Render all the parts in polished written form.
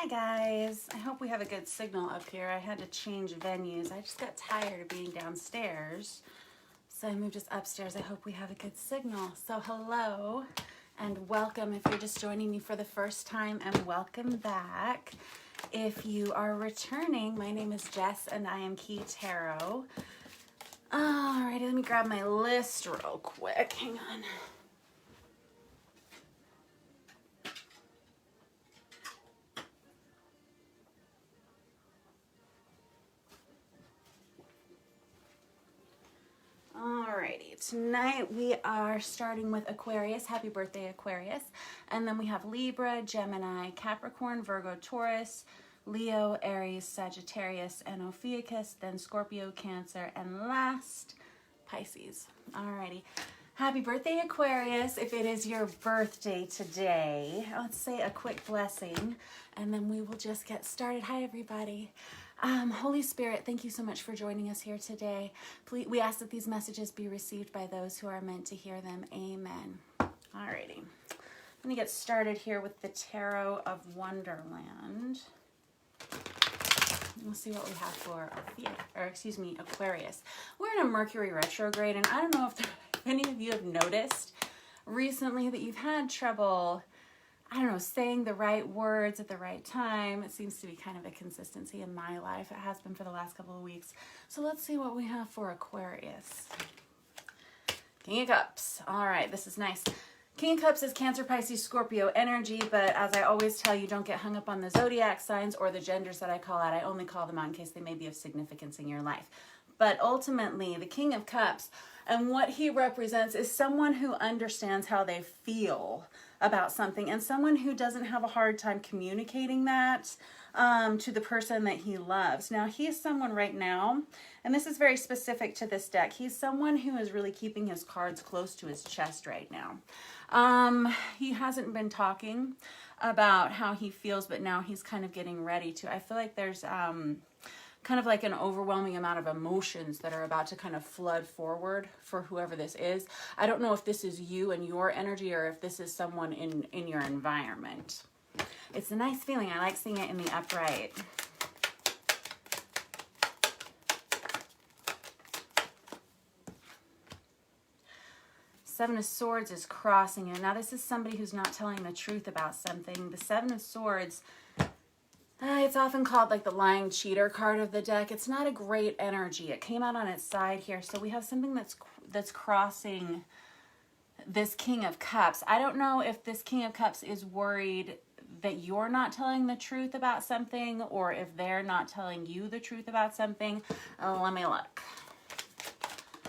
Hi guys, I hope we have a good signal up here. I had to change venues. I just got tired of being downstairs, so I moved us upstairs. I hope we have a good signal. So hello and welcome if you're just joining me for the first time, and welcome back if you are returning. My name is Jess and I am Key Tarot. Alrighty, let me grab my list real quick. Hang on. Alrighty, tonight we are starting with Aquarius. Happy birthday, Aquarius. And then we have Libra, Gemini, Capricorn, Virgo, Taurus, Leo, Aries, Sagittarius, and Ophiuchus. Then Scorpio, Cancer, and last, Pisces. Alrighty. Happy birthday, Aquarius. If it is your birthday today, let's say a quick blessing, and then we will just get started. Hi, everybody. Holy Spirit, thank you so much for joining us here today. Please, we ask that these messages be received by those who are meant to hear them. Amen. Alrighty. Let me get started here with the Tarot of Wonderland. We'll see what we have for Aquarius. We're in a Mercury retrograde, and I don't know if any of you have noticed recently that you've had trouble, I don't know, saying the right words at the right time. It seems to be kind of a consistency in my life. It has been for the last couple of weeks. So let's see what we have for Aquarius. King of Cups. All right, this is nice. King of Cups is Cancer, Pisces, Scorpio energy, but as I always tell you, don't get hung up on the zodiac signs or the genders that I call out. I only call them out in case they may be of significance in your life. But ultimately, the King of Cups and what he represents is someone who understands how they feel about something, and someone who doesn't have a hard time communicating that to the person that he loves. Now, he is someone right now, and this is very specific to this deck, he's someone who is really keeping his cards close to his chest right now. He hasn't been talking about how he feels, but now he's kind of getting ready to. I feel like there's kind of like an overwhelming amount of emotions that are about to kind of flood forward for whoever this is. I don't know if this is you and your energy or if this is someone in your environment. It's a nice feeling. I like seeing it in the upright. Seven of Swords is crossing it. Now this is somebody who's not telling the truth about something. The Seven of Swords, it's often called like the lying cheater card of the deck. It's not a great energy. It came out on its side here. So we have something that's crossing this King of Cups. I don't know if this King of Cups is worried that you're not telling the truth about something, or if they're not telling you the truth about something. Let me look.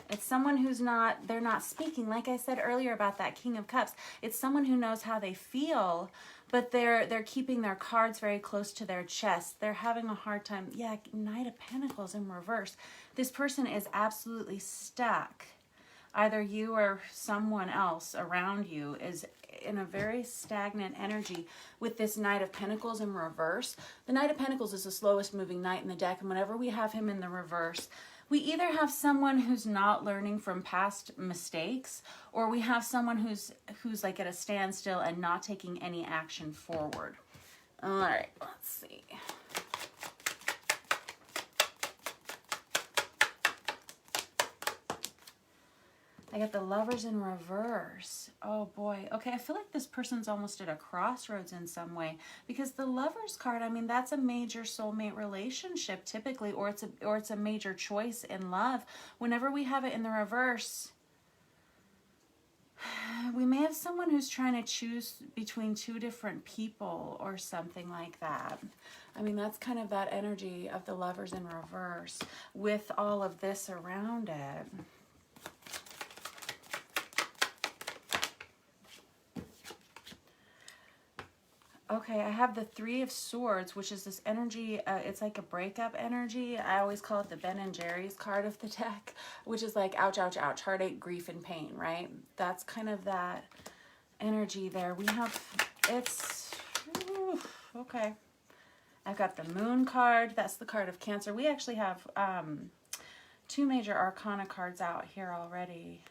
It's someone who's they're not speaking. Like I said earlier about that King of Cups, it's someone who knows how they feel, but they're keeping their cards very close to their chest. They're having a hard time. Yeah, Knight of Pentacles in reverse. This person is absolutely stuck. Either you or someone else around you is in a very stagnant energy with this Knight of Pentacles in reverse. The Knight of Pentacles is the slowest moving knight in the deck, and whenever we have him in the reverse, we either have someone who's not learning from past mistakes, or we have someone who's like at a standstill and not taking any action forward. All right, let's see. I got the Lovers in reverse. Oh boy. Okay, I feel like this person's almost at a crossroads in some way, because the Lovers card, I mean, that's a major soulmate relationship typically, or it's a major choice in love. Whenever we have it in the reverse, we may have someone who's trying to choose between two different people or something like that. I mean, that's kind of that energy of the Lovers in reverse with all of this around it. Okay, I have the Three of Swords, which is this energy, it's like a breakup energy. I always call it the Ben and Jerry's card of the deck, which is like ouch, ouch, ouch, heartache, grief, and pain, right? That's kind of that energy there. We have, okay. I've got the Moon card. That's the card of Cancer. We actually have two major arcana cards out here already.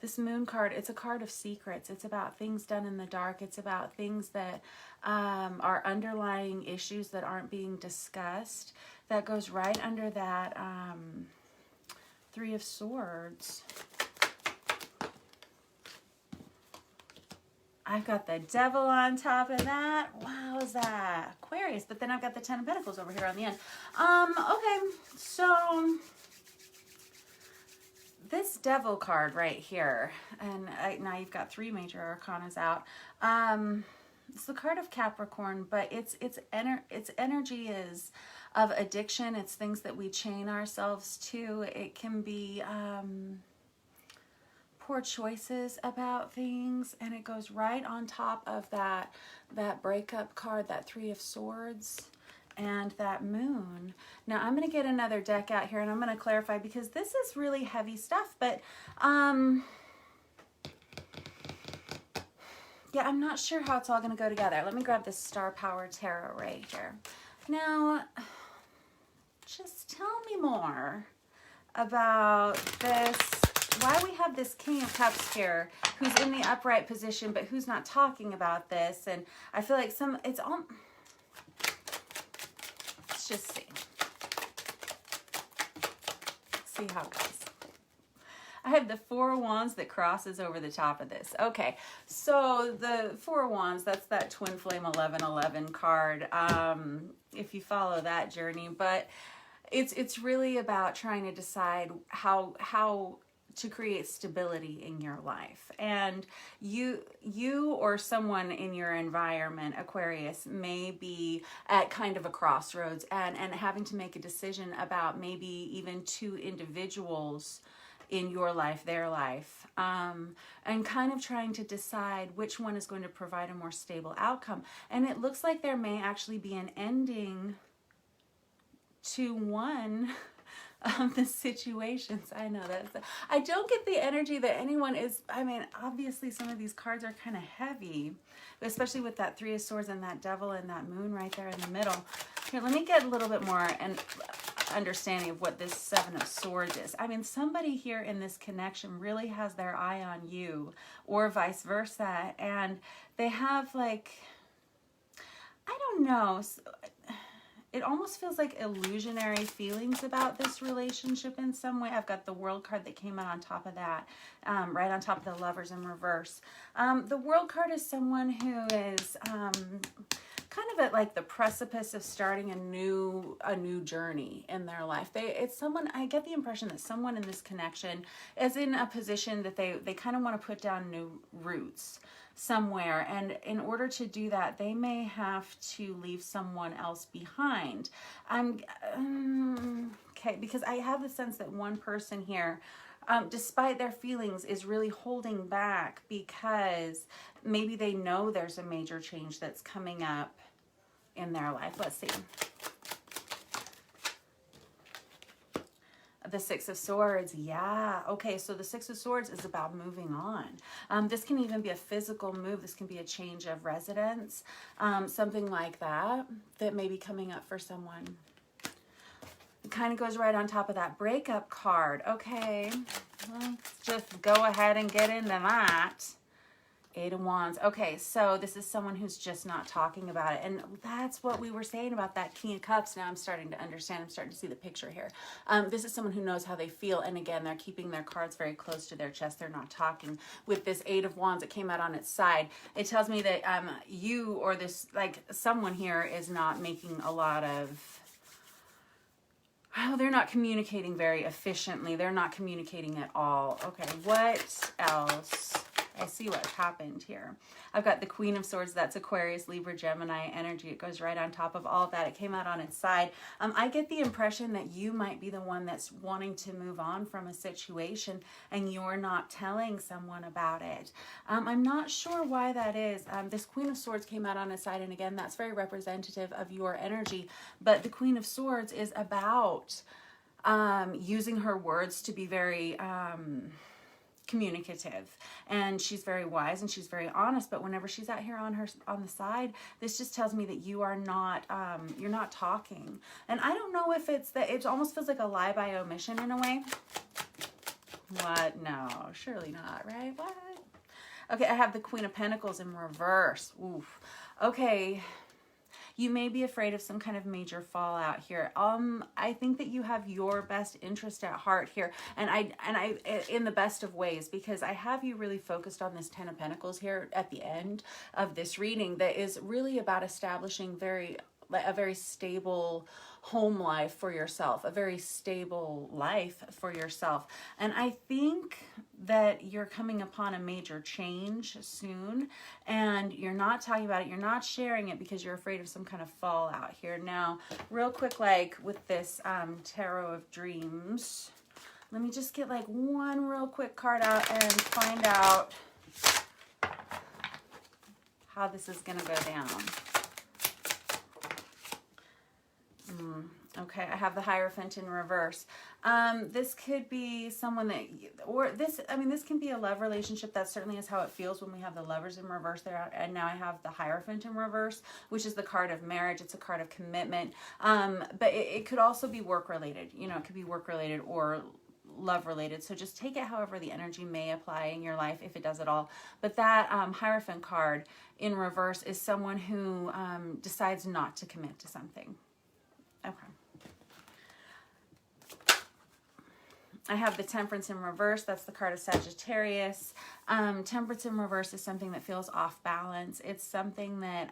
This moon card, it's a card of secrets. It's about things done in the dark. It's about things that are underlying issues that aren't being discussed. That goes right under that Three of Swords. I've got the Devil on top of that. Wow, is that Aquarius? But then I've got the Ten of Pentacles over here on the end. Okay, so this Devil card right here, and now you've got 3 major arcanas out. It's the card of Capricorn, but its energy is of addiction. It's things that we chain ourselves to. It can be poor choices about things, and it goes right on top of that breakup card, that Three of Swords, and that moon. Now I'm going to get another deck out here and I'm going to clarify, because this is really heavy stuff, but yeah, I'm not sure how it's all going to go together. Let me grab this Star Power Tarot right here. Now, just tell me more about this. Why we have this King of Cups here, who's in the upright position, but who's not talking about this. And I feel like it's all, let's just see how it goes. I have the Four of Wands that crosses over the top of this. Okay, so the Four of Wands, that's that Twin Flame 1111 card, if you follow that journey. But it's really about trying to decide how to create stability in your life. And you or someone in your environment, Aquarius, may be at kind of a crossroads and having to make a decision about maybe even 2 individuals in your life, their life, and kind of trying to decide which one is going to provide a more stable outcome. And it looks like there may actually be an ending to one of the situations. I know I don't get the energy that anyone is, I mean, obviously some of these cards are kind of heavy, especially with that Three of Swords and that Devil and that moon right there in the middle. Here, let me get a little bit more and understanding of what this Seven of Swords is. I mean, somebody here in this connection really has their eye on you, or vice versa, and they have, like, I don't know, it almost feels like illusionary feelings about this relationship in some way. I've got the World card that came out on top of that, right on top of the Lovers in reverse. The World card is someone who is kind of at like the precipice of starting a new journey in their life. It's someone, I get the impression that someone in this connection is in a position that they kind of want to put down new roots somewhere, and in order to do that they may have to leave someone else behind. Okay, because I have the sense that one person here, despite their feelings, is really holding back because maybe they know there's a major change that's coming up in their life. Let's see. The Six of Swords. Yeah. Okay, so the Six of Swords is about moving on. This can even be a physical move. This can be a change of residence, something like that may be coming up for someone. It kind of goes right on top of that breakup card. Okay, let's just go ahead and get into that. Eight of Wands. Okay, so this is someone who's just not talking about it. And that's what we were saying about that King of Cups. Now I'm starting to understand. I'm starting to see the picture here. This is someone who knows how they feel. And again, they're keeping their cards very close to their chest. They're not talking. With this Eight of Wands that came out on its side, it tells me that you or this, like, someone here is not making a lot of... Oh, they're not communicating very efficiently. They're not communicating at all. Okay, what else? I see what happened here. I've got the Queen of Swords. That's Aquarius, Libra, Gemini energy. It goes right on top of all of that. It came out on its side. I get the impression that you might be the one that's wanting to move on from a situation and you're not telling someone about it. I'm not sure why that is. This Queen of Swords came out on its side, and again, that's very representative of your energy. But the Queen of Swords is about using her words to be very... communicative, and she's very wise and she's very honest, but whenever she's out here on the side, this just tells me that you are not you're not talking. And I don't know if it's that, it almost feels like a lie by omission in a way. What? No, surely not, right? What? Okay, I have the Queen of Pentacles in reverse. Oof. Okay. You may be afraid of some kind of major fallout here. I think that you have your best interest at heart here, and I in the best of ways, because I have you really focused on this Ten of Pentacles here at the end of this reading that is really about establishing a very stable home life for yourself, a very stable life for yourself. And I think that you're coming upon a major change soon, and you're not talking about it, you're not sharing it because you're afraid of some kind of fallout here. Now, real quick, like with this Tarot of Dreams, let me just get like one real quick card out and find out how this is going to go down. Okay, I have the Hierophant in reverse. This could be someone that, this can be a love relationship. That certainly is how it feels when we have the Lovers in reverse there. And now I have the Hierophant in reverse, which is the card of marriage. It's a card of commitment. But it could also be work related. You know, it could be work related or love related. So just take it however the energy may apply in your life, if it does at all. But that Hierophant card in reverse is someone who decides not to commit to something. Okay. I have the Temperance in reverse. That's the card of Sagittarius. Temperance in reverse is something that feels off balance. It's something that,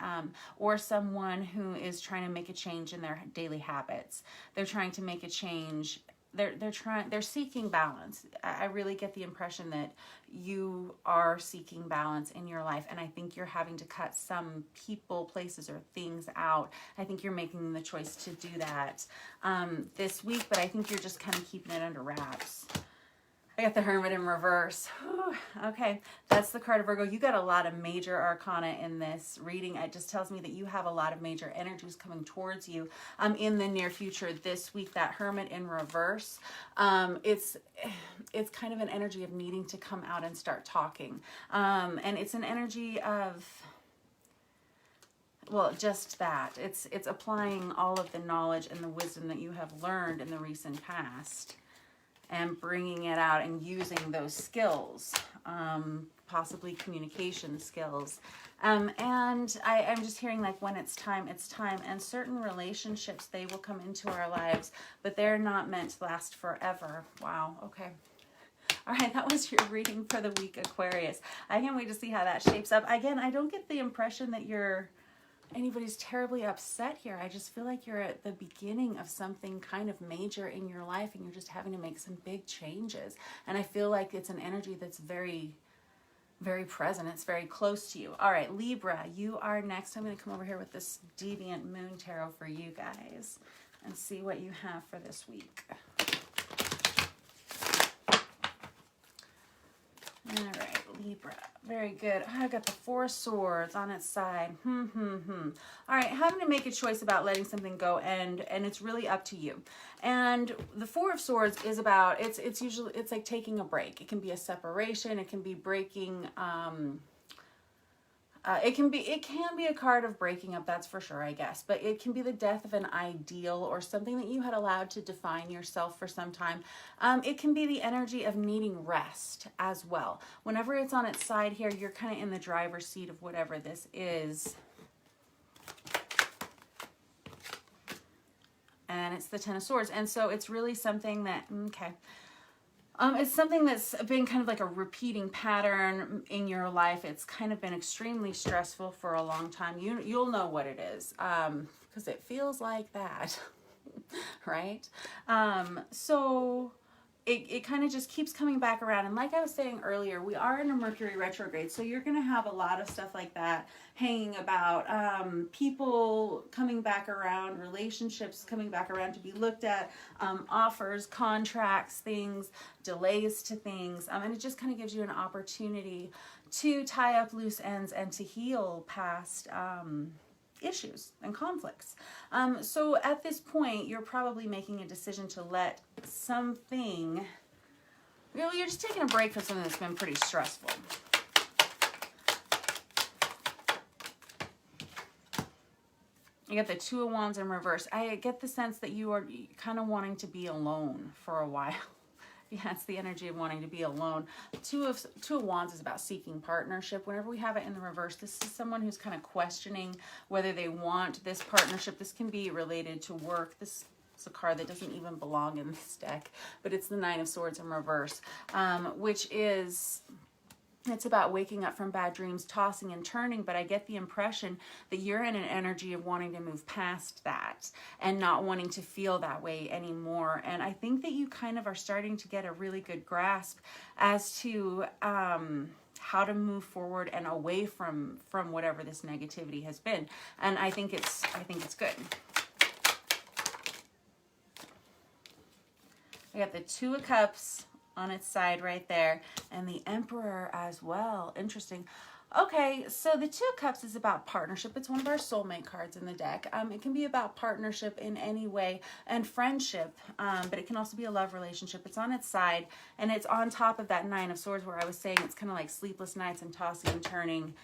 or someone who is trying to make a change in their daily habits. They're trying to make a change. They're seeking balance. I really get the impression that you are seeking balance in your life, and I think you're having to cut some people, places, or things out. I think you're making the choice to do that this week, but I think you're just kind of keeping it under wraps. I got the Hermit in reverse. Whew. Okay, that's the card of Virgo. You got a lot of major arcana in this reading. It just tells me that you have a lot of major energies coming towards you in the near future this week. That Hermit in reverse, it's kind of an energy of needing to come out and start talking. And it's an energy of, well, just that. It's applying all of the knowledge and the wisdom that you have learned in the recent past, and bringing it out and using those skills, possibly communication skills. And I'm just hearing like when it's time, it's time. And certain relationships, they will come into our lives, but they're not meant to last forever. Wow, okay. All right, that was your reading for the week, Aquarius. I can't wait to see how that shapes up. Again, I don't get the impression that anybody's terribly upset here. I just feel like you're at the beginning of something kind of major in your life, and you're just having to make some big changes. And I feel like it's an energy that's very, very present. It's very close to you. All right, Libra, you are next. I'm going to come over here with this Deviant Moon Tarot for you guys and see what you have for this week. All right, Libra. Very good. I got the Four of Swords on its side. All right, having to make a choice about letting something go, and it's really up to you. And the Four of Swords is about, it's usually, it's like taking a break. It can be a separation. It can be breaking, it can be a card of breaking up, that's for sure, I guess. But it can be the death of an ideal or something that you had allowed to define yourself for some time. It can be the energy of needing rest as well. Whenever it's on its side here, you're kind of in the driver's seat of whatever this is. And it's the Ten of Swords. And so it's really something that, okay. It's something that's been kind of like a repeating pattern in your life. It's kind of been extremely stressful for a long time. You'll know what it is, because it feels like that, right? So it kind of just keeps coming back around. And like I was saying earlier, we are in a Mercury retrograde, so you're going to have a lot of stuff like that hanging about, people coming back around, relationships coming back around to be looked at, offers, contracts, things, delays to things. And it just kind of gives you an opportunity to tie up loose ends and to heal past issues and conflicts. So at this point, you're probably making a decision to let something, you're just taking a break from something that's been pretty stressful. You get the Two of Wands in reverse. I get the sense that you are kind of wanting to be alone for a while. Yeah, it's the energy of wanting to be alone. Two of Wands is about seeking partnership. Whenever we have it in the reverse, this is someone who's kind of questioning whether they want this partnership. This can be related to work. This is a card that doesn't even belong in this deck, but it's the Nine of Swords in reverse, which is... It's about waking up from bad dreams, tossing and turning, but I get the impression that you're in an energy of wanting to move past that and not wanting to feel that way anymore. And I think that you kind of are starting to get a really good grasp as to how to move forward and away from whatever this negativity has been. And I think it's good. I got the Two of Cups on its side right there, and the Emperor as well. Interesting. Okay, so the Two of Cups is about partnership. It's one of our soulmate cards in the deck. It can be about partnership in any way, and friendship, but it can also be a love relationship. It's on its side, and it's on top of that Nine of Swords where I was saying it's kind of like sleepless nights and tossing and turning.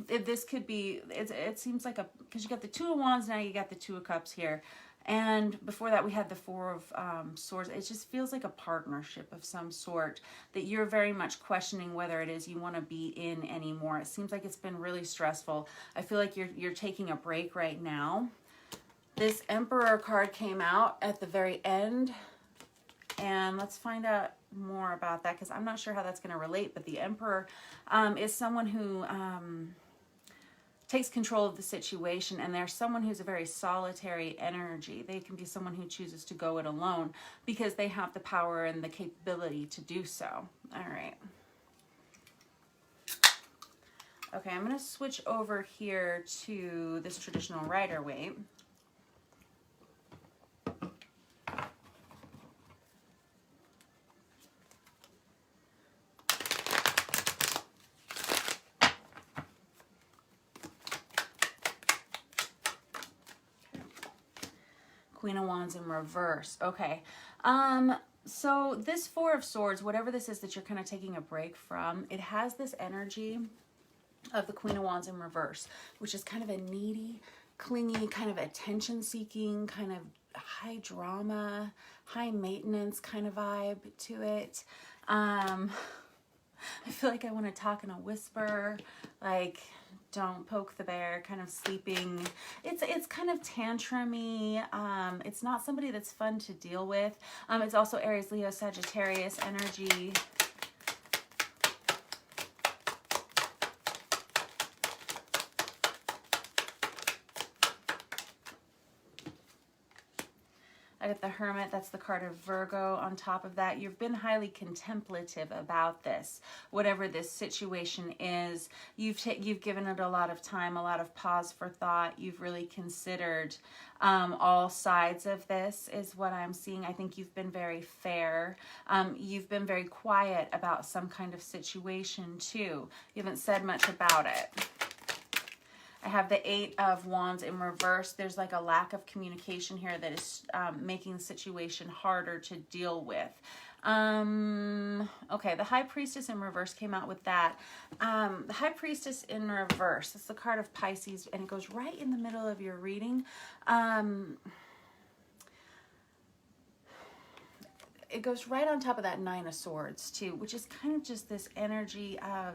This could be, it seems like because you got the Two of Wands, now you got the Two of Cups here. And before that, we had the Four of Swords. It just feels like a partnership of some sort that you're very much questioning whether it is you want to be in anymore. It seems like it's been really stressful. I feel like you're taking a break right now. This Emperor card came out at the very end. And let's find out more about that because I'm not sure how that's going to relate. But the Emperor is someone who... takes control of the situation, and there's someone who's a very solitary energy. They can be someone who chooses to go it alone because they have the power and the capability to do so. All right. Okay, I'm going to switch over here to this traditional Rider-Waite. Queen of Wands in reverse. Okay. So this Four of Swords, whatever this is that you're kind of taking a break from, it has this energy of the Queen of Wands in reverse, which is kind of a needy, clingy, kind of attention-seeking, kind of high drama, high maintenance kind of vibe to it. I feel like I want to talk in a whisper, like... Don't poke the bear, kind of sleeping. It's kind of tantrumy. It's not somebody that's fun to deal with. It's also Aries, Leo, Sagittarius energy. I got the Hermit, that's the card of Virgo on top of that. You've been highly contemplative about this. Whatever this situation is, you've given it a lot of time, a lot of pause for thought. You've really considered all sides of this is what I'm seeing. I think you've been very fair. You've been very quiet about some kind of situation too. You haven't said much about it. I have the Eight of Wands in reverse. There's like a lack of communication here that is making the situation harder to deal with. Okay, the High Priestess in reverse came out with that. The High Priestess in reverse, it's the card of Pisces, and it goes right in the middle of your reading. It goes right on top of that Nine of Swords too, which is kind of just this energy of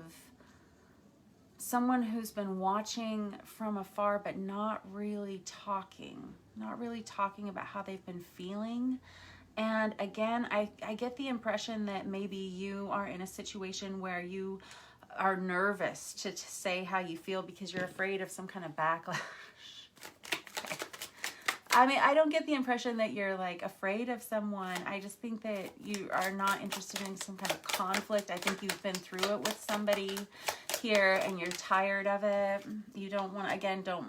someone who's been watching from afar but not really talking about how they've been feeling. And again, I get the impression that maybe you are in a situation where you are nervous to say how you feel because you're afraid of some kind of backlash. I mean, I don't get the impression that you're like afraid of someone. I just think that you are not interested in some kind of conflict. I think you've been through it with somebody here and you're tired of it. You don't want, again, don't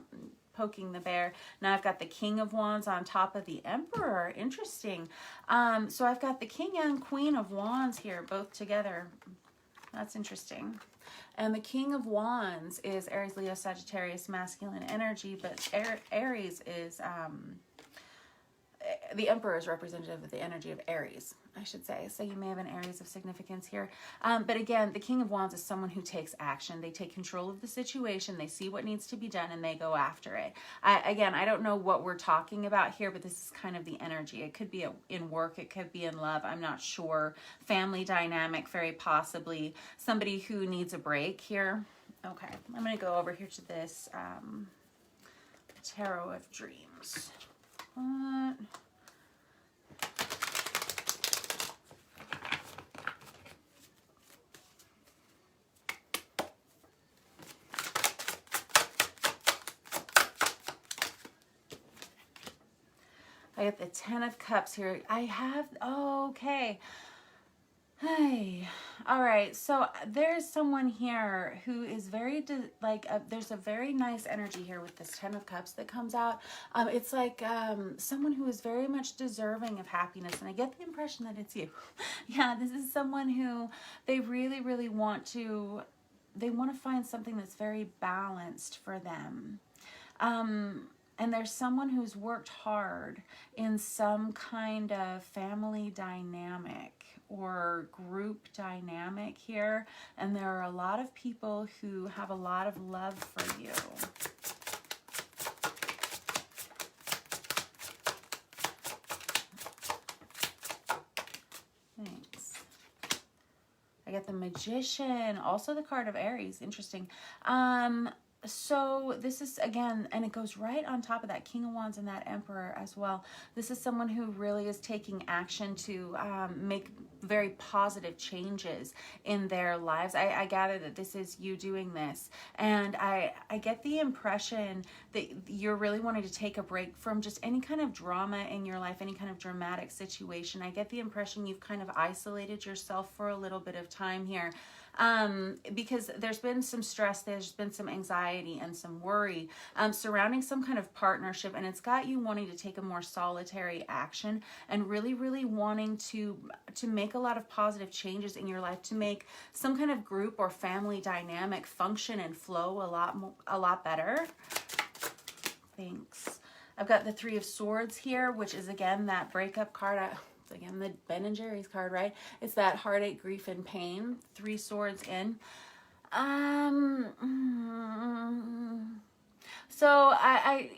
poking the bear. Now I've got the King of Wands on top of the Emperor. Interesting. So I've got the King and Queen of Wands here, both together. That's interesting. And the King of Wands is Aries, Leo, Sagittarius, masculine energy, but Aries is the Emperor is representative of the energy of Aries, I should say. So you may have an Aries of significance here. But again, the King of Wands is someone who takes action. They take control of the situation. They see what needs to be done and they go after it. Again, I don't know what we're talking about here, but this is kind of the energy. It could be in work. It could be in love. I'm not sure. Family dynamic, very possibly. Somebody who needs a break here. Okay, I'm going to go over here to this Tarot of Dreams. What? I get the Ten of Cups here. I have, oh, okay. Hey, all right. So there's someone here who is very, there's a very nice energy here with this Ten of Cups that comes out. It's like someone who is very much deserving of happiness. And I get the impression that it's you. Yeah, this is someone who they really, really want to find something that's very balanced for them. And there's someone who's worked hard in some kind of family dynamic or group dynamic here. And there are a lot of people who have a lot of love for you. Thanks. I get the Magician, also the card of Aries. Interesting. So this is, again, and it goes right on top of that King of Wands and that Emperor as well. This is someone who really is taking action to make very positive changes in their lives. I gather that this is you doing this. And I get the impression that you're really wanting to take a break from just any kind of drama in your life, any kind of dramatic situation. I get the impression you've kind of isolated yourself for a little bit of time here. Because there's been some stress, there's been some anxiety and some worry surrounding some kind of partnership, and it's got you wanting to take a more solitary action and really, really wanting to make a lot of positive changes in your life, to make some kind of group or family dynamic function and flow a lot better. Thanks. I've got the Three of Swords here, which is again that breakup card. Again, the Ben and Jerry's card, right? It's that heartache, grief, and pain. Three Swords in. So I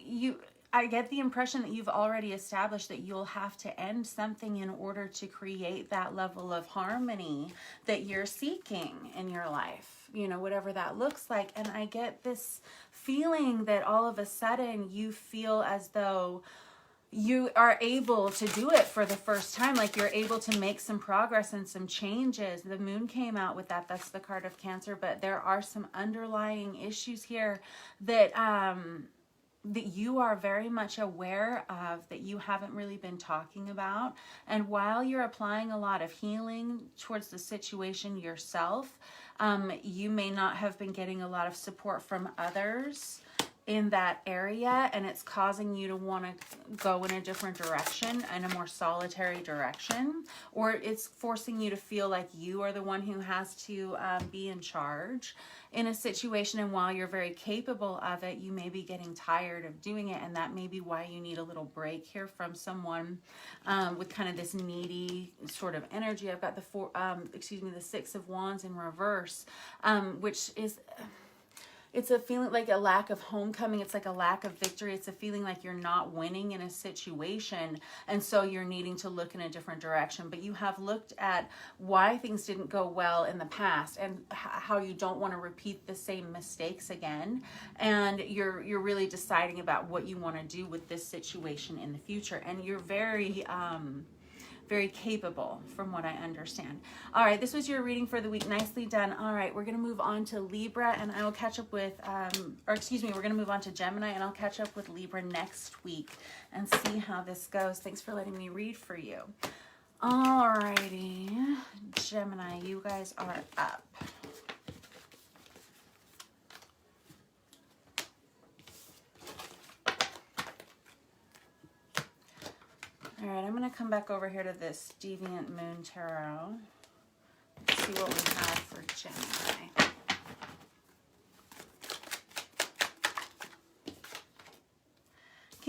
get the impression that you've already established that you'll have to end something in order to create that level of harmony that you're seeking in your life. You know, whatever that looks like. And I get this feeling that all of a sudden you feel as though you are able to do it for the first time, like you're able to make some progress and some changes. The Moon came out with that. That's the card of Cancer, but there are some underlying issues here that that you are very much aware of, that you haven't really been talking about. And while you're applying a lot of healing towards the situation yourself, you may not have been getting a lot of support from others in that area, and it's causing you to want to go in a different direction, in a more solitary direction, or it's forcing you to feel like you are the one who has to be in charge in a situation. And while you're very capable of it, you may be getting tired of doing it, and that may be why you need a little break here from someone with kind of this needy sort of energy. I've got the Six of Wands in reverse, which is It's a feeling like a lack of homecoming. It's like a lack of victory. It's a feeling like you're not winning in a situation, and so you're needing to look in a different direction. But you have looked at why things didn't go well in the past and how you don't want to repeat the same mistakes again. And you're really deciding about what you want to do with this situation in the future. And you're very capable from what I understand. All right, this was your reading for the week. Nicely done. All right, we're going to move on to Libra, and I will catch up with, we're going to move on to Gemini, and I'll catch up with Libra next week and see how this goes. Thanks for letting me read for you. All righty, Gemini, you guys are up. All right, I'm going to come back over here to this Deviant Moon Tarot. Let's see what we have for Gemini.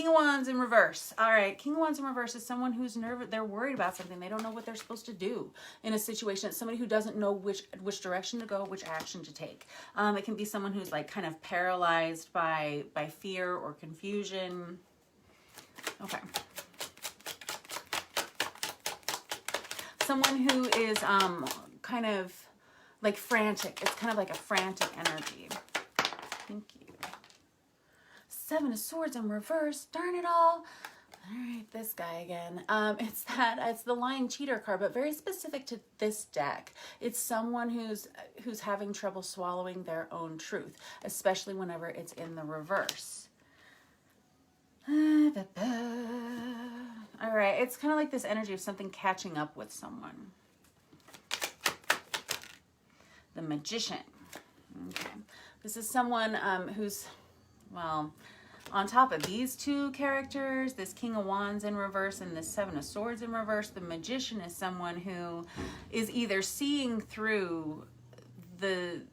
King of Wands in reverse. All right, King of Wands in reverse is someone who's nervous. They're worried about something. They don't know what they're supposed to do in a situation. It's somebody who doesn't know which direction to go, which action to take. It can be someone who's like kind of paralyzed by fear or confusion. Okay. Someone who is kind of like frantic. It's kind of like a frantic energy. Thank you. Seven of Swords in reverse. Darn it all. All right, this guy again. It's the lying cheater card, but very specific to this deck. It's someone who's having trouble swallowing their own truth, especially whenever it's in the reverse. All right, it's kind of like this energy of something catching up with someone. The Magician. Okay, this is someone who's, well, on top of these two characters, this King of Wands in reverse and this Seven of Swords in reverse, the Magician is someone who is either seeing through the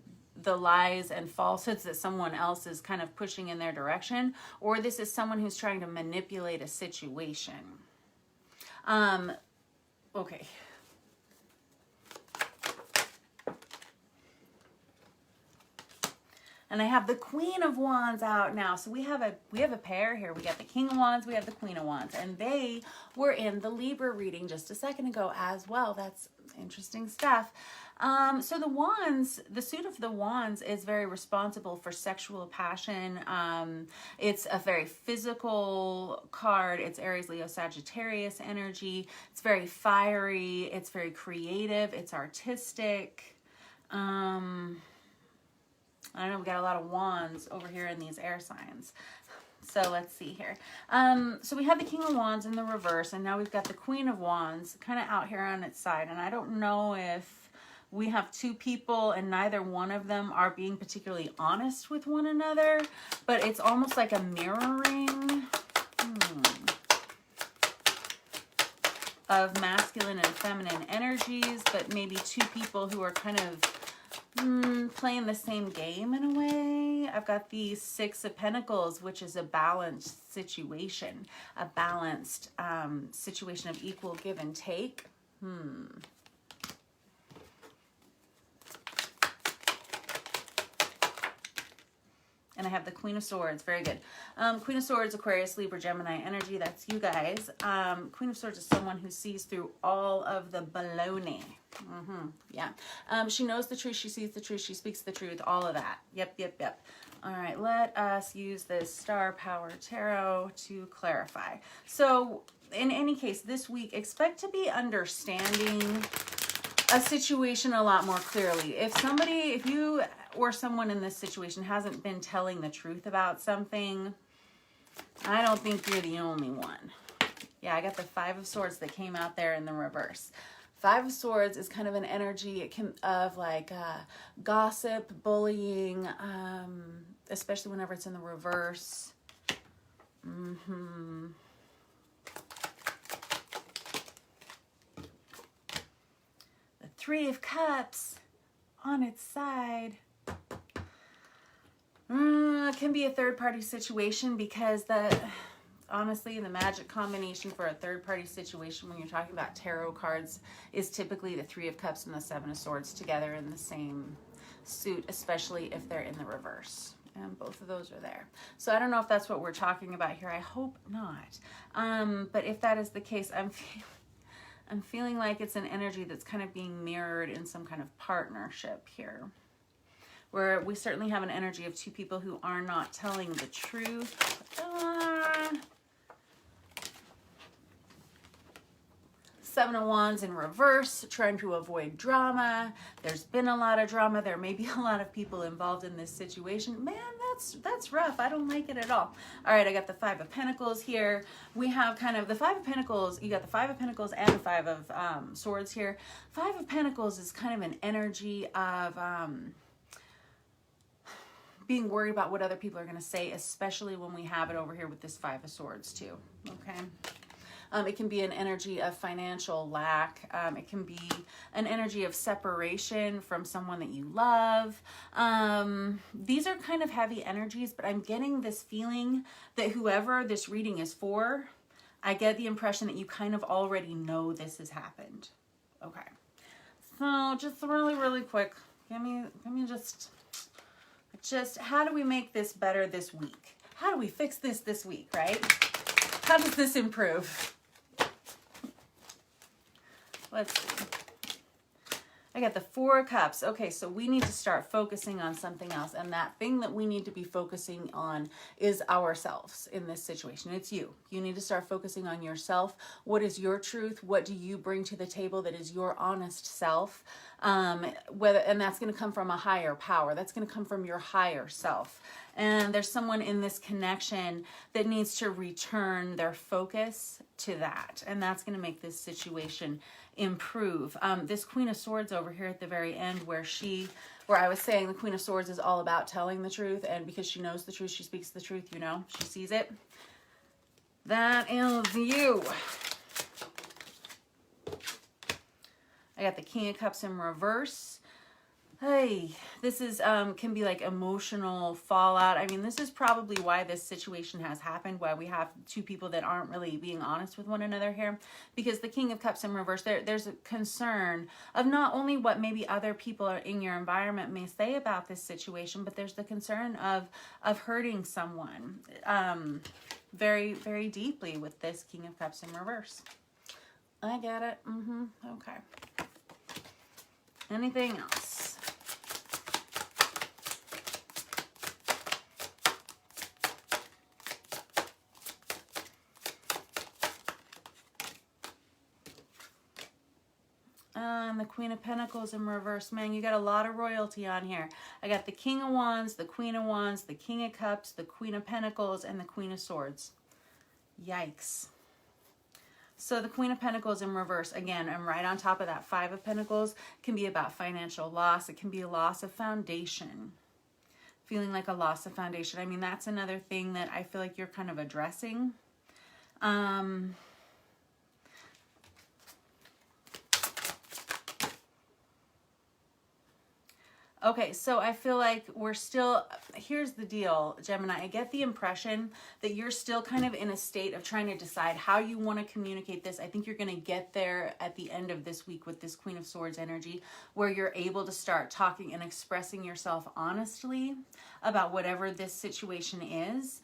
lies and falsehoods that someone else is kind of pushing in their direction, or this is someone who's trying to manipulate a situation. Okay. And I have the Queen of Wands out now. So we have a pair here. We got the King of Wands, we have the Queen of Wands. And they were in the Libra reading just a second ago as well. That's interesting stuff. So the Wands, the suit of the Wands is very responsible for sexual passion. It's a very physical card. It's Aries, Leo, Sagittarius energy. It's very fiery. It's very creative. It's artistic. I don't know, we got a lot of wands over here in these air signs. So let's see here. So we have the King of Wands in the reverse, and now we've got the Queen of Wands kind of out here on its side. And I don't know if we have two people and neither one of them are being particularly honest with one another, but it's almost like a mirroring of masculine and feminine energies, but maybe two people who are kind of playing the same game in a way. I've got the Six of Pentacles, which is a balanced situation, a balanced situation of equal give and take. And I have the Queen of Swords. Very good. Queen of Swords, Aquarius, Libra, Gemini energy. That's you guys. Queen of Swords is someone who sees through all of the baloney. Yeah. She knows the truth. She sees the truth. She speaks the truth. All of that. Yep. All right. Let us use this Star Power Tarot to clarify. So in any case, this week, expect to be understanding a situation a lot more clearly. If you or someone in this situation hasn't been telling the truth about something, I don't think you're the only one. Yeah, I got the Five of Swords that came out there in the reverse. Five of Swords is kind of an energy of like gossip, bullying, especially whenever it's in the reverse. The Three of Cups on its side. It can be a third-party situation because honestly, the magic combination for a third-party situation when you're talking about tarot cards is typically the Three of Cups and the Seven of Swords together in the same suit, especially if they're in the reverse. And both of those are there. So I don't know if that's what we're talking about here. I hope not. But if that is the case, I'm feeling like it's an energy that's kind of being mirrored in some kind of partnership here, where we certainly have an energy of two people who are not telling the truth. Seven of Wands in reverse, trying to avoid drama. There's been a lot of drama. There may be a lot of people involved in this situation. Man, that's rough. I don't like it at all. All right, I got the Five of Pentacles here. We have kind of the Five of Pentacles. You got the Five of Pentacles and the Five of Swords here. Five of Pentacles is kind of an energy of being worried about what other people are going to say, especially when we have it over here with this Five of Swords too. Okay. It can be an energy of financial lack. It can be an energy of separation from someone that you love. These are kind of heavy energies, but I'm getting this feeling that whoever this reading is for, I get the impression that you kind of already know this has happened. Okay. So just really, really quick, give me just how do we make this better this week? How do we fix this week, right? How does this improve? Let's see. I got the Four of Cups. Okay, so we need to start focusing on something else. And that thing that we need to be focusing on is ourselves in this situation. It's you. You need to start focusing on yourself. What is your truth? What do you bring to the table that is your honest self? And that's going to come from a higher power. That's going to come from your higher self. And there's someone in this connection that needs to return their focus to that. And that's going to make this situation improve. This Queen of Swords over here at the very end where I was saying the Queen of Swords is all about telling the truth, and because she knows the truth, she speaks the truth, you know, she sees it. That is you. I got the King of Cups in reverse. Hey, this is can be like emotional fallout. I mean, this is probably why this situation has happened, why we have two people that aren't really being honest with one another here. Because the King of Cups in reverse, there's a concern of not only what maybe other people are in your environment may say about this situation, but there's the concern of hurting someone very, very deeply with this King of Cups in reverse. I get it. Okay. Anything else? And the Queen of Pentacles in reverse. Man, you got a lot of royalty on here. I got the King of Wands, the Queen of Wands, the King of Cups, the Queen of Pentacles, and the Queen of Swords. Yikes. So the Queen of Pentacles in reverse, again, I'm right on top of that Five of Pentacles. It can be about financial loss. It can be a loss of foundation. Feeling like a loss of foundation. I mean, that's another thing that I feel like you're kind of addressing. Okay, so I feel like we're still, here's the deal, Gemini. I get the impression that you're still kind of in a state of trying to decide how you want to communicate this. I think you're going to get there at the end of this week with this Queen of Swords energy, where you're able to start talking and expressing yourself honestly about whatever this situation is.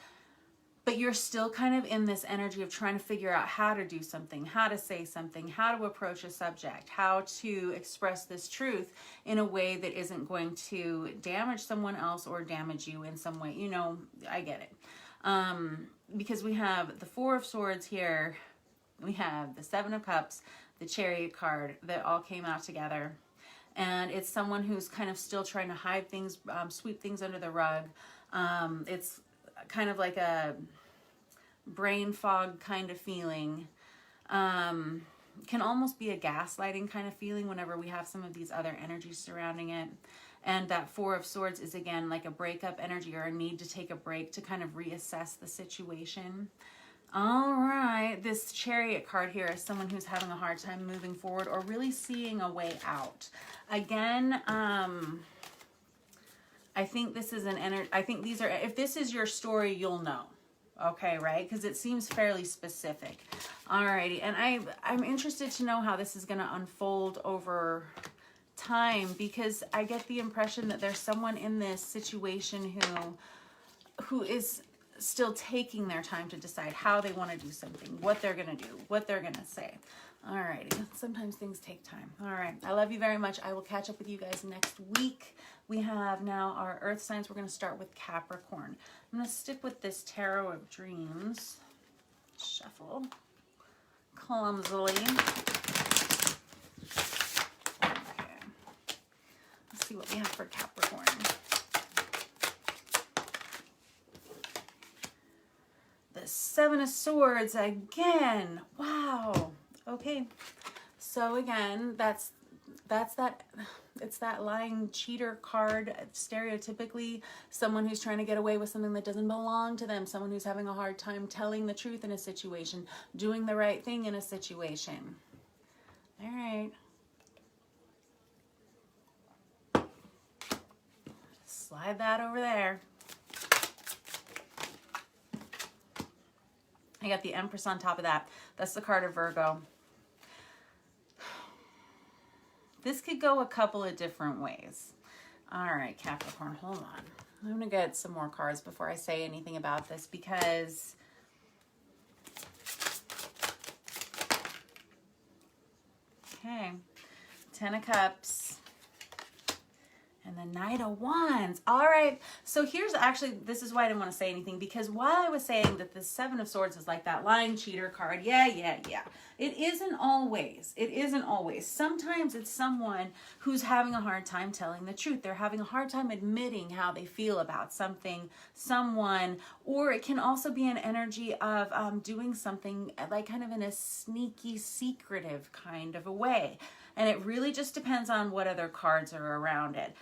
But you're still kind of in this energy of trying to figure out how to do something, how to say something, how to approach a subject, how to express this truth in a way that isn't going to damage someone else or damage you in some way. You know, I get it. Because we have the Four of Swords here. We have the Seven of Cups, the Chariot card that all came out together. And it's someone who's kind of still trying to hide things, sweep things under the rug. It's kind of like a brain fog kind of feeling. Can almost be a gaslighting kind of feeling whenever we have some of these other energies surrounding it. And that Four of Swords is again like a breakup energy or a need to take a break to kind of reassess the situation. All right, this Chariot card here is someone who's having a hard time moving forward or really seeing a way out. Again, I think this is an energy. I think these are, if this is your story, you'll know. Okay, right? Because it seems fairly specific. Alrighty, and I'm interested to know how this is going to unfold over time, because I get the impression that there's someone in this situation who is still taking their time to decide how they want to do something, what they're going to do, what they're going to say. Alrighty, sometimes things take time. All right, I love you very much. I will catch up with you guys next week. We have now our earth signs. We're going to start with Capricorn. I'm going to stick with this Tarot of Dreams. Shuffle clumsily. Okay. Let's see what we have for Capricorn. The Seven of Swords again. Wow. Okay. So again, that's that it's that lying cheater card, stereotypically someone who's trying to get away with something that doesn't belong to them, someone who's having a hard time telling the truth in a situation, doing the right thing in a situation. All right. Slide that over there. I got the Empress on top of that. That's the card of Virgo. This could go a couple of different ways. All right, Capricorn, hold on. I'm going to get some more cards before I say anything about this because okay, 10 of Cups. And the Knight of Wands. All right. So here's actually, this is why I didn't want to say anything, because while I was saying that the Seven of Swords is like that lying cheater card. Yeah. It isn't always. It isn't always. Sometimes it's someone who's having a hard time telling the truth. They're having a hard time admitting how they feel about something, someone, or it can also be an energy of doing something like kind of in a sneaky, secretive kind of a way. And it really just depends on what other cards are around it.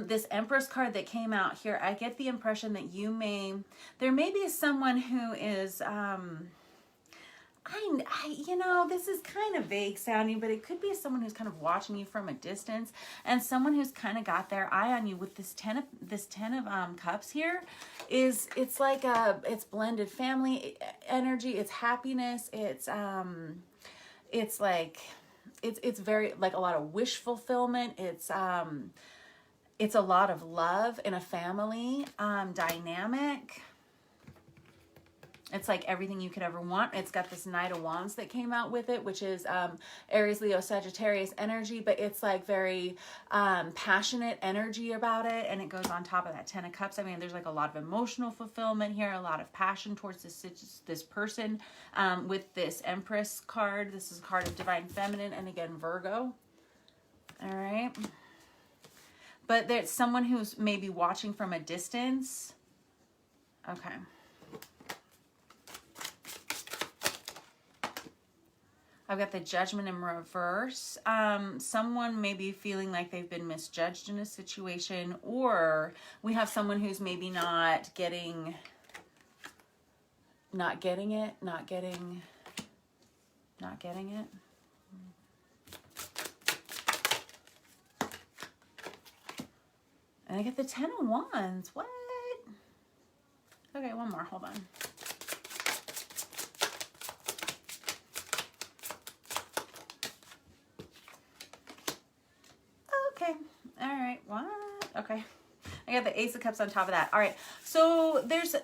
This Empress card that came out here, I get the impression that there may be someone who is, you know, this is kind of vague sounding, but it could be someone who's kind of watching you from a distance, and someone who's kind of got their eye on you. With this 10 of Cups here, it's like it's blended family energy, it's happiness, it's like it's very like a lot of wish fulfillment. It's a lot of love in a family dynamic. It's like everything you could ever want. It's got this Knight of Wands that came out with it, which is Aries, Leo, Sagittarius energy, but it's like very passionate energy about it, and it goes on top of that 10 of Cups. I mean, there's like a lot of emotional fulfillment here, a lot of passion towards this person. With this Empress card, this is a card of Divine Feminine, and again, Virgo. All right. But there's someone who's maybe watching from a distance. Okay. I've got the Judgment in reverse. Someone may be feeling like they've been misjudged in a situation, or we have someone who's maybe not getting it. And I get the 10 of Wands. What? Okay, one more. Hold on. Okay. All right. What? Okay. I got the Ace of Cups on top of that. All right. So there's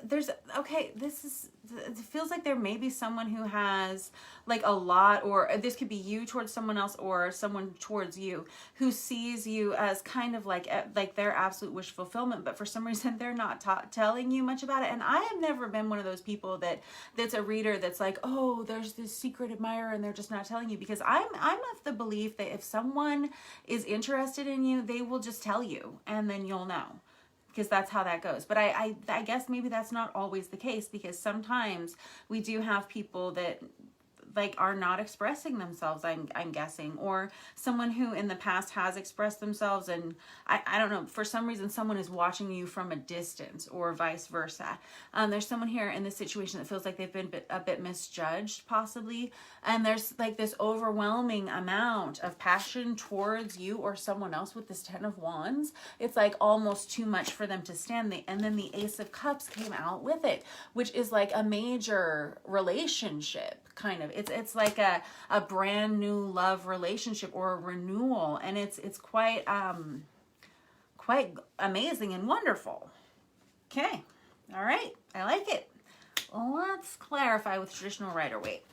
okay, it feels like there may be someone who has like a lot, or this could be you towards someone else or someone towards you who sees you as kind of like their absolute wish fulfillment, but for some reason they're not telling you much about it. And I have never been one of those people that's a reader that's like, oh, there's this secret admirer and they're just not telling you, because I'm of the belief that if someone is interested in you, they will just tell you and then you'll know. Because that's how that goes. But I guess maybe that's not always the case, because sometimes we do have people that like are not expressing themselves, I'm guessing, or someone who in the past has expressed themselves, and I don't know, for some reason someone is watching you from a distance, or vice versa. There's someone here in this situation that feels like they've been a bit misjudged possibly, and there's like this overwhelming amount of passion towards you or someone else with this 10 of Wands. It's like almost too much for them to stand. And then the Ace of Cups came out with it, which is like a major relationship kind of. It's like a brand new love relationship or a renewal, and it's quite amazing and wonderful. Okay. All right. I like it. Let's clarify with traditional Rider-Waite.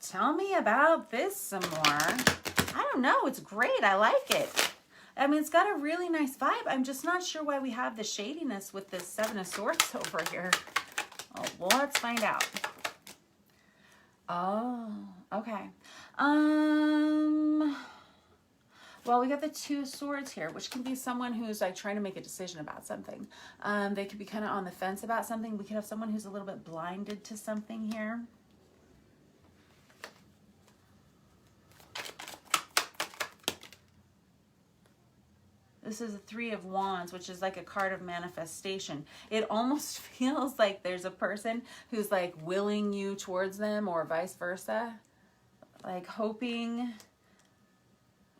Tell me about this some more. I don't know. It's great. I like it. I mean, it's got a really nice vibe. I'm just not sure why we have the shadiness with this 7 of Swords over here. Oh, well, let's find out. Oh, okay. Well, we got the 2 of Swords here, which can be someone who's like trying to make a decision about something. They could be kind of on the fence about something. We could have someone who's a little bit blinded to something here. This is a Three of Wands, which is like a card of manifestation. It almost feels like there's a person who's like willing you towards them, or vice versa. Like hoping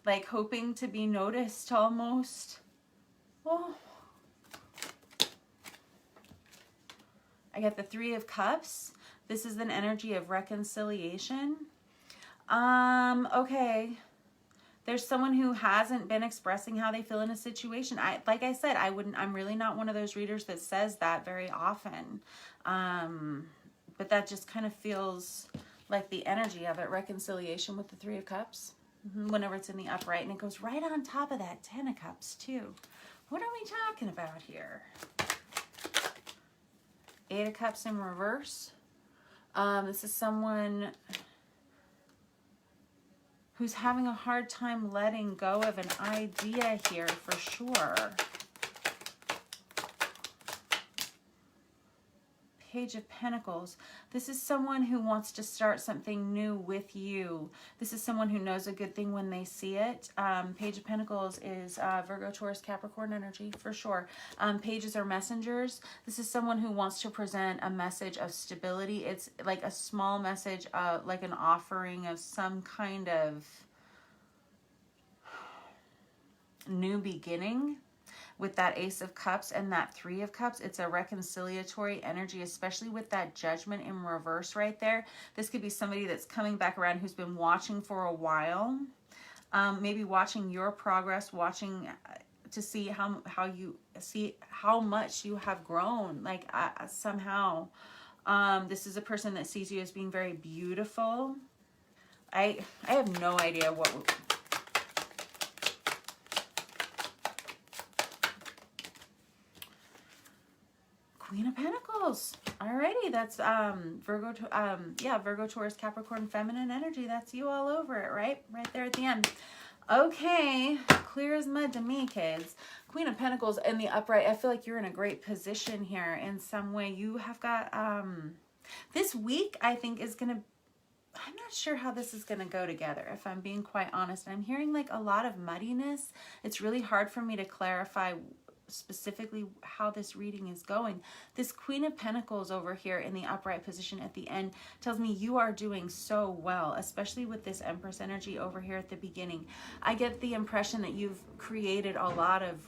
to be noticed almost. Oh. I get the Three of Cups. This is an energy of reconciliation. Okay. There's someone who hasn't been expressing how they feel in a situation. Like I said, I'm really not one of those readers that says that very often. But that just kind of feels like the energy of it. Reconciliation with the Three of Cups. Whenever it's in the upright. And it goes right on top of that Ten of Cups too. What are we talking about here? Eight of Cups in reverse. This is someone who's having a hard time letting go of an idea here for sure. Page of Pentacles. This is someone who wants to start something new with you. This is someone who knows a good thing when they see it. Page of Pentacles is Virgo, Taurus, Capricorn energy for sure. Pages are messengers. This is someone who wants to present a message of stability. It's like a small message, like an offering of some kind of new beginning. With that Ace of Cups and that Three of Cups, it's a reconciliatory energy, especially with that Judgment in reverse right there. This could be somebody that's coming back around who's been watching for a while. Maybe watching your progress, watching to see how much you have grown. Like somehow, this is a person that sees you as being very beautiful. I have no idea what... Queen of Pentacles. Alrighty, that's Virgo, Virgo, Taurus, Capricorn, feminine energy. That's you all over it, right? Right there at the end. Okay, clear as mud to me, kids. Queen of Pentacles in the upright. I feel like you're in a great position here in some way. You have got, this week I think is going to, I'm not sure how this is going to go together, if I'm being quite honest. I'm hearing like a lot of muddiness. It's really hard for me to clarify specifically how this reading is going. This Queen of Pentacles over here in the upright position at the end tells me you are doing so well, especially with this Empress energy over here at the beginning. I get the impression that you've created a lot of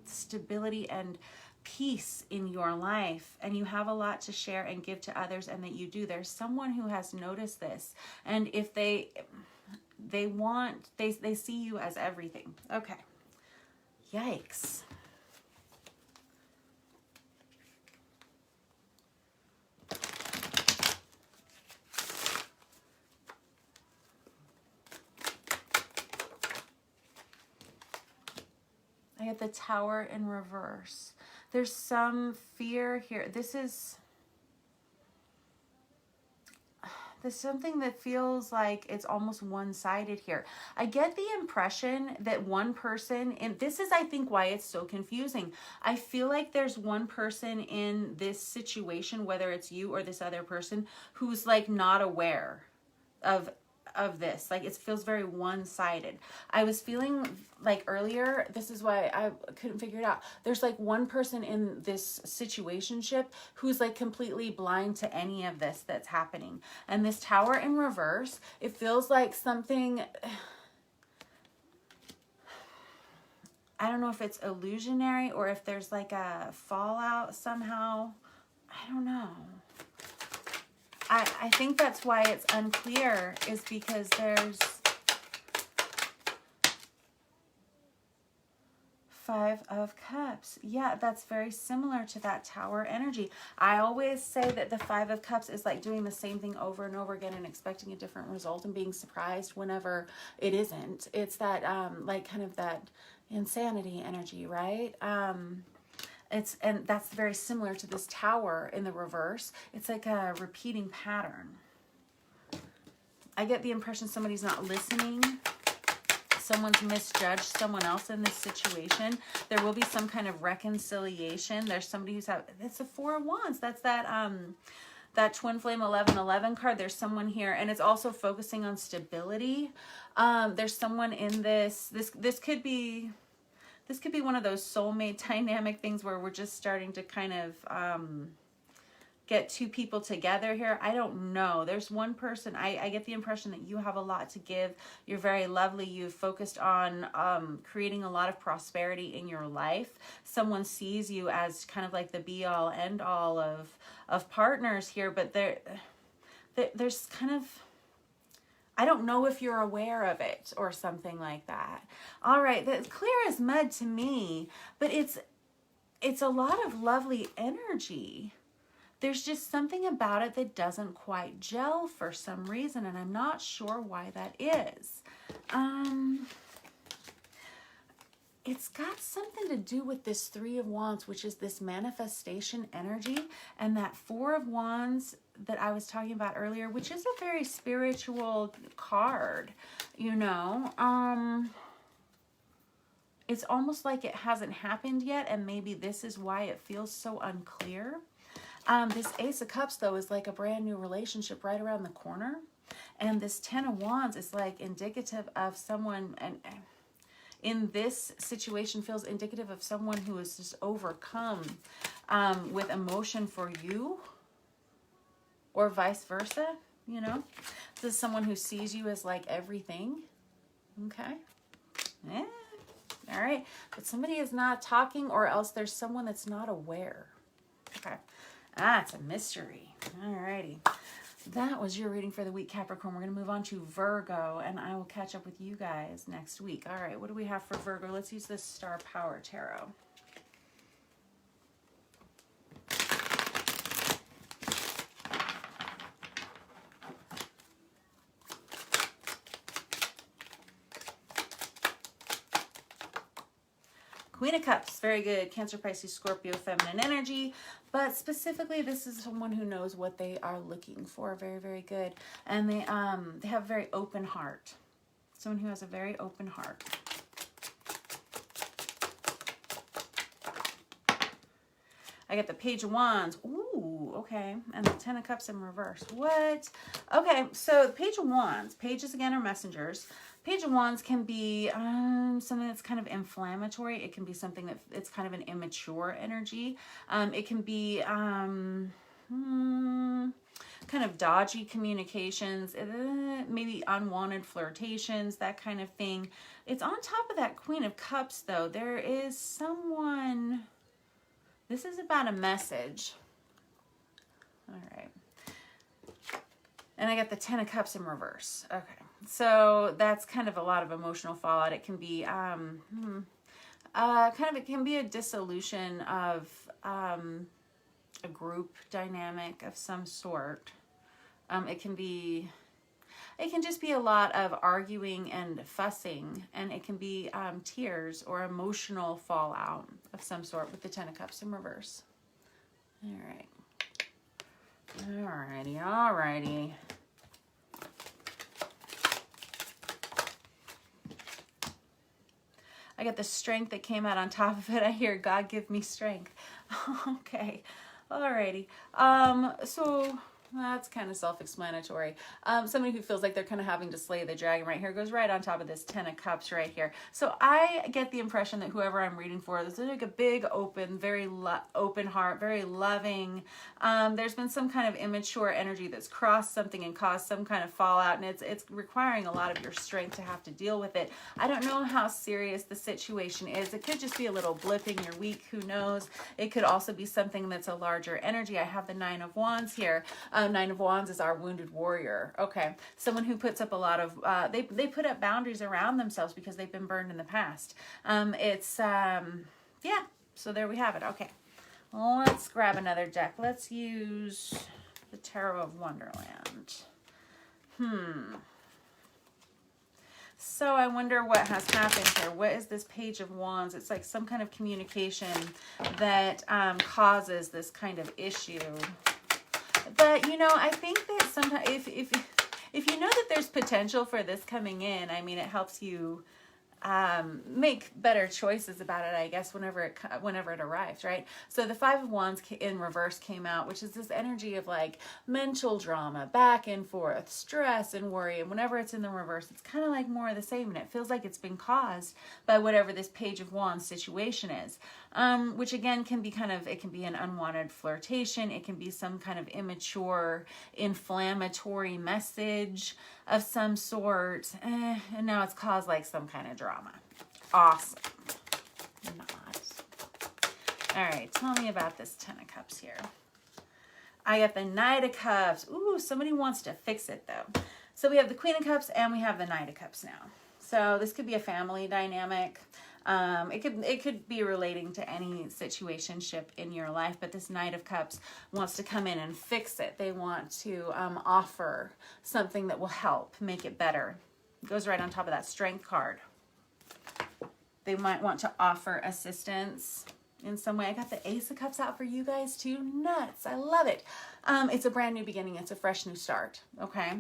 stability and peace in your life, and you have a lot to share and give to others, and that you do. There's someone who has noticed this, and if they see you as everything. Okay. Yikes. I get the Tower in reverse. There's some fear here. There's something that feels like it's almost one-sided here. I get the impression that one person, and this is, I think, why it's so confusing. I feel like there's one person in this situation, whether it's you or this other person, who's like not aware of this. Like it feels very one-sided. I was feeling like earlier, this is why I couldn't figure it out. There's like one person in this situationship who's like completely blind to any of this that's happening. And this Tower in reverse, it feels like something, I don't know if it's illusionary or if there's like a fallout somehow. I don't know. I think that's why it's unclear, is because there's Five of Cups. Yeah, that's very similar to that Tower energy. I always say that the Five of Cups is like doing the same thing over and over again and expecting a different result and being surprised whenever it isn't. It's that like kind of that insanity energy, right? And that's very similar to this Tower in the reverse. It's like a repeating pattern. I get the impression somebody's not listening. Someone's misjudged someone else in this situation. There will be some kind of reconciliation. There's somebody who's it's a Four of Wands. That's that Twin Flame 1111 card. There's someone here, and it's also focusing on stability. There's someone in this could be This could be one of those soulmate dynamic things where we're just starting to kind of get two people together here. I don't know. There's one person, I get the impression that you have a lot to give. You're very lovely. You've focused on creating a lot of prosperity in your life. Someone sees you as kind of like the be-all, end-all of partners here, but there's kind of, I don't know if you're aware of it or something like that. All right, that's clear as mud to me, but it's a lot of lovely energy. There's just something about it that doesn't quite gel for some reason, and I'm not sure why that is. It's got something to do with this Three of Wands, which is this manifestation energy, and that Four of Wands that I was talking about earlier, which is a very spiritual card, you know. It's almost like it hasn't happened yet, and maybe this is why it feels so unclear. This Ace of Cups, though, is like a brand new relationship right around the corner. And this Ten of Wands is like indicative of someone, and in this situation feels indicative of someone who is just overcome with emotion for you, or vice versa, you know. This is someone who sees you as like everything. Okay. Yeah. All right. But somebody is not talking, or else there's someone that's not aware. Okay. It's a mystery. Alrighty. That was your reading for the week, Capricorn. We're going to move on to Virgo, and I will catch up with you guys next week. All right, what do we have for Virgo? Let's use this Star Power Tarot. Queen of Cups, very good. Cancer, Pisces, Scorpio, feminine energy. But specifically, this is someone who knows what they are looking for. Very, very good. And they have a very open heart. Someone who has a very open heart. I get the Page of Wands. Ooh, okay. And the Ten of Cups in reverse. What? Okay, so the Page of Wands. Pages, again, are messengers. Page of Wands can be something that's kind of inflammatory. It can be something that it's kind of an immature energy. It can be kind of dodgy communications, maybe unwanted flirtations, that kind of thing. It's on top of that Queen of Cups, though. There is someone... This is about a message. All right. And I got the Ten of Cups in reverse. Okay. So that's kind of a lot of emotional fallout. It can be it can be a dissolution of a group dynamic of some sort. It can just be a lot of arguing and fussing, and it can be tears or emotional fallout of some sort with the Ten of Cups in reverse. All right. Alrighty, alrighty. I got the Strength that came out on top of it. I hear God give me strength. Okay, alrighty. So that's kind of self-explanatory. Somebody who feels like they're kind of having to slay the dragon right here goes right on top of this Ten of Cups right here. So I get the impression that whoever I'm reading for, this is like a big open, very open heart, very loving. There's been some kind of immature energy that's crossed something and caused some kind of fallout, and it's requiring a lot of your strength to have to deal with it. I don't know how serious the situation is. It could just be a little blip in your week. Who knows? It could also be something that's a larger energy. I have the Nine of Wands here. Nine of Wands is our wounded warrior. Okay. Someone who puts up a lot of, they put up boundaries around themselves because they've been burned in the past. Yeah. So there we have it. Okay. Let's grab another deck. Let's use the Tarot of Wonderland. So I wonder what has happened here. What is this Page of Wands? It's like some kind of communication that causes this kind of issue. But, you know, I think that sometimes if you know that there's potential for this coming in, I mean, it helps you make better choices about it, I guess, whenever it arrives, right? So the Five of Wands in reverse came out, which is this energy of like mental drama, back and forth, stress and worry. And whenever it's in the reverse, it's kind of like more of the same, and it feels like it's been caused by whatever this Page of Wands situation is, which again can be it can be an unwanted flirtation. It can be some kind of immature, inflammatory message of some sort, and now it's caused like some kind of drama. Awesome. Not. All right, tell me about this Ten of Cups here. I got the Knight of Cups. Ooh, somebody wants to fix it though. So we have the Queen of Cups and we have the Knight of Cups now. So this could be a family dynamic. It could be relating to any situationship in your life, but this Knight of Cups wants to come in and fix it. They want to offer something that will help make it better. It goes right on top of that Strength card. They might want to offer assistance in some way. I got the Ace of Cups out for you guys too. Nuts. I love it. It's a brand new beginning. It's a fresh new start. Okay.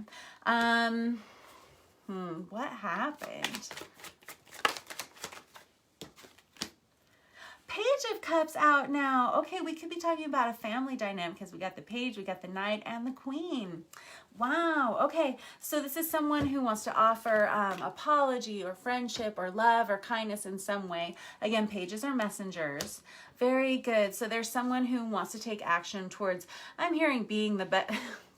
What happened? Page of Cups out now. Okay, we could be talking about a family dynamic because we got the Page, we got the Knight, and the Queen. Wow. Okay, so this is someone who wants to offer apology or friendship or love or kindness in some way. Again, pages are messengers. Very good. So there's someone who wants to take action towards, I'm hearing being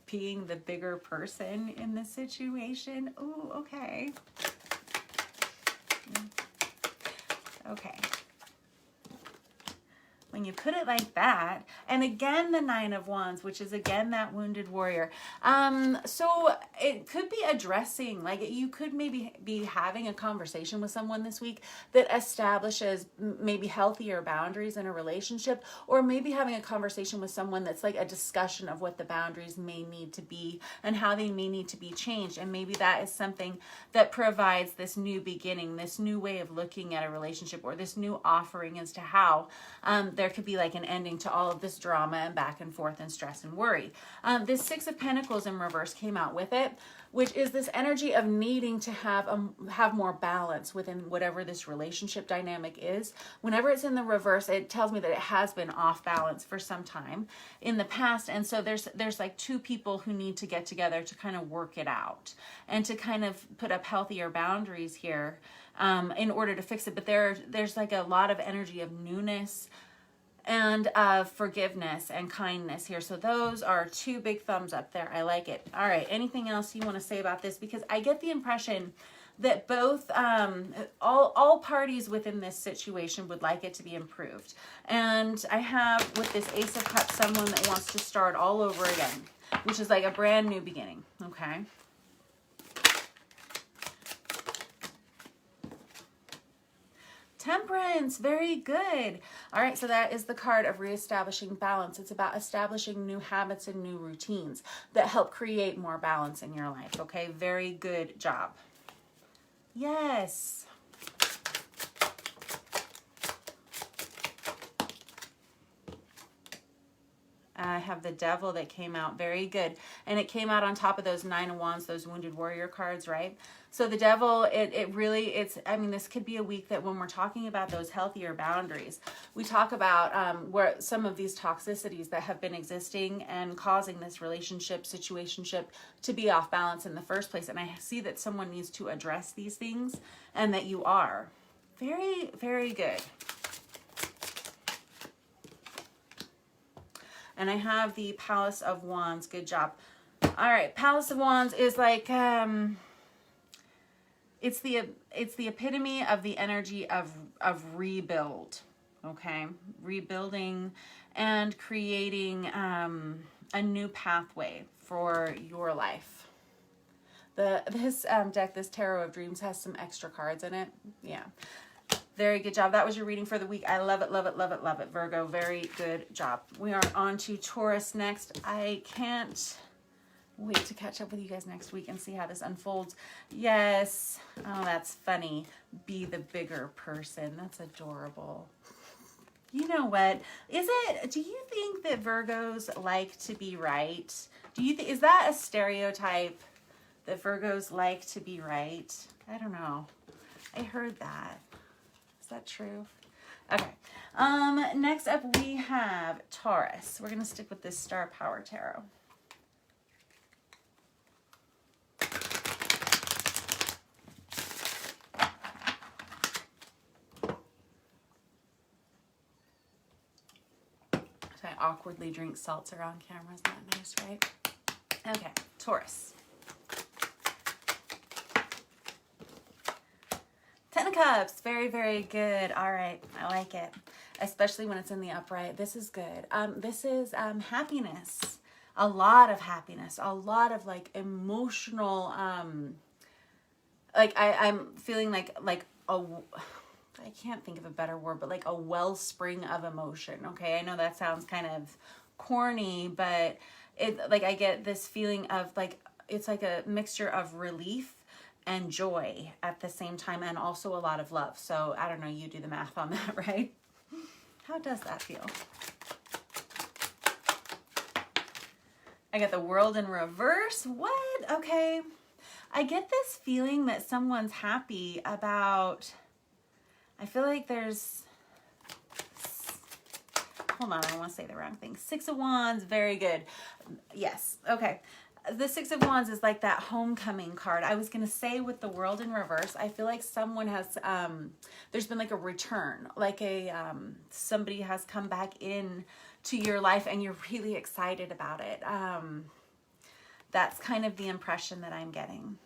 being the bigger person in this situation. Ooh, okay. Okay. When you put it like that, and again the Nine of Wands, which is again that wounded warrior. So it could be addressing, like you could maybe be having a conversation with someone this week that establishes maybe healthier boundaries in a relationship, or maybe having a conversation with someone that's like a discussion of what the boundaries may need to be and how they may need to be changed. And maybe that is something that provides this new beginning, this new way of looking at a relationship, or this new offering as to how there could be like an ending to all of this drama and back and forth and stress and worry. This Six of Pentacles in reverse came out with it, which is this energy of needing to have more balance within whatever this relationship dynamic is. Whenever it's in the reverse, it tells me that it has been off balance for some time in the past. And so there's like two people who need to get together to kind of work it out and to kind of put up healthier boundaries here in order to fix it. But there's like a lot of energy of newness and of forgiveness and kindness here. So those are two big thumbs up there. I like it. All right. Anything else you want to say about this? Because I get the impression that both, all parties within this situation would like it to be improved. And I have with this Ace of Cups, someone that wants to start all over again, which is like a brand new beginning. Okay. Temperance, very good. All right, so that is the card of reestablishing balance. It's about establishing new habits and new routines that help create more balance in your life. Okay, very good job. Yes. I have the Devil that came out. Very good. And it came out on top of those Nine of Wands, those Wounded Warrior cards, right? So the Devil, I mean, this could be a week that when we're talking about those healthier boundaries, we talk about where some of these toxicities that have been existing and causing this relationship, situationship to be off balance in the first place. And I see that someone needs to address these things and that you are. Very, very good. And I have the Palace of Wands. Good job. All right, Palace of Wands is like it's the epitome of the energy of rebuild. Okay, rebuilding and creating a new pathway for your life. This deck, this Tarot of Dreams, has some extra cards in it. Yeah. Very good job. That was your reading for the week. I love it, love it, love it, love it, Virgo. Very good job. We are on to Taurus next. I can't wait to catch up with you guys next week and see how this unfolds. Yes. Oh, that's funny. Be the bigger person. That's adorable. You know what? Do you think that Virgos like to be right? Is that a stereotype that Virgos like to be right? I don't know. I heard that. Is that true? Okay. Next up we have Taurus. We're going to stick with this Star Power Tarot. So I awkwardly drink seltzer on camera. Isn't that nice, right? Okay, Taurus. Ten of Cups. Very, very good. All right. I like it. Especially when it's in the upright. This is good. This is happiness. A lot of happiness. A lot of like emotional, like I'm feeling like a, I can't think of a better word, but like a wellspring of emotion. Okay. I know that sounds kind of corny, but it, like, I get this feeling of like, it's like a mixture of relief and joy at the same time, and also a lot of love. So I don't know, you do the math on that, right? How does that feel? I got the World in reverse. What? Okay. I get this feeling that someone's happy about, I feel like there's, hold on, I don't want to say the wrong thing. Six of Wands, very good. Yes, okay. The Six of Wands is like that homecoming card. I was going to say with the World in reverse, I feel like someone has, there's been like a return, like a, somebody has come back in to your life and you're really excited about it. That's kind of the impression that I'm getting.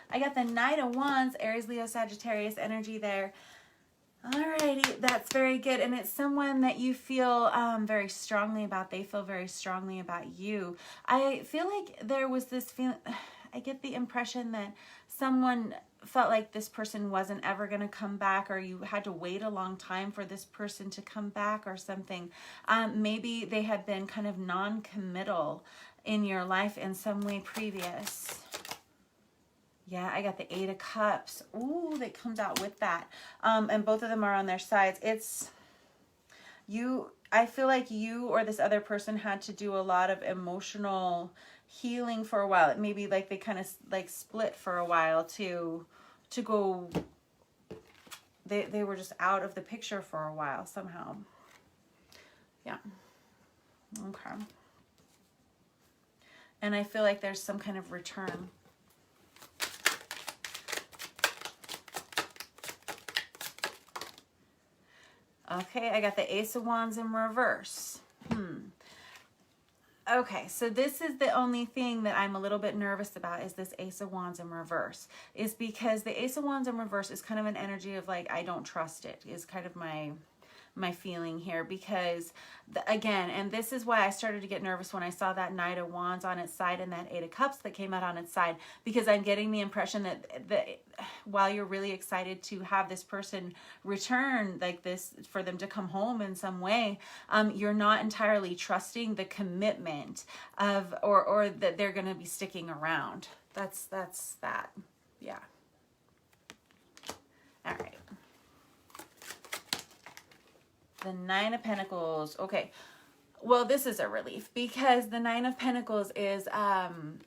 I got the Knight of Wands, Aries, Leo, Sagittarius energy there. Alrighty, that's very good. And it's someone that you feel very strongly about. They feel very strongly about you. I feel like there was this feeling, I get the impression that someone felt like this person wasn't ever going to come back, or you had to wait a long time for this person to come back or something. Maybe they had been kind of non-committal in your life in some way previous. Yeah, I got the Eight of Cups. Ooh, that comes out with that. And both of them are on their sides. It's you. I feel like you or this other person had to do a lot of emotional healing for a while. It maybe like they kind of like split for a while to go. They were just out of the picture for a while somehow. Yeah. Okay. And I feel like there's some kind of return. Okay, I got the Ace of Wands in reverse. Okay, so this is the only thing that I'm a little bit nervous about is this Ace of Wands in reverse. Is because the Ace of Wands in reverse is kind of an energy of like, I don't trust it, is kind of my feeling here. Because, again, and this is why I started to get nervous when I saw that Knight of Wands on its side and that Eight of Cups that came out on its side. Because I'm getting the impression that while you're really excited to have this person return like this, for them to come home in some way, you're not entirely trusting the commitment of, or that they're going to be sticking around. That's that. Yeah. All right. The Nine of Pentacles. Okay. Well, this is a relief because the Nine of Pentacles is,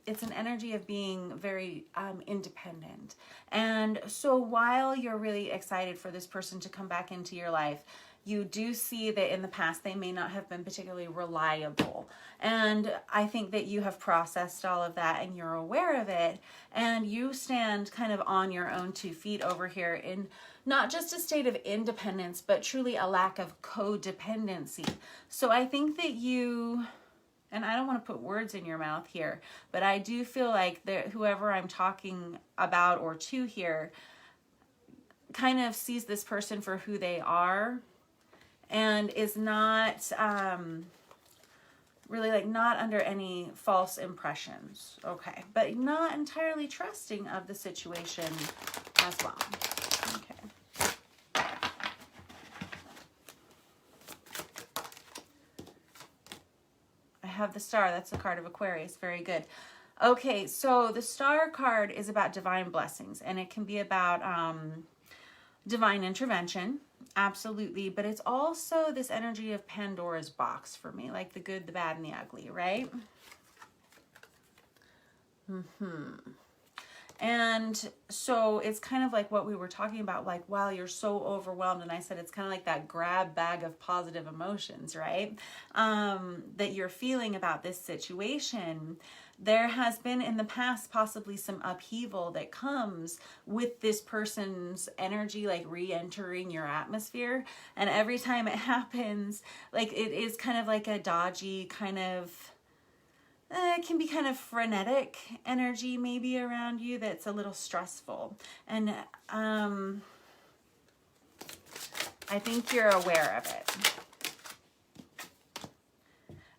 it's an energy of being very independent. And so while you're really excited for this person to come back into your life, you do see that in the past they may not have been particularly reliable. And I think that you have processed all of that and you're aware of it. And you stand kind of on your own 2 feet over here in not just a state of independence, but truly a lack of codependency. So I think that you, and I don't want to put words in your mouth here, but I do feel like whoever I'm talking about or to here kind of sees this person for who they are and is not really like not under any false impressions. Okay. But not entirely trusting of the situation as well. Okay. Have the Star. That's the card of Aquarius. Very good. Okay, so the Star card is about divine blessings, and it can be about divine intervention, absolutely, but it's also this energy of Pandora's box for me, like the good, the bad, and the ugly, right? And so it's kind of like what we were talking about, like, wow, you're so overwhelmed. And I said, it's kind of like that grab bag of positive emotions, right? That you're feeling about this situation. There has been in the past possibly some upheaval that comes with this person's energy, like re-entering your atmosphere. And every time it happens, like, it is kind of like a dodgy kind of, it can be kind of frenetic energy maybe around you that's a little stressful. And I think you're aware of it.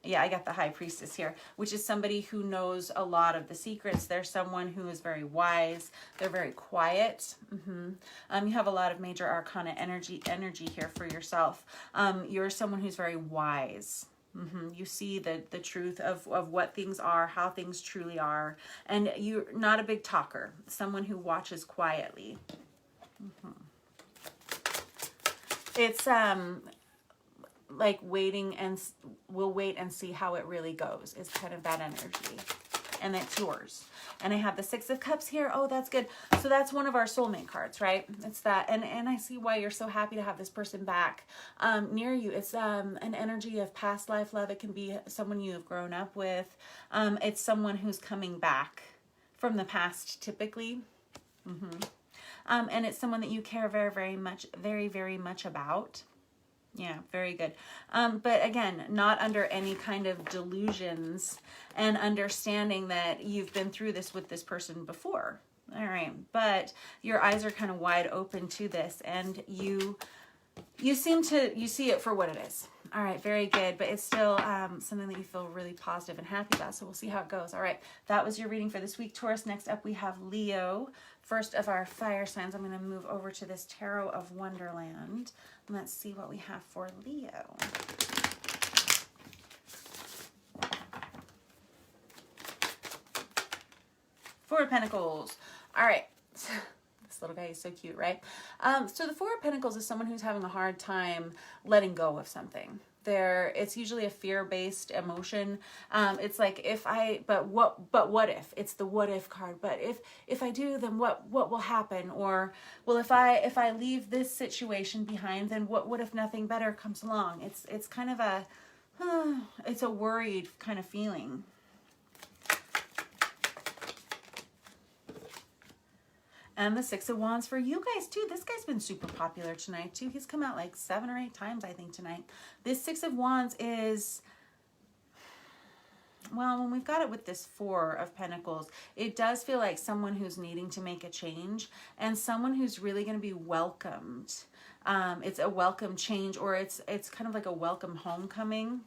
Yeah, I got the High Priestess here, which is somebody who knows a lot of the secrets. They're someone who is very wise. They're very quiet. You have a lot of major arcana energy here for yourself. You're someone who's very wise. You see the truth of what things are, how things truly are. And you're not a big talker, someone who watches quietly. It's like waiting, and we'll wait and see how it really goes, is kind of that energy. And it's yours. And I have the Six of Cups here. Oh, that's good. So that's one of our soulmate cards, right? It's that. And I see why you're so happy to have this person back near you. It's an energy of past life love. It can be someone you have grown up with. It's someone who's coming back from the past, typically. And it's someone that you care very, very much about. Yeah, very good. But again, not under any kind of delusions, and understanding that you've been through this with this person before. All right. But your eyes are kind of wide open to this, and you see it for what it is. All right. Very good. But it's still something that you feel really positive and happy about. So we'll see how it goes. All right. That was your reading for this week, Taurus. Next up, we have Leo. First of our fire signs. I'm going to move over to this Tarot of Wonderland. Let's see what we have for Leo. Four of Pentacles. All right. This little guy is so cute, right? So the Four of Pentacles is someone who's having a hard time letting go of something. It's usually a fear-based emotion. It's like, but what if? It's the what if card. But if I do, then what will happen? Or, well, if I leave this situation behind, then what if nothing better comes along? It's kind of it's a worried kind of feeling. And the Six of Wands for you guys too. This guy's been super popular tonight too. He's come out like 7 or 8 times, I think, tonight. This Six of Wands is, well, when we've got it with this Four of Pentacles, it does feel like someone who's needing to make a change, and someone who's really going to be welcomed. It's a welcome change, or it's kind of like a welcome homecoming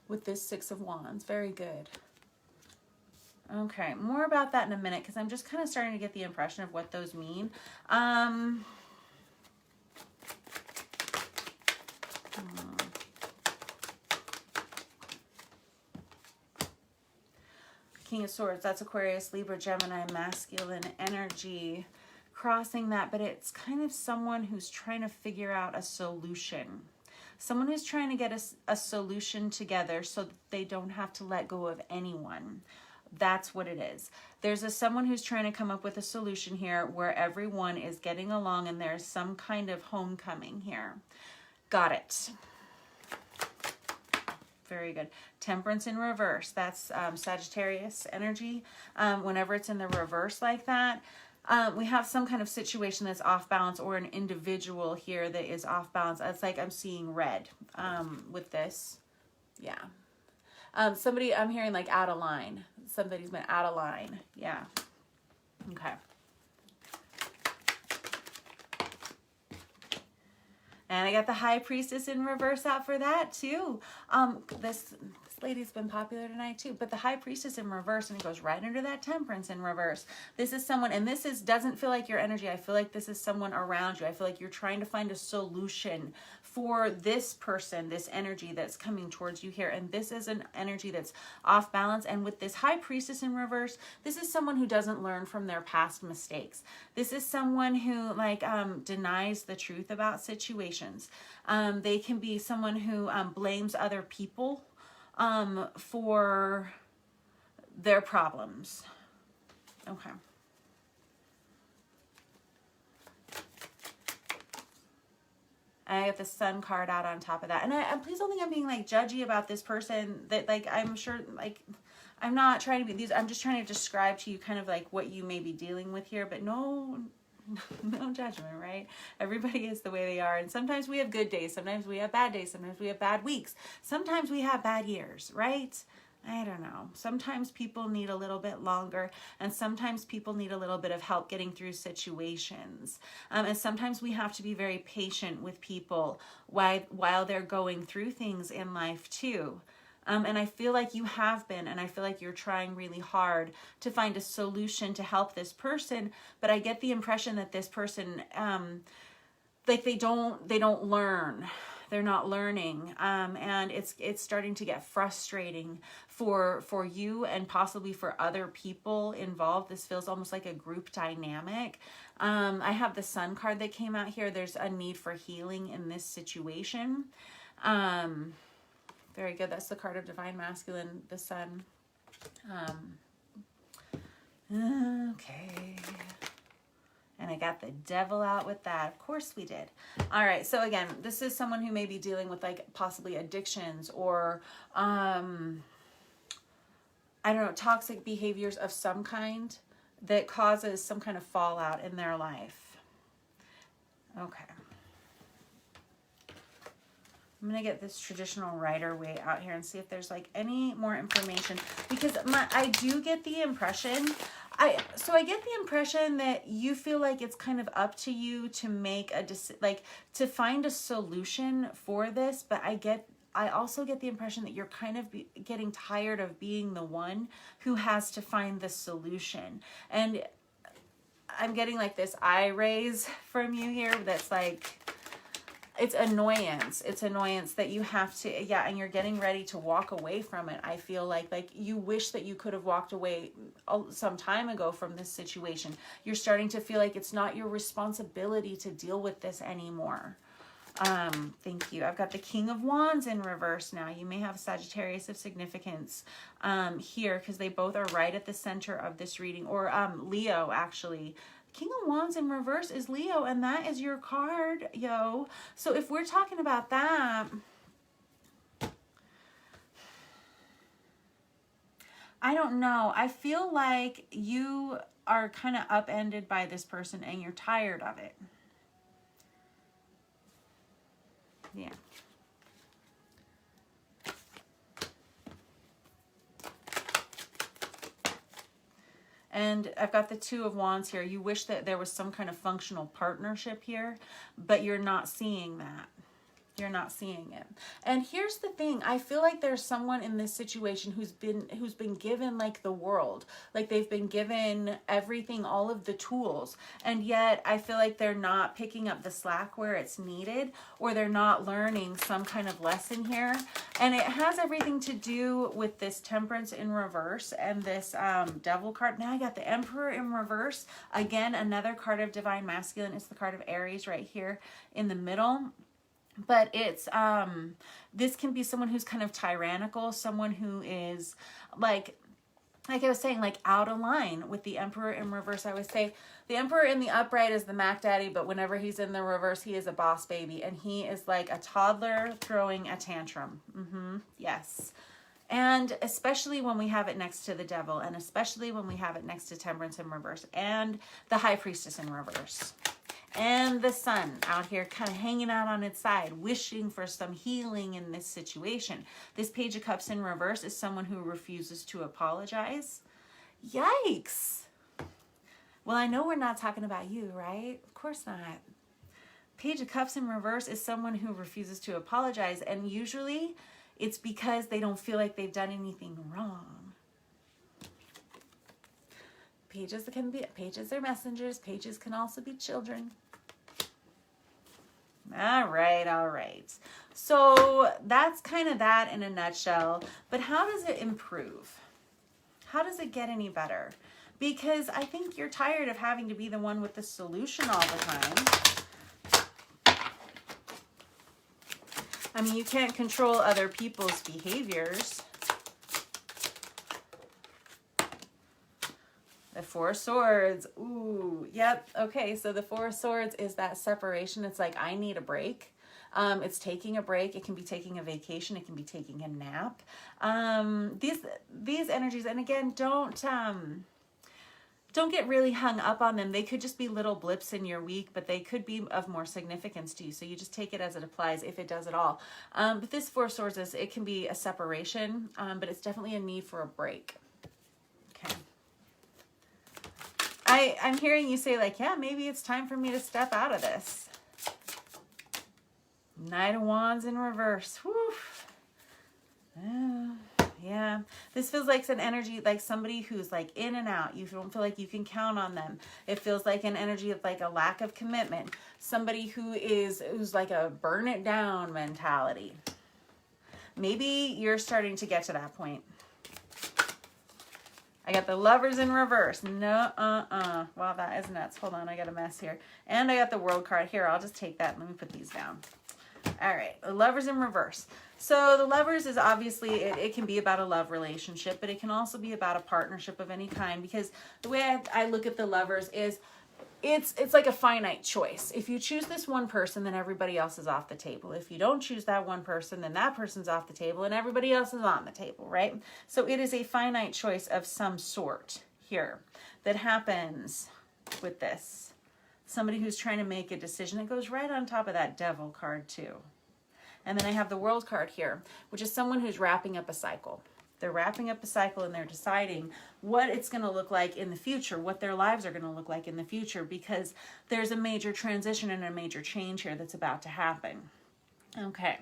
with this Six of Wands. Very good. Okay, more about that in a minute, because I'm just kind of starting to get the impression of what those mean. King of Swords, that's Aquarius, Libra, Gemini, masculine energy. Crossing that, but it's kind of someone who's trying to figure out a solution. Someone who's trying to get a solution together so that they don't have to let go of anyone. That's what it is. There's someone who's trying to come up with a solution here where everyone is getting along, and there's some kind of homecoming here. Got it. Very good. Temperance in reverse. That's Sagittarius energy. Whenever it's in the reverse like that, we have some kind of situation that's off balance, or an individual here that is off balance. It's like I'm seeing red with this. Yeah. Somebody, I'm hearing like out of line. Somebody's been out of line. Yeah. Okay. And I got the High Priestess in reverse out for that too. This lady's been popular tonight too, but the High Priestess in reverse, and it goes right under that Temperance in reverse. This is someone, and doesn't feel like your energy. I feel like this is someone around you. I feel like you're trying to find a solution for this person, this energy that's coming towards you here. And this is an energy that's off balance. And with this High Priestess in reverse, this is someone who doesn't learn from their past mistakes. This is someone who like denies the truth about situations. They can be someone who blames other people for their problems. Okay. And I got the Sun card out on top of that. And please don't think I'm being like judgy about this person, that like, I'm sure like, I'm not trying to be these, I'm just trying to describe to you kind of like what you may be dealing with here, but no judgment, right? Everybody is the way they are. And sometimes we have good days. Sometimes we have bad days. Sometimes we have bad weeks. Sometimes we have bad years, right? I don't know. Sometimes people need a little bit longer, and sometimes people need a little bit of help getting through situations. And sometimes we have to be very patient with people while they're going through things in life too. And I feel like you have been, and I feel like you're trying really hard to find a solution to help this person. But I get the impression that this person, like they don't learn. They're not learning, and it's starting to get frustrating for you and possibly for other people involved. This feels almost like a group dynamic. I have the Sun card that came out here. There's a need for healing in this situation. Very good. That's the card of Divine Masculine, the Sun. Okay. And I got the Devil out with that. Of course we did. All right. So again, this is someone who may be dealing with like possibly addictions or, I don't know, toxic behaviors of some kind that causes some kind of fallout in their life. Okay. I'm going to get this traditional Rider-Waite out here and see if there's like any more information, because I do get the impression, I get the impression that you feel like it's kind of up to you to make to find a solution for this. But I also get the impression that you're kind of getting tired of being the one who has to find the solution. And I'm getting like this eye raise from you here that's like, it's annoyance. It's annoyance that you have to, yeah, and you're getting ready to walk away from it. I feel like you wish that you could have walked away some time ago from this situation. You're starting to feel like it's not your responsibility to deal with this anymore. Thank you. I've got the King of Wands in reverse now. You may have Sagittarius of significance here, because they both are right at the center of this reading, or Leo actually. King of Wands in reverse is Leo, and that is your card, yo. So if we're talking about that, I don't know. I feel like you are kind of upended by this person and you're tired of it. Yeah. And I've got the Two of Wands here. You wish that there was some kind of functional partnership here, but you're not seeing that. You're not seeing it. And here's the thing. I feel like there's someone in this situation who's been given like the world. Like they've been given everything, all of the tools. And yet I feel like they're not picking up the slack where it's needed, or they're not learning some kind of lesson here. And it has everything to do with this Temperance in reverse and this Devil card. Now I got the Emperor in reverse. Again, another card of Divine Masculine. It's the card of Aries right here in the middle. But it's, this can be someone who's kind of tyrannical, someone who is like I was saying, like out of line with the Emperor in reverse. I would say the Emperor in the upright is the Mac Daddy, but whenever he's in the reverse, he is a boss baby. And he is like a toddler throwing a tantrum. Yes. And especially when we have it next to the Devil, and especially when we have it next to Temperance in reverse, and the High Priestess in reverse. And the Sun out here kind of hanging out on its side, wishing for some healing in this situation. This Page of Cups in reverse is someone who refuses to apologize. Yikes. Well, I know we're not talking about you, right? Of course not. Page of Cups in reverse is someone who refuses to apologize. And usually it's because they don't feel like they've done anything wrong. Pages are messengers. Pages can also be children. All right, all right. So that's kind of that in a nutshell. But how does it improve? How does it get any better? Because I think you're tired of having to be the one with the solution all the time. I mean, you can't control other people's behaviors. The Four of Swords. Ooh, yep. Okay, so the Four of Swords is that separation. It's like, I need a break. It's taking a break. It can be taking a vacation. It can be taking a nap. These energies, and again, don't get really hung up on them. They could just be little blips in your week, but they could be of more significance to you. So you just take it as it applies, if it does at all. But this Four of Swords it can be a separation, but it's definitely a need for a break. Okay. I'm hearing you say like, yeah, maybe it's time for me to step out of this. Knight of Wands in reverse. Whew. Yeah, this feels like an energy, like somebody who's like in and out. You don't feel like you can count on them. It feels like an energy of like a lack of commitment. Somebody who's like a burn it down mentality. Maybe you're starting to get to that point. I got the Lovers in reverse. No, Wow, that is nuts. Hold on, I got a mess here. And I got the World card here. I'll just take that. Let me put these down. All right, the Lovers in reverse. So the Lovers is obviously, it can be about a love relationship, but it can also be about a partnership of any kind, because the way I look at the Lovers is it's like a finite choice. If you choose this one person, then everybody else is off the table. If you don't choose that one person, then that person's off the table and everybody else is on the table, right? So it is a finite choice of some sort here that happens with this. Somebody who's trying to make a decision. It goes right on top of that Devil card too. And then I have the World card here, which is someone who's wrapping up a cycle. They're wrapping up a cycle and they're deciding what it's going to look like in the future, what their lives are going to look like in the future, because there's a major transition and a major change here that's about to happen. Okay.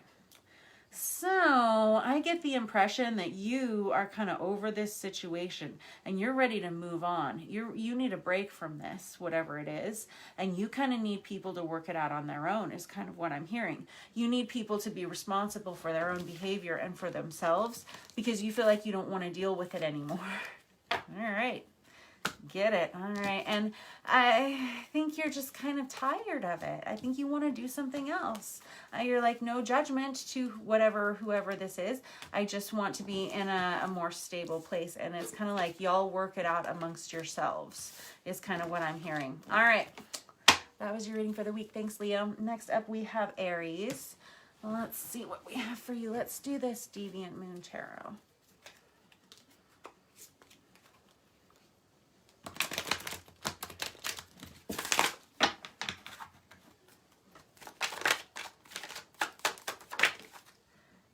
So I get the impression that you are kind of over this situation and you're ready to move on. You need a break from this, whatever it is, and you kind of need people to work it out on their own is kind of what I'm hearing. You need people to be responsible for their own behavior and for themselves because you feel like you don't want to deal with it anymore. All right. Get it. All right. And I think you're just kind of tired of it. I think you want to do something else. You're like, no judgment to whoever this is. I just want to be in a more stable place. And it's kind of like y'all work it out amongst yourselves is kind of what I'm hearing. All right. That was your reading for the week. Thanks, Leo. Next up, we have Aries. Let's see what we have for you. Let's do this Deviant Moon Tarot.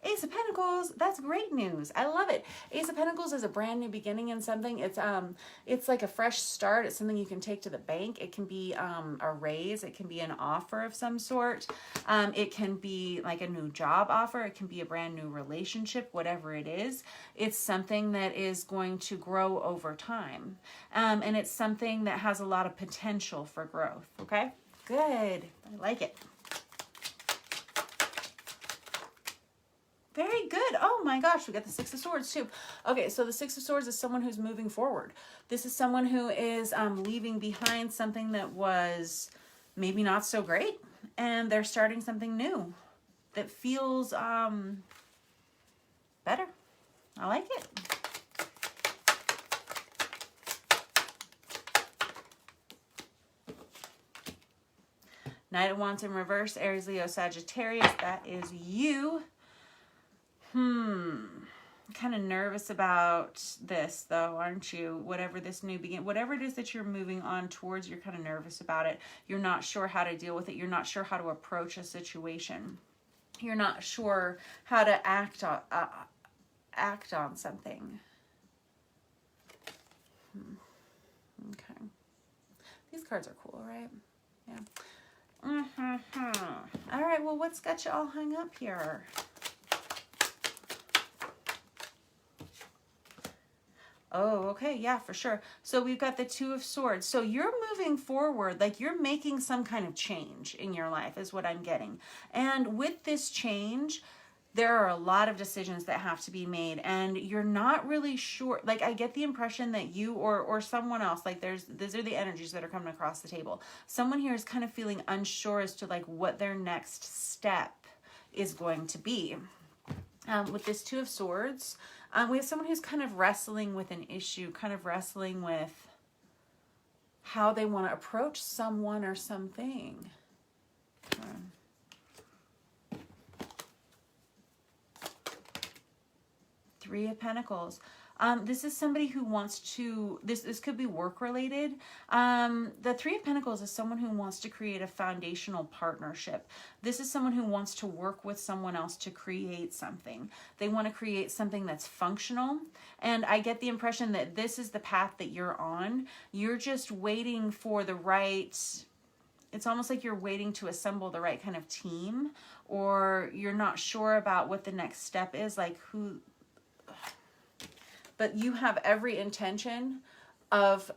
Ace of Pentacles, that's great news. I love it. Ace of Pentacles is a brand new beginning in something. It's like a fresh start. It's something you can take to the bank. It can be a raise. It can be an offer of some sort. It can be like a new job offer. It can be a brand new relationship, whatever it is. It's something that is going to grow over time. And it's something that has a lot of potential for growth. Okay? Good. I like it. Very good. Oh my gosh, we got the Six of Swords too. Okay, so the Six of Swords is someone who's moving forward. This is someone who is leaving behind something that was maybe not so great, and they're starting something new that feels better. I like it. Knight of Wands in reverse, Aries, Leo, Sagittarius. That is you. I'm kind of nervous about this though, aren't you? Whatever this new whatever it is that you're moving on towards, you're kind of nervous about it. You're not sure how to deal with it. You're not sure how to approach a situation. You're not sure how to act on something. Okay. These cards are cool, right? Yeah. All right, well, what's got you all hung up here? Oh, okay. Yeah, for sure. So we've got the Two of Swords. So you're moving forward, like you're making some kind of change in your life is what I'm getting. And with this change, there are a lot of decisions that have to be made, and you're not really sure. Like, I get the impression that you or someone else, like these are the energies that are coming across the table. Someone here is kind of feeling unsure as to like what their next step is going to be. With this Two of Swords, we have someone who's kind of wrestling with an issue, kind of wrestling with how they want to approach someone or something. Three of Pentacles. This is somebody who wants to, this could be work related. The Three of Pentacles is someone who wants to create a foundational partnership. This is someone who wants to work with someone else to create something. They want to create something that's functional. And I get the impression that this is the path that you're on. You're just waiting for the right, it's almost like you're waiting to assemble the right kind of team, or you're not sure about what the next step is, like who, but you have every intention of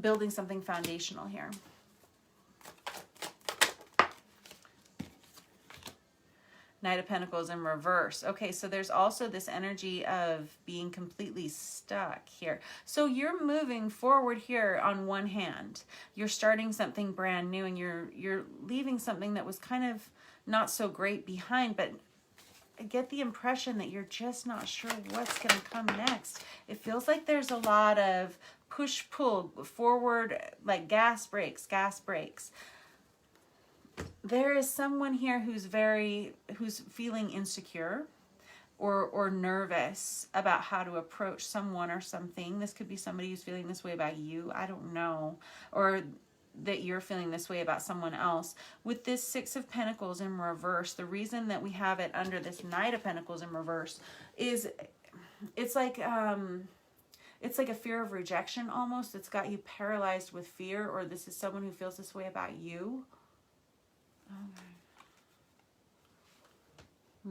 building something foundational here. Knight of Pentacles in reverse. Okay, so there's also this energy of being completely stuck here. So you're moving forward here on one hand. You're starting something brand new, and you're leaving something that was kind of not so great behind, but I get the impression that you're just not sure what's going to come next. It feels like there's a lot of push-pull, forward, like gas brakes. There is someone here who's feeling insecure or nervous about how to approach someone or something. This could be somebody who's feeling this way about you. I don't know. Or that you're feeling this way about someone else. With this Six of Pentacles in reverse, the reason that we have it under this Knight of Pentacles in reverse is it's like a fear of rejection almost. It's got you paralyzed with fear, or this is someone who feels this way about you. Okay. Okay.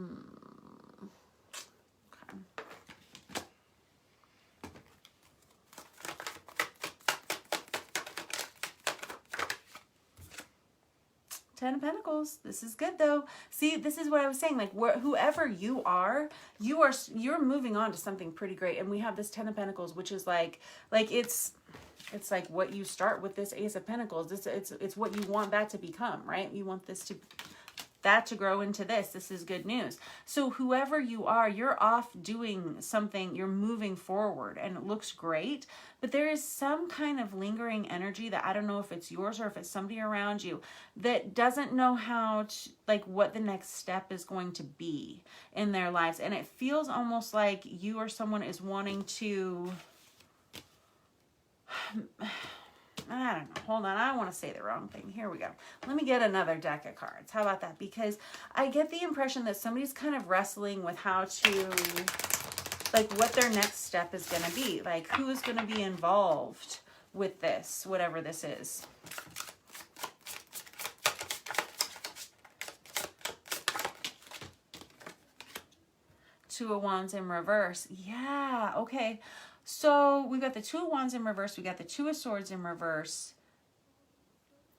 10 of Pentacles. This is good though. See, this is what I was saying. Like whoever you're moving on to something pretty great. And we have this 10 of Pentacles, which is like it's like what you start with this Ace of Pentacles. It's what you want that to become, right? You want that to grow into this. This is good news. So whoever you are, you're off doing something, you're moving forward, and it looks great, but there is some kind of lingering energy that I don't know if it's yours or if it's somebody around you that doesn't know how to, like what the next step is going to be in their lives. And it feels almost like you or someone is wanting to, I don't know. Hold on. I want to say the wrong thing. Here we go. Let me get another deck of cards. How about that? Because I get the impression that somebody's kind of wrestling with how to, like what their next step is going to be. Like who is going to be involved with this, whatever this is. Two of Wands in reverse. Yeah. Okay. So we've got the Two of Wands in reverse. We got the Two of Swords in reverse.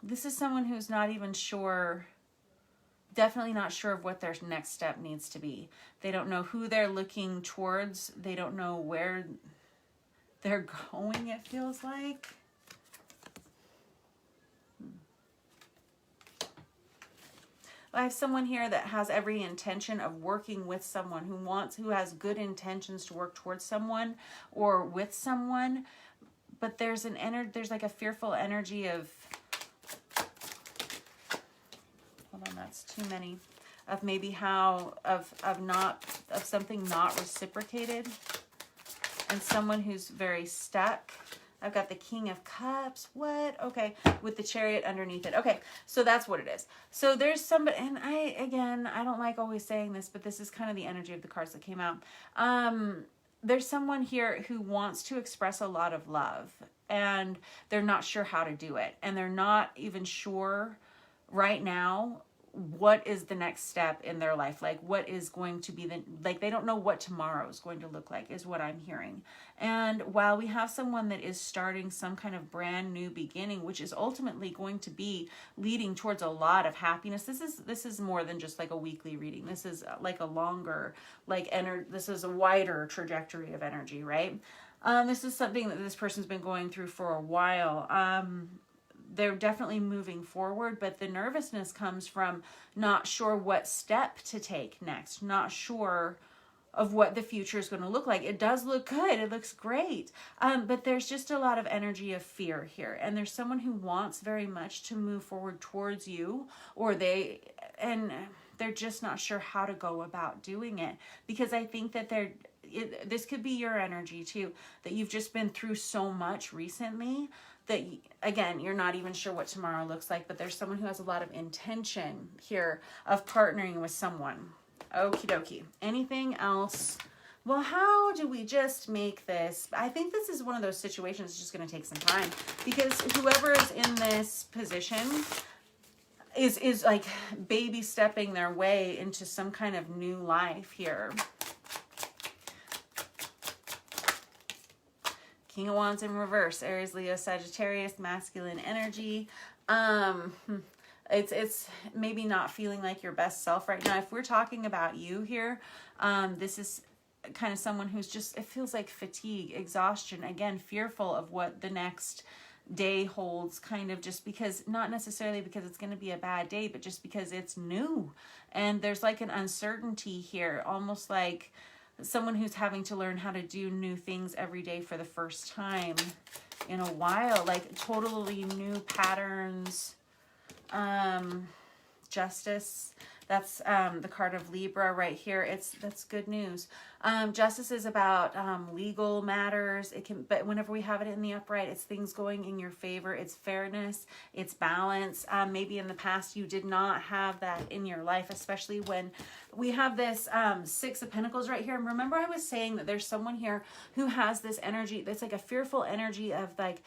This is someone who's not even sure, definitely not sure of what their next step needs to be. They don't know who they're looking towards. They don't know where they're going, it feels like. I have someone here that has every intention of working with someone, who has good intentions to work towards someone or with someone, but there's like a fearful energy of, hold on, that's too many, of maybe how, of something not reciprocated, and someone who's very stuck. I've got the King of Cups. What? Okay. With the Chariot underneath it. Okay. So that's what it is. So there's somebody, and I don't like always saying this, but this is kind of the energy of the cards that came out. There's someone here who wants to express a lot of love, and they're not sure how to do it. And they're not even sure right now what is the next step in their life? Like, what is going to be like, they don't know what tomorrow is going to look like, is what I'm hearing. And while we have someone that is starting some kind of brand new beginning, which is ultimately going to be leading towards a lot of happiness, this is more than just like a weekly reading. This is like a longer, this is a wider trajectory of energy, right? This is something that this person's been going through for a while. They're definitely moving forward, but the nervousness comes from not sure what step to take next, not sure of what the future is going to look like. It does look good. It looks great. But there's just a lot of energy of fear here. And there's someone who wants very much to move forward towards you, they're just not sure how to go about doing it, because I think that this could be your energy too, that you've just been through so much recently that, again, you're not even sure what tomorrow looks like, but there's someone who has a lot of intention here of partnering with someone. Okie dokie. Anything else? Well, how do we just make this? I think this is one of those situations that's just going to take some time, because whoever is in this position is like baby stepping their way into some kind of new life here. King of Wands in reverse, Aries, Leo, Sagittarius, masculine energy. It's maybe not feeling like your best self right now. If we're talking about you here, this is kind of someone who's just, it feels like fatigue, exhaustion, again, fearful of what the next day holds, kind of just because, not necessarily because it's going to be a bad day, but just because it's new. And there's like an uncertainty here, almost like someone who's having to learn how to do new things every day for the first time in a while, like totally new patterns. Justice, that's the card of Libra right here. That's good news. Justice is about legal matters. But whenever we have it in the upright, it's things going in your favor. It's fairness. It's balance. Maybe in the past you did not have that in your life, especially when we have this Six of Pentacles right here. And remember, I was saying that there's someone here who has this energy that's like a fearful energy of like,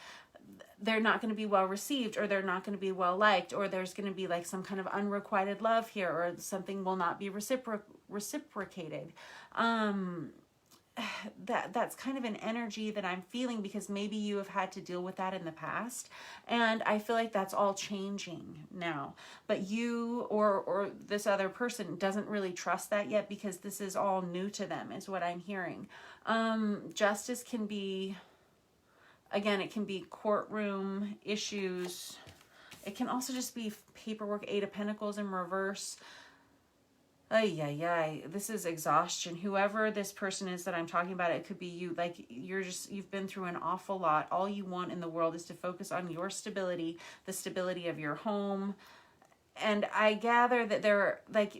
they're not going to be well received, or they're not going to be well liked, or there's going to be like some kind of unrequited love here, or something will not be reciprocated. That's kind of an energy that I'm feeling, because maybe you have had to deal with that in the past, and I feel like that's all changing now. But you or this other person doesn't really trust that yet, because this is all new to them, is what I'm hearing. Justice can be, again, it can be courtroom issues. It can also just be paperwork. Eight of Pentacles in reverse. This is exhaustion. Whoever this person is that I'm talking about, it could be you. Like, you've been through an awful lot. All you want in the world is to focus on your stability, the stability of your home. And I gather that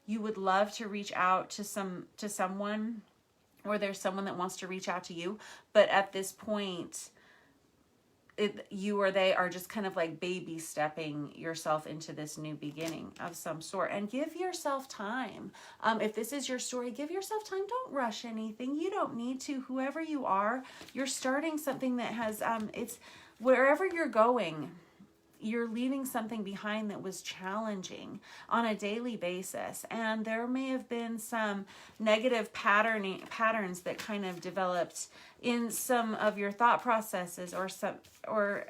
you would love to reach out to someone, or there's someone that wants to reach out to you, but at this point, you or they are just kind of like baby stepping yourself into this new beginning of some sort. And give yourself time. If this is your story, give yourself time. Don't rush anything. You don't need to. Whoever you are, you're starting something that has, it's wherever you're going, you're leaving something behind that was challenging on a daily basis. And there may have been some negative patterns that kind of developed in some of your thought processes, or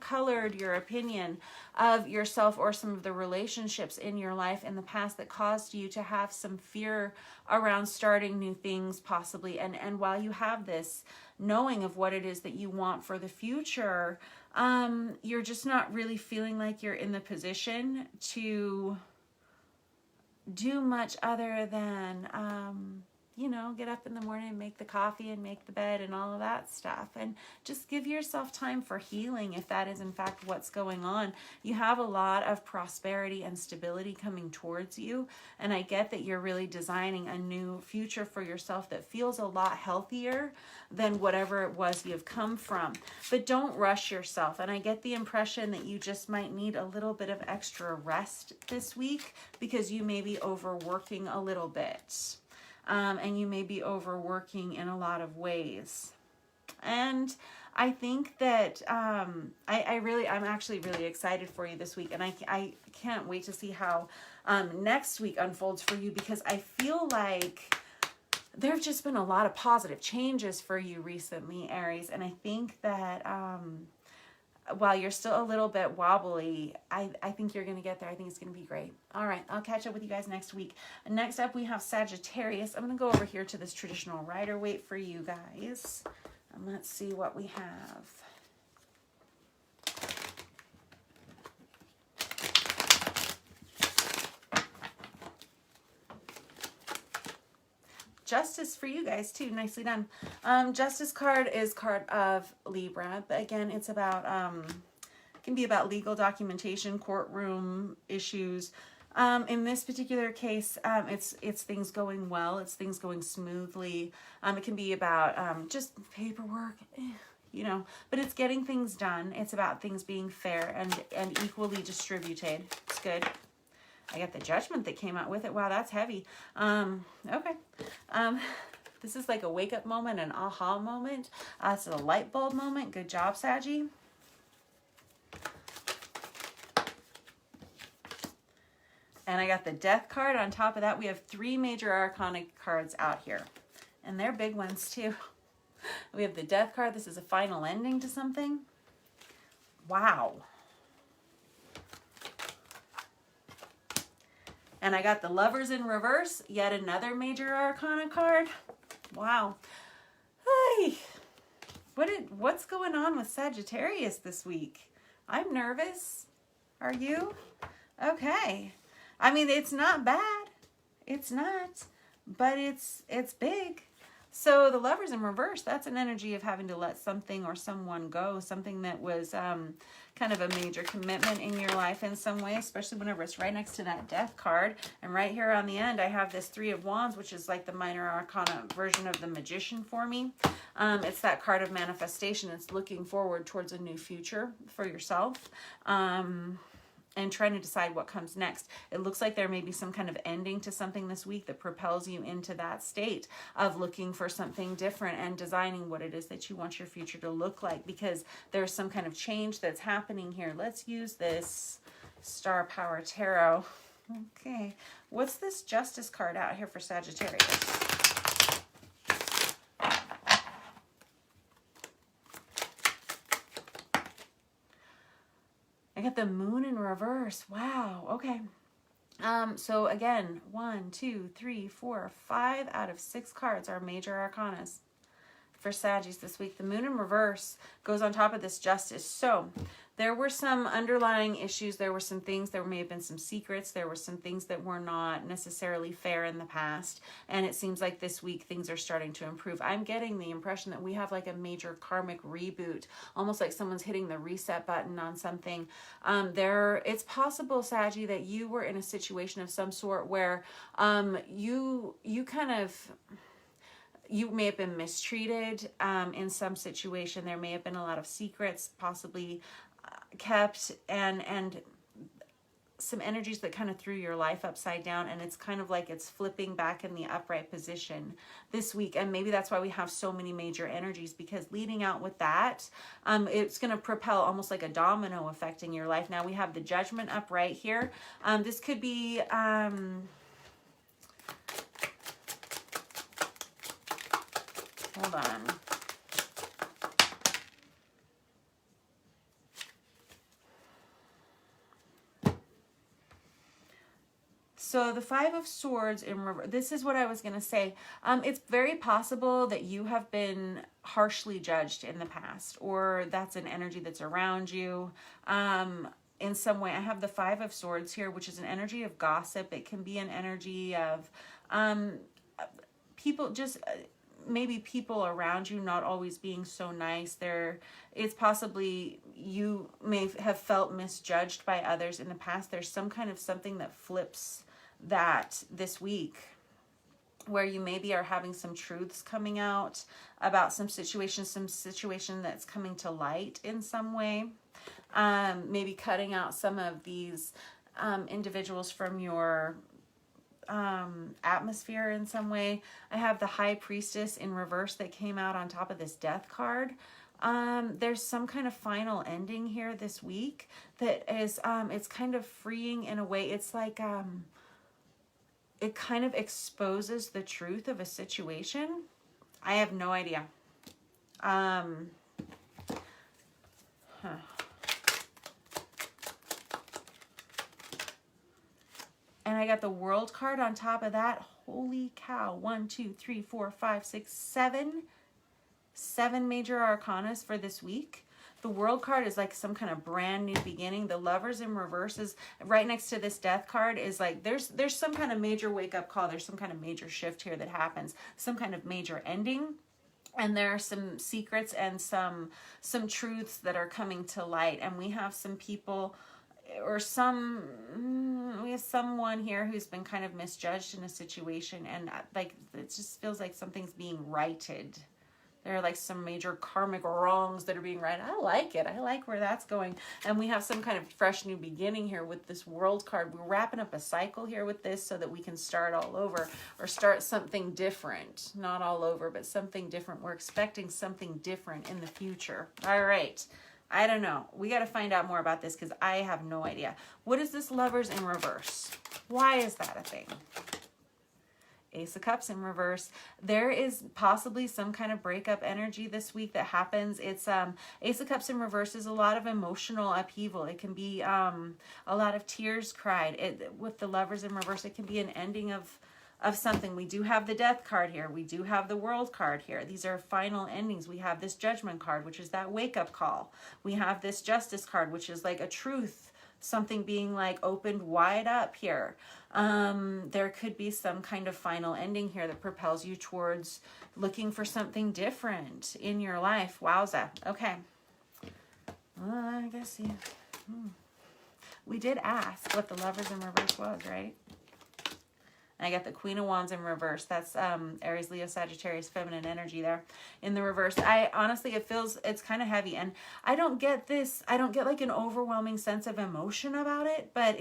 colored your opinion of yourself or some of the relationships in your life in the past, that caused you to have some fear around starting new things possibly. And while you have this knowing of what it is that you want for the future, you're just not really feeling like you're in the position to do much other than, get up in the morning and make the coffee and make the bed and all of that stuff. And just give yourself time for healing if that is in fact what's going on. You have a lot of prosperity and stability coming towards you. And I get that you're really designing a new future for yourself that feels a lot healthier than whatever it was you've come from. But don't rush yourself. And I get the impression that you just might need a little bit of extra rest this week, because you may be overworking a little bit. And you may be overworking in a lot of ways. And I think that I'm actually really excited for you this week, and I can't wait to see how next week unfolds for you, because I feel like there have just been a lot of positive changes for you recently, Aries, and I think that while you're still a little bit wobbly, I think you're going to get there. I think it's going to be great. All right, I'll catch up with you guys next week. Next up, we have Sagittarius. I'm going to go over here to this traditional Rider-Waite for you guys. And let's see what we have. Justice for you guys too. Nicely done. Justice card is card of Libra, but again, it's about can be about legal documentation, courtroom issues. In this particular case, it's things going well. It's things going smoothly. It can be about just paperwork, you know, but it's getting things done. It's about things being fair and equally distributed. It's good. I got the Judgment that came out with it. Wow, that's heavy. Okay. This is like a wake-up moment, an aha moment. It's a light bulb moment. Good job, Saggy. And I got the Death card. On top of that, we have 3 major arcana cards out here. And they're big ones, too. We have the Death card. This is a final ending to something. Wow. And I got the Lovers in reverse, yet another major arcana card. Wow. Hey, what's going on with Sagittarius this week? I'm nervous. Are you? Okay. I mean, it's not bad. It's not, but it's big. So the Lovers in reverse, that's an energy of having to let something or someone go, something that was kind of a major commitment in your life in some way, especially whenever it's right next to that Death card. And right here on the end, I have this 3 of Wands, which is like the minor arcana version of the Magician for me. It's that card of manifestation. It's looking forward towards a new future for yourself. And trying to decide what comes next. It looks like there may be some kind of ending to something this week that propels you into that state of looking for something different and designing what it is that you want your future to look like, because there's some kind of change that's happening here. Let's use this Star Power Tarot. Okay, what's this Justice card out here for Sagittarius? I got the Moon in reverse. Wow. Okay. So again, 1, 2, 3, 4, 5 out of 6 cards are major arcanas for Saggies this week. The Moon in reverse goes on top of this Justice. So there were some underlying issues. There were some things, there may have been some secrets. There were some things that were not necessarily fair in the past. And it seems like this week things are starting to improve. I'm getting the impression that we have like a major karmic reboot, almost like someone's hitting the reset button on something. It's possible, Saggy, that you were in a situation of some sort where you may have been mistreated in some situation. There may have been a lot of secrets possibly kept, and some energies that kind of threw your life upside down, and it's kind of like it's flipping back in the upright position this week. And maybe that's why we have so many major energies, because leading out with that, it's going to propel almost like a domino effect in your life. Now we have the Judgment up right here. This could be hold on. So the 5 of Swords in reverse, this is what I was going to say. It's very possible that you have been harshly judged in the past, or that's an energy that's around you in some way. I have the 5 of Swords here, which is an energy of gossip. It can be an energy of people just... maybe people around you not always being so nice. It's possibly you may have felt misjudged by others in the past. There's some kind of something that flips that this week, where you maybe are having some truths coming out about some situation that's coming to light in some way. Maybe cutting out some of these individuals from your atmosphere in some way. I have the High Priestess in reverse that came out on top of this Death card. There's some kind of final ending here this week that is, it's kind of freeing in a way. It's like, it kind of exposes the truth of a situation. I have no idea. And I got the World card on top of that. Holy cow. 1, 2, 3, 4, 5, 6, 7. 7 major arcanas for this week. The World card is like some kind of brand new beginning. The Lovers in reverse is right next to this Death card is like there's some kind of major wake-up call. There's some kind of major shift here that happens. Some kind of major ending. And there are some secrets and some truths that are coming to light. And we have some people or we have someone here who's been kind of misjudged in a situation. And like it just feels like something's being righted. There are like some major karmic wrongs that are being righted. I like it. I like where that's going. And we have some kind of fresh new beginning here with this World card. We're wrapping up a cycle here with this so that we can start all over or start something different. Not all over, but something different. We're expecting something different in the future. All right. I don't know. We got to find out more about this because I have no idea. What is this Lovers in reverse? Why is that a thing? Ace of Cups in reverse. There is possibly some kind of breakup energy this week that happens. It's Ace of Cups in reverse is a lot of emotional upheaval. It can be a lot of tears cried. With the Lovers in reverse, it can be an ending of something. We do have the Death card here. We do have the World card here. These are final endings. We have this Judgment card, which is that wake-up call. We have this Justice card, which is like a truth, something being like opened wide up here. There could be some kind of final ending here that propels you towards looking for something different in your life. Wowza. Okay. Well, I guess we did ask what the Lovers in reverse was, right? I got the Queen of Wands in reverse. That's Aries, Leo, Sagittarius, feminine energy there in the reverse. Honestly, it's kind of heavy. And I don't get like an overwhelming sense of emotion about it, but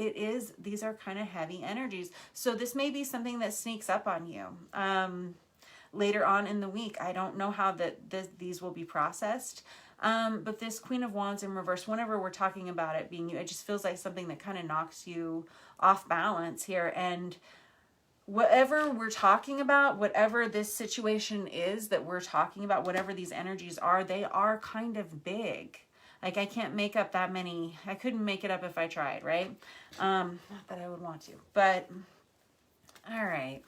these are kind of heavy energies. So this may be something that sneaks up on you later on in the week. I don't know how these will be processed. But this Queen of Wands in reverse, whenever we're talking about it being you, it just feels like something that kind of knocks you off balance here. And whatever we're talking about, whatever this situation is that we're talking about, whatever these energies are, they are kind of big. Like I can't make up that many. I couldn't make it up if I tried, right? Not that I would want to, but all right.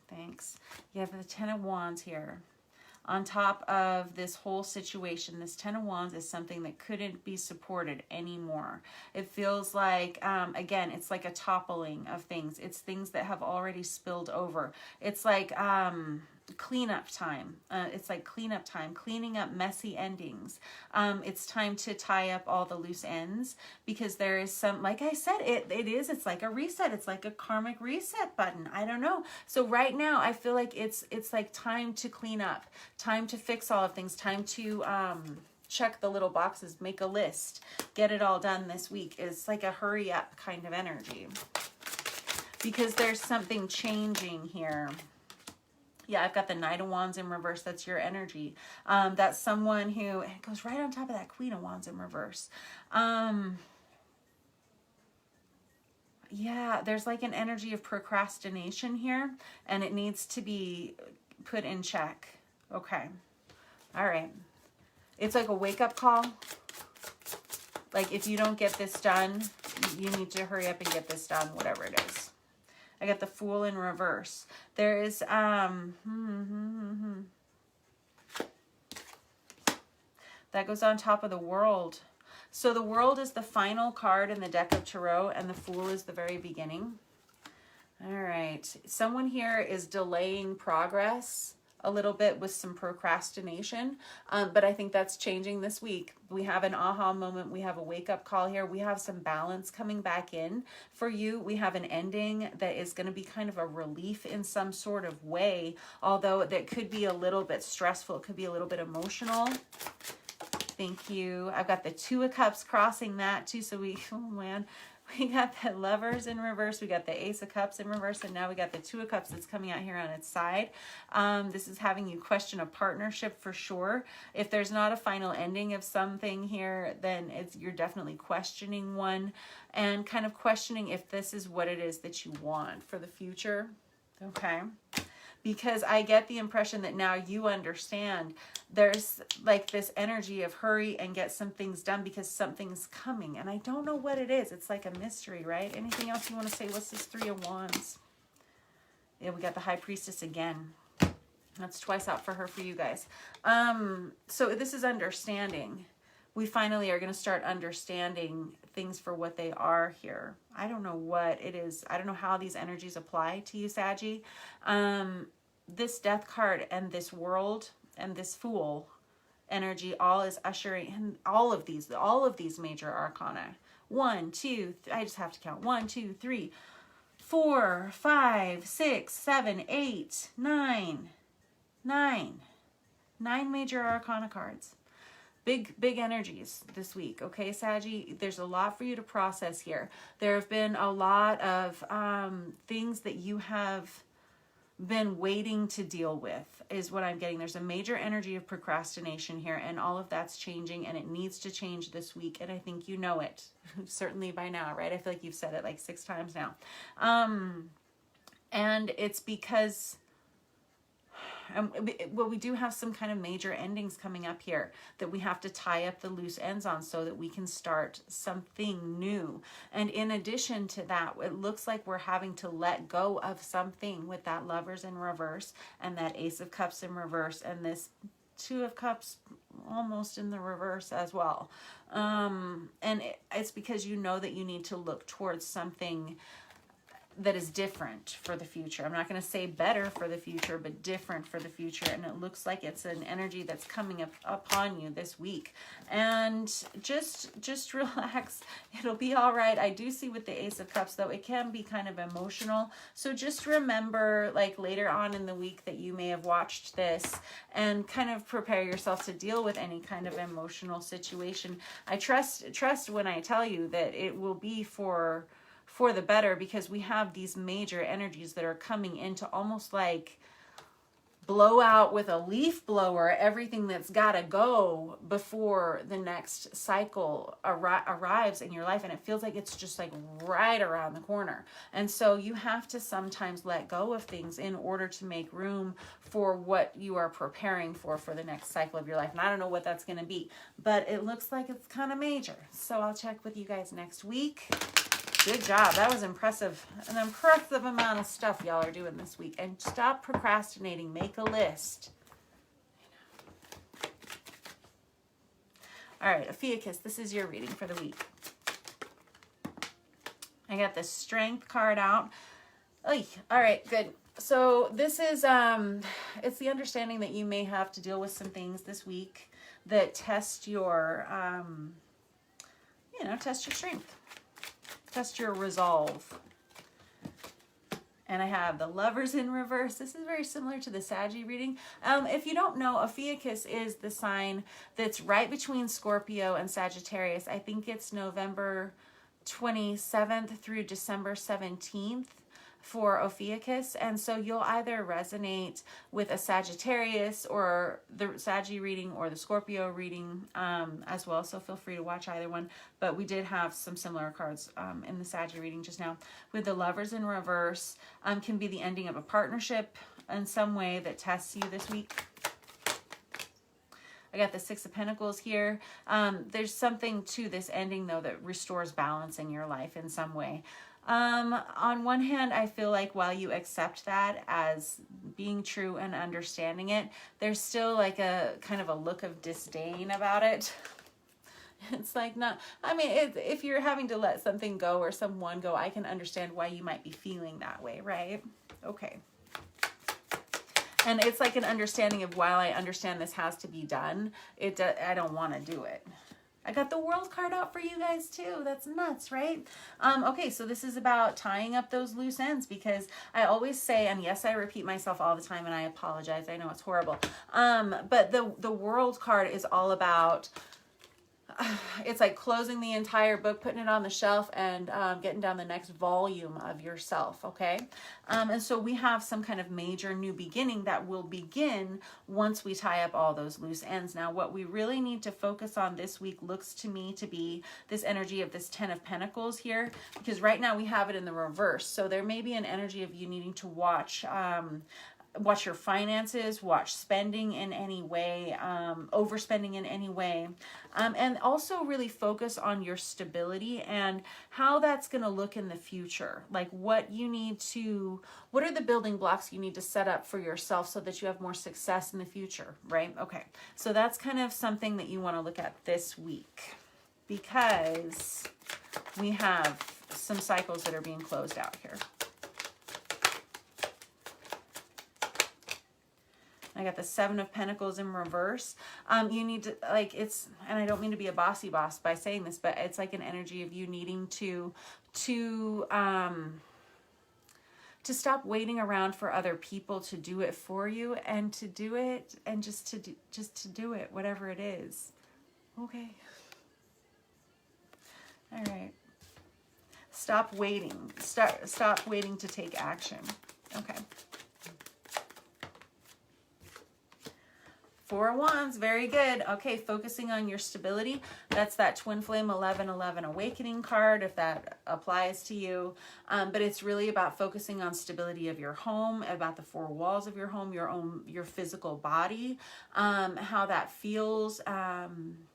Thanks. You have the Ten of Wands here. On top of this whole situation, this Ten of Wands is something that couldn't be supported anymore. It feels like, again, it's like a toppling of things. It's things that have already spilled over. It's like cleanup time. It's like cleanup time, cleaning up messy endings. It's time to tie up all the loose ends because there is some, like I said, it's like a reset. It's like a karmic reset button. I don't know. So right now I feel like it's like time to clean up, time to fix all of things, time to check the little boxes, make a list, get it all done this week. It's like a hurry up kind of energy because there's something changing here. Yeah, I've got the Knight of Wands in reverse. That's your energy. That's someone who, it goes right on top of that Queen of Wands in reverse. Yeah, there's like an energy of procrastination here, and it needs to be put in check. Okay. All right. It's like a wake-up call. Like if you don't get this done, you need to hurry up and get this done, whatever it is. I got the Fool in reverse. There is, that goes on top of the World. So the World is the final card in the deck of Tarot, and the Fool is the very beginning. All right. Someone here is delaying progress a little bit with some procrastination, but I think that's changing this week. We have an aha moment. We have a wake-up call here. We have some balance coming back in for you. We have an ending that is going to be kind of a relief in some sort of way, although that could be a little bit stressful. It could be a little bit emotional. Thank you. I've got the Two of Cups crossing that too, so oh man, We got the Lovers in reverse, we got the Ace of Cups in reverse, and now we got the Two of Cups that's coming out here on its side. This is having you question a partnership for sure. If there's not a final ending of something here, then you're definitely questioning one and kind of questioning if this is what it is that you want for the future, okay? Because I get the impression that now you understand there's like this energy of hurry and get some things done because something's coming. And I don't know what it is. It's like a mystery, right? Anything else you want to say? What's this Three of Wands? Yeah, we got the High Priestess again. That's twice out for her for you guys. So this is understanding. We finally are going to start understanding things for what they are here. I don't know what it is. I don't know how these energies apply to you, Saggy. This Death card and this World and this Fool energy all is ushering in all of these major arcana. 1, 2, I just have to count. 1, 2, 3, 4, 5, 6, 7, 8, 9. 9 major arcana cards. Big energies this week, okay, Saggy? There's a lot for you to process here. There have been a lot of things that you have been waiting to deal with, is what I'm getting. There's a major energy of procrastination here, and all of that's changing, and it needs to change this week, and I think you know it, certainly by now, right? I feel like you've said it like 6 times now. And it's because... well, we do have some kind of major endings coming up here that we have to tie up the loose ends on so that we can start something new. And in addition to that, it looks like we're having to let go of something with that Lovers in reverse and that Ace of Cups in reverse and this Two of Cups almost in the reverse as well. And it's because you know that you need to look towards something that is different for the future. I'm not going to say better for the future, but different for the future. And it looks like it's an energy that's coming up upon you this week. And just relax. It'll be all right. I do see with the Ace of Cups, though, it can be kind of emotional. So just remember, like later on in the week that you may have watched this and kind of prepare yourself to deal with any kind of emotional situation. I trust when I tell you that it will be for the better, because we have these major energies that are coming in to almost like blow out with a leaf blower everything that's got to go before the next cycle arrives in your life. And it feels like it's just like right around the corner. And so you have to sometimes let go of things in order to make room for what you are preparing for the next cycle of your life. And I don't know what that's going to be, but it looks like it's kind of major. So I'll check with you guys next week. Good job. That was impressive. An impressive amount of stuff y'all are doing this week. And stop procrastinating. Make a list. All right, Ophiuchus, this is your reading for the week. I got the Strength card out. Oy, all right, good. So this is, it's the understanding that you may have to deal with some things this week that test your, test your strength. Test your resolve. And I have the Lovers in reverse. This is very similar to the Saggy reading. If you don't know, Ophiuchus is the sign that's right between Scorpio and Sagittarius. I think it's November 27th through December 17th for Ophiuchus. And so you'll either resonate with a Sagittarius or the Saggy reading or the Scorpio reading as well. So feel free to watch either one. But we did have some similar cards in the Saggy reading just now. With the Lovers in reverse, can be the ending of a partnership in some way that tests you this week. I got the Six of Pentacles here. There's something to this ending, though, that restores balance in your life in some way. On one hand, I feel like while you accept that as being true and understanding it, there's still like a kind of a look of disdain about it. It's like not, I mean, if you're having to let something go or someone go, I can understand why you might be feeling that way, right? Okay. And it's like an understanding of, while I understand this has to be done, I don't want to do it. I got the World card out for you guys too. That's nuts, right? Okay, so this is about tying up those loose ends, because I always say, and yes, I repeat myself all the time and I apologize. I know it's horrible. But the World card is all about it's like closing the entire book, putting it on the shelf, and getting down the next volume of yourself, okay? And so we have some kind of major new beginning that will begin once we tie up all those loose ends. Now, what we really need to focus on this week looks to me to be this energy of this Ten of Pentacles here, because right now we have it in the reverse. So there may be an energy of you needing to watch your finances, watch spending in any way, overspending in any way, and also really focus on your stability and how that's going to look in the future. Like what are the building blocks you need to set up for yourself so that you have more success in the future, right? Okay, so that's kind of something that you want to look at this week, because we have some cycles that are being closed out here. I got the Seven of Pentacles in reverse. You need to, like, it's, and I don't mean to be a bossy boss by saying this, but it's like an energy of you needing to stop waiting around for other people to do it for you, and to do it, and just to do it, whatever it is. Okay. All right. Stop waiting. Stop waiting to take action. Okay. Four of Wands, very good. Okay, focusing on your stability. That's that Twin Flame 1111 Awakening card, if that applies to you. But it's really about focusing on stability of your home, about the four walls of your home, your physical body, how that feels on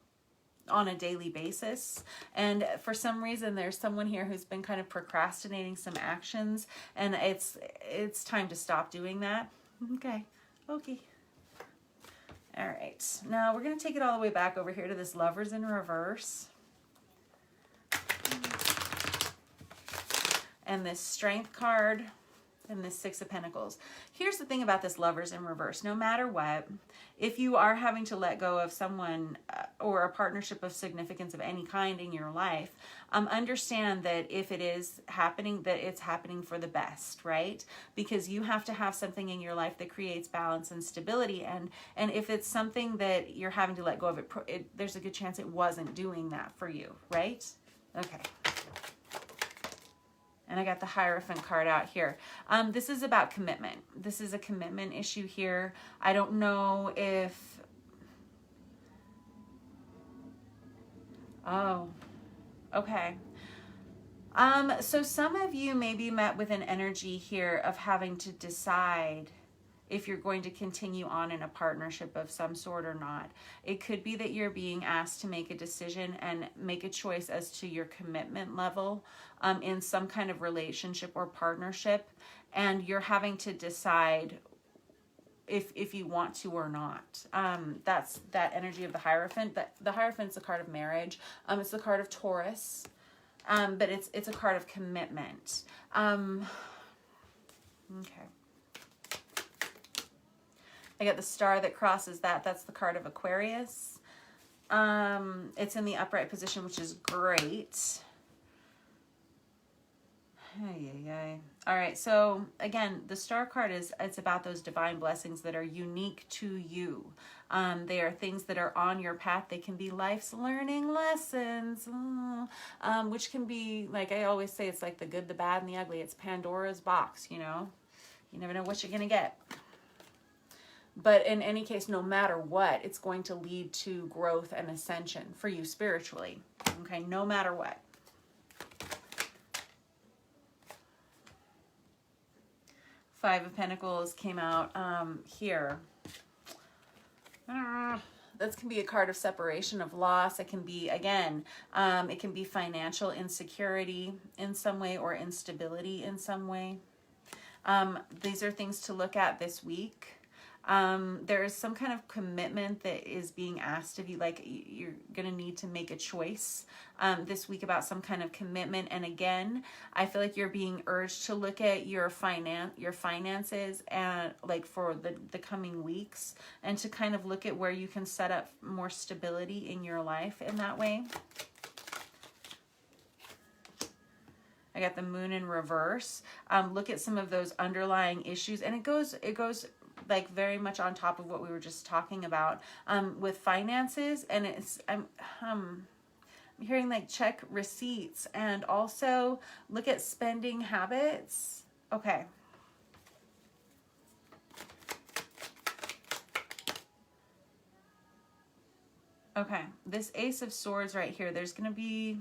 a daily basis. And for some reason, there's someone here who's been kind of procrastinating some actions, and it's time to stop doing that. Okay. All right, now we're going to take it all the way back over here to this Lovers in reverse. And this Strength card and this Six of Pentacles. Here's the thing about this Lovers in reverse. No matter what, if you are having to let go of someone or a partnership of significance of any kind in your life, understand that if it is happening, that it's happening for the best, right? Because you have to have something in your life that creates balance and stability. And if it's something that you're having to let go of, there's a good chance it wasn't doing that for you, right? Okay. And I got the Hierophant card out here. This is about commitment. This is a commitment issue here. I don't know if... Oh, okay. So some of you maybe met with an energy here of having to decide if you're going to continue on in a partnership of some sort or not. It could be that you're being asked to make a decision and make a choice as to your commitment level in some kind of relationship or partnership, and you're having to decide if you want to or not. That's that energy of the Hierophant. The Hierophant's a card of marriage. It's the card of Taurus, but it's a card of commitment. Okay. I got the star that crosses that. That's the card of Aquarius. It's in the upright position, which is great. All right, so again, the star card it's about those divine blessings that are unique to you. They are things that are on your path. They can be life's learning lessons, which can be, like I always say, it's like the good, the bad, and the ugly. It's Pandora's box, you know? You never know what you're going to get. But in any case, no matter what, it's going to lead to growth and ascension for you spiritually. Okay, no matter what. Five of Pentacles came out here. That can be a card of separation, of loss. It can be, again, it can be financial insecurity in some way or instability in some way. These are things to look at this week. There is some kind of commitment that is being asked of you, like you're going to need to make a choice this week about some kind of commitment. And again, I feel like you're being urged to look at your finances and like for the coming weeks, and to kind of look at where you can set up more stability in your life in that way. I got the Moon in reverse. Look at some of those underlying issues, and it goes like very much on top of what we were just talking about with finances. And I'm hearing like check receipts and also look at spending habits. Okay. Okay, this Ace of Swords right here, there's going to be,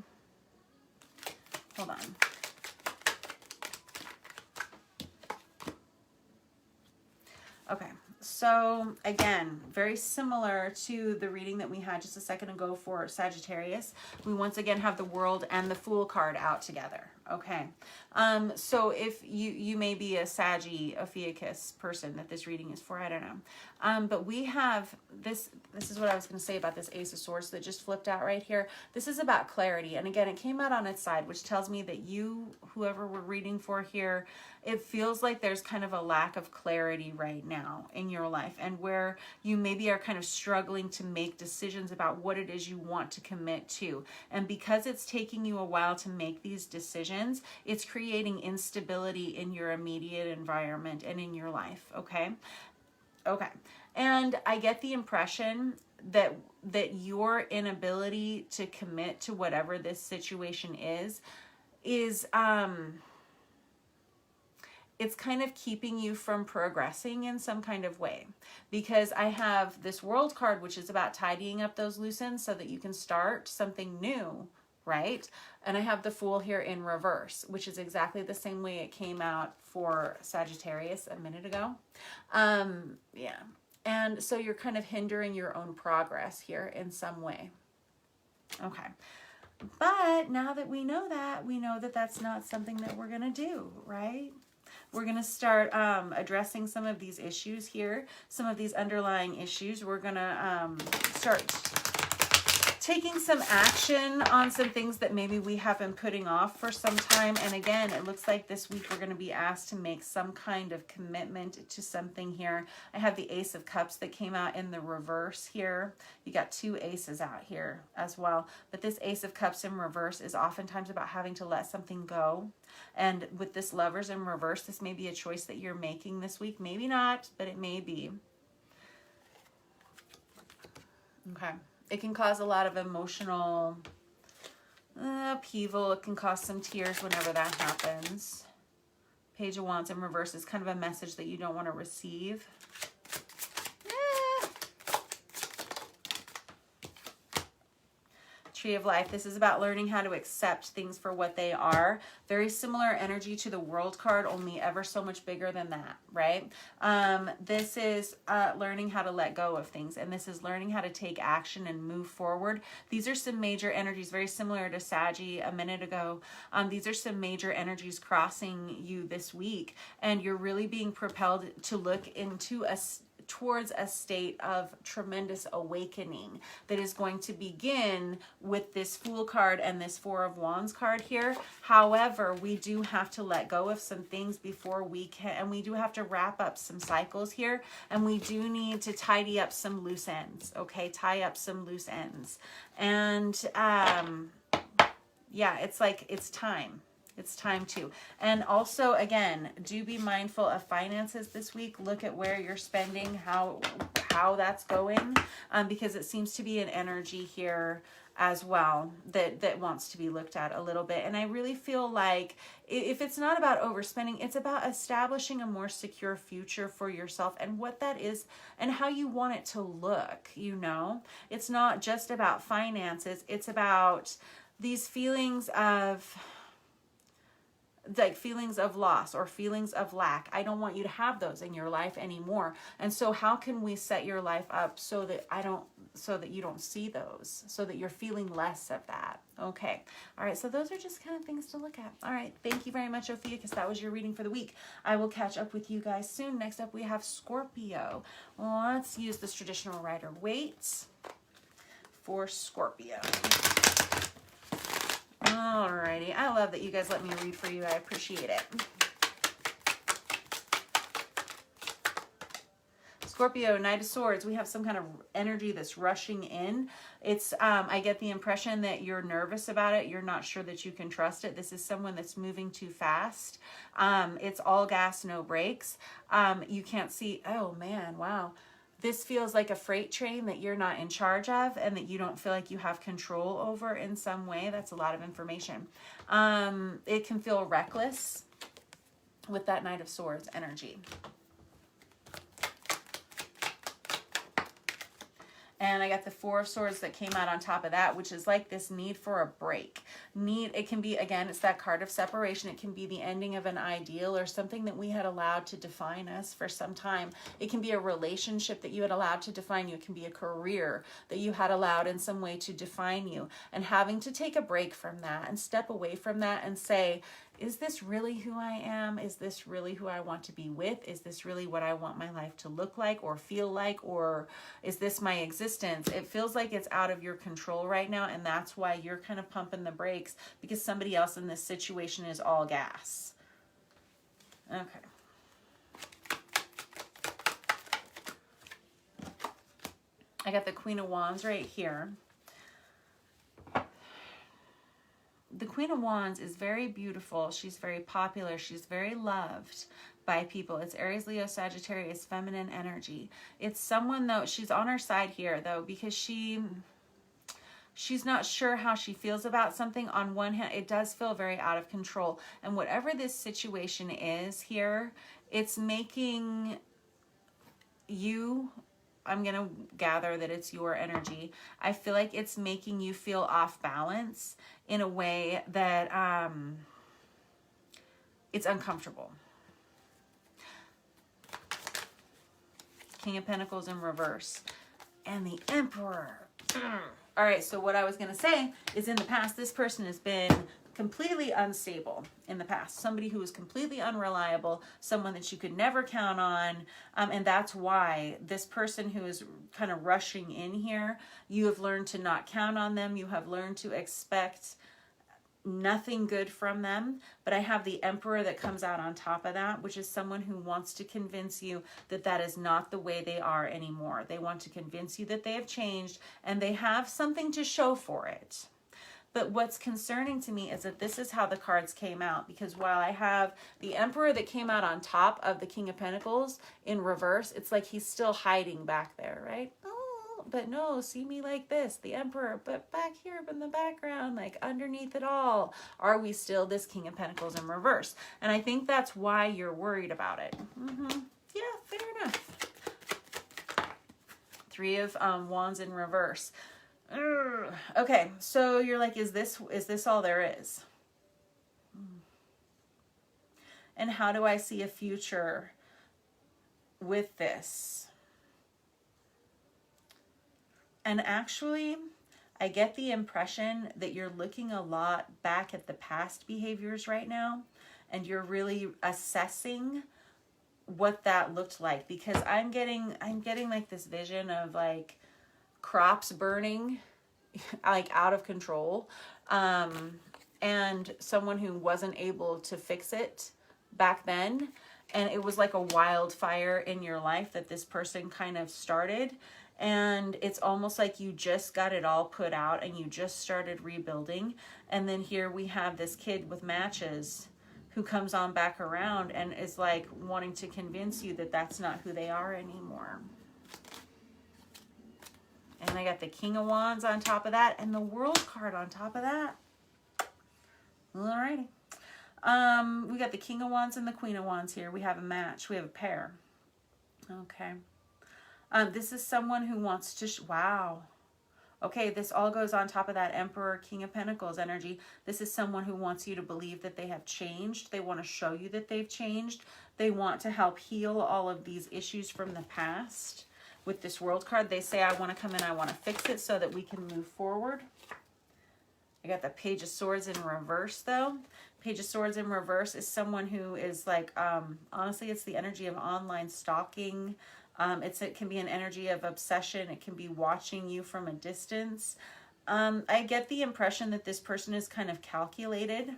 hold on. Okay, so again, very similar to the reading that we had just a second ago for Sagittarius. We once again have the World and the Fool card out together. Okay, so if you may be a Saggy, Ophiuchus person that this reading is for, I don't know. But we have this is what I was going to say about this Ace of Swords that just flipped out right here. This is about clarity. And again, it came out on its side, which tells me that you, whoever we're reading for here, it feels like there's kind of a lack of clarity right now in your life, and where you maybe are kind of struggling to make decisions about what it is you want to commit to. And because it's taking you a while to make these decisions, it's creating instability in your immediate environment and in your life. Okay. Okay. And I get the impression that your inability to commit to whatever this situation is it's kind of keeping you from progressing in some kind of way, because I have this World card, which is about tidying up those loose ends so that you can start something new, right? And I have the Fool here in reverse, which is exactly the same way it came out for Sagittarius a minute ago. Yeah. And so you're kind of hindering your own progress here in some way. Okay. But now that we know that that's not something that we're going to do, right? We're going to start addressing some of these issues here, some of these underlying issues. We're going to start taking some action on some things that maybe we have been putting off for some time. And again, it looks like this week we're going to be asked to make some kind of commitment to something here. I have the Ace of Cups that came out in the reverse here. You got two aces out here as well. But this Ace of Cups in reverse is oftentimes about having to let something go. And with this Lovers in reverse, this may be a choice that you're making this week. Maybe not, but it may be. Okay. It can cause a lot of emotional upheaval. It can cause some tears whenever that happens. Page of Wands in reverse is kind of a message that you don't want to receive. Tree of Life. This is about learning how to accept things for what they are. Very similar energy to the World card, only ever so much bigger than that, right? This is learning how to let go of things, and this is learning how to take action and move forward. These are some major energies, very similar to Saggy a minute ago. These are some major energies crossing you this week, and you're really being propelled to look into towards a state of tremendous awakening that is going to begin with this Fool card and this Four of Wands card here. However, we do have to let go of some things before we can, and we do have to wrap up some cycles here, and we do need to tidy up some loose ends, okay? Tie up some loose ends. And yeah, it's like, it's time. It's time to. And also, again, do be mindful of finances this week. Look at where you're spending, how that's going, because it seems to be an energy here as well that wants to be looked at a little bit. And I really feel like if it's not about overspending, it's about establishing a more secure future for yourself and what that is and how you want it to look, you know? It's not just about finances. It's about these feelings of, like, feelings of loss or feelings of lack. I don't want you to have those in your life anymore. And so how can we set your life up so that you don't see those, so that you're feeling less of that? Okay. All right. So those are just kind of things to look at. All right. Thank you very much, Ophiuchus. That was your reading for the week. I will catch up with you guys soon. Next up, we have Scorpio. Let's use this traditional Rider-Waite for Scorpio. Alrighty, I love that you guys let me read for you. I appreciate it. Scorpio, Knight of Swords, we have some kind of energy that's rushing in. It's, I get the impression that you're nervous about it. You're not sure that you can trust it. This is someone that's moving too fast. It's all gas, no brakes. You can't see, oh man, wow. This feels like a freight train that you're not in charge of and that you don't feel like you have control over in some way. That's a lot of information. It can feel reckless with that Knight of Swords energy. And I got the Four of Swords that came out on top of that, which is like this need for a break. It can be, again, it's that card of separation. It can be the ending of an ideal or something that we had allowed to define us for some time. It can be a relationship that you had allowed to define you. It can be a career that you had allowed in some way to define you. And having to take a break from that and step away from that and say, is this really who I am? Is this really who I want to be with? Is this really what I want my life to look like or feel like? Or is this my existence? It feels like it's out of your control right now, and that's why you're kind of pumping the brakes, because somebody else in this situation is all gas. Okay. I got the Queen of Wands right here. The Queen of Wands is very beautiful. She's very popular. She's very loved by people. It's Aries, Leo, Sagittarius, feminine energy. It's someone, though, she's on her side here, though, because she's not sure how she feels about something. On one hand, it does feel very out of control. And whatever this situation is here, it's making you, I'm going to gather that it's your energy. I feel like it's making you feel off balance in a way that it's uncomfortable. King of Pentacles in reverse. And the Emperor. All right, so what I was going to say is in the past, this person has been completely unstable in the past. Somebody who was completely unreliable, someone that you could never count on. And that's why this person who is kind of rushing in here, you have learned to not count on them. You have learned to expect nothing good from them. But I have the Emperor that comes out on top of that, which is someone who wants to convince you that that is not the way they are anymore. They want to convince you that they have changed, and they have something to show for it. But what's concerning to me is that this is how the cards came out, because while I have the Emperor that came out on top of the King of Pentacles in reverse, it's like he's still hiding back there, right? Oh, but no, see me like this, the Emperor, but back here in the background, like underneath it all, are we still this King of Pentacles in reverse? And I think that's why you're worried about it. Yeah, fair enough. Three of Wands in reverse. Okay, so you're like, is this all there is? And how do I see a future with this? And actually, I get the impression that you're looking a lot back at the past behaviors right now, and you're really assessing what that looked like, because I'm getting like this vision of like crops burning like out of control, and someone who wasn't able to fix it back then, and it was like a wildfire in your life that this person kind of started, and it's almost like you just got it all put out and you just started rebuilding, and then here we have this kid with matches who comes on back around and is like wanting to convince you that that's not who they are anymore. And I got the King of Wands on top of that and the World card on top of that. Alrighty. We got the King of Wands and the Queen of Wands here. We have a match. We have a pair. Okay. This is someone who wants to... wow. Okay, this all goes on top of that Emperor, King of Pentacles energy. This is someone who wants you to believe that they have changed. They want to show you that they've changed. They want to help heal all of these issues from the past. With this World card, they say, I want to come in, I want to fix it so that we can move forward. I got the Page of Swords in reverse, though. Page of Swords in reverse is someone who is like, honestly, it's the energy of online stalking. It can be an energy of obsession. It can be watching you from a distance. I get the impression that this person is kind of calculated.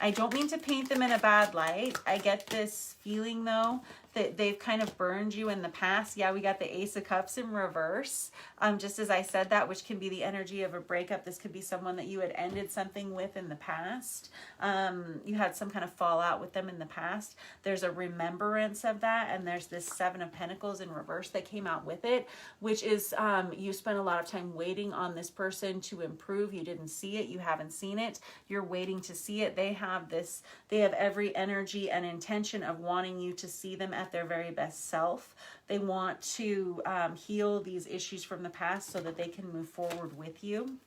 I don't mean to paint them in a bad light. I get this feeling, though, that they've kind of burned you in the past. Yeah, we got the Ace of Cups in reverse. Just as I said that, which can be the energy of a breakup. This could be someone that you had ended something with in the past. You had some kind of fallout with them in the past. There's a remembrance of that, and there's this Seven of Pentacles in reverse that came out with it, which is you spent a lot of time waiting on this person to improve. You didn't see it. You haven't seen it. You're waiting to see it. They have every energy and intention of wanting you to see them at their very best self. They want to heal these issues from the past so that they can move forward with you.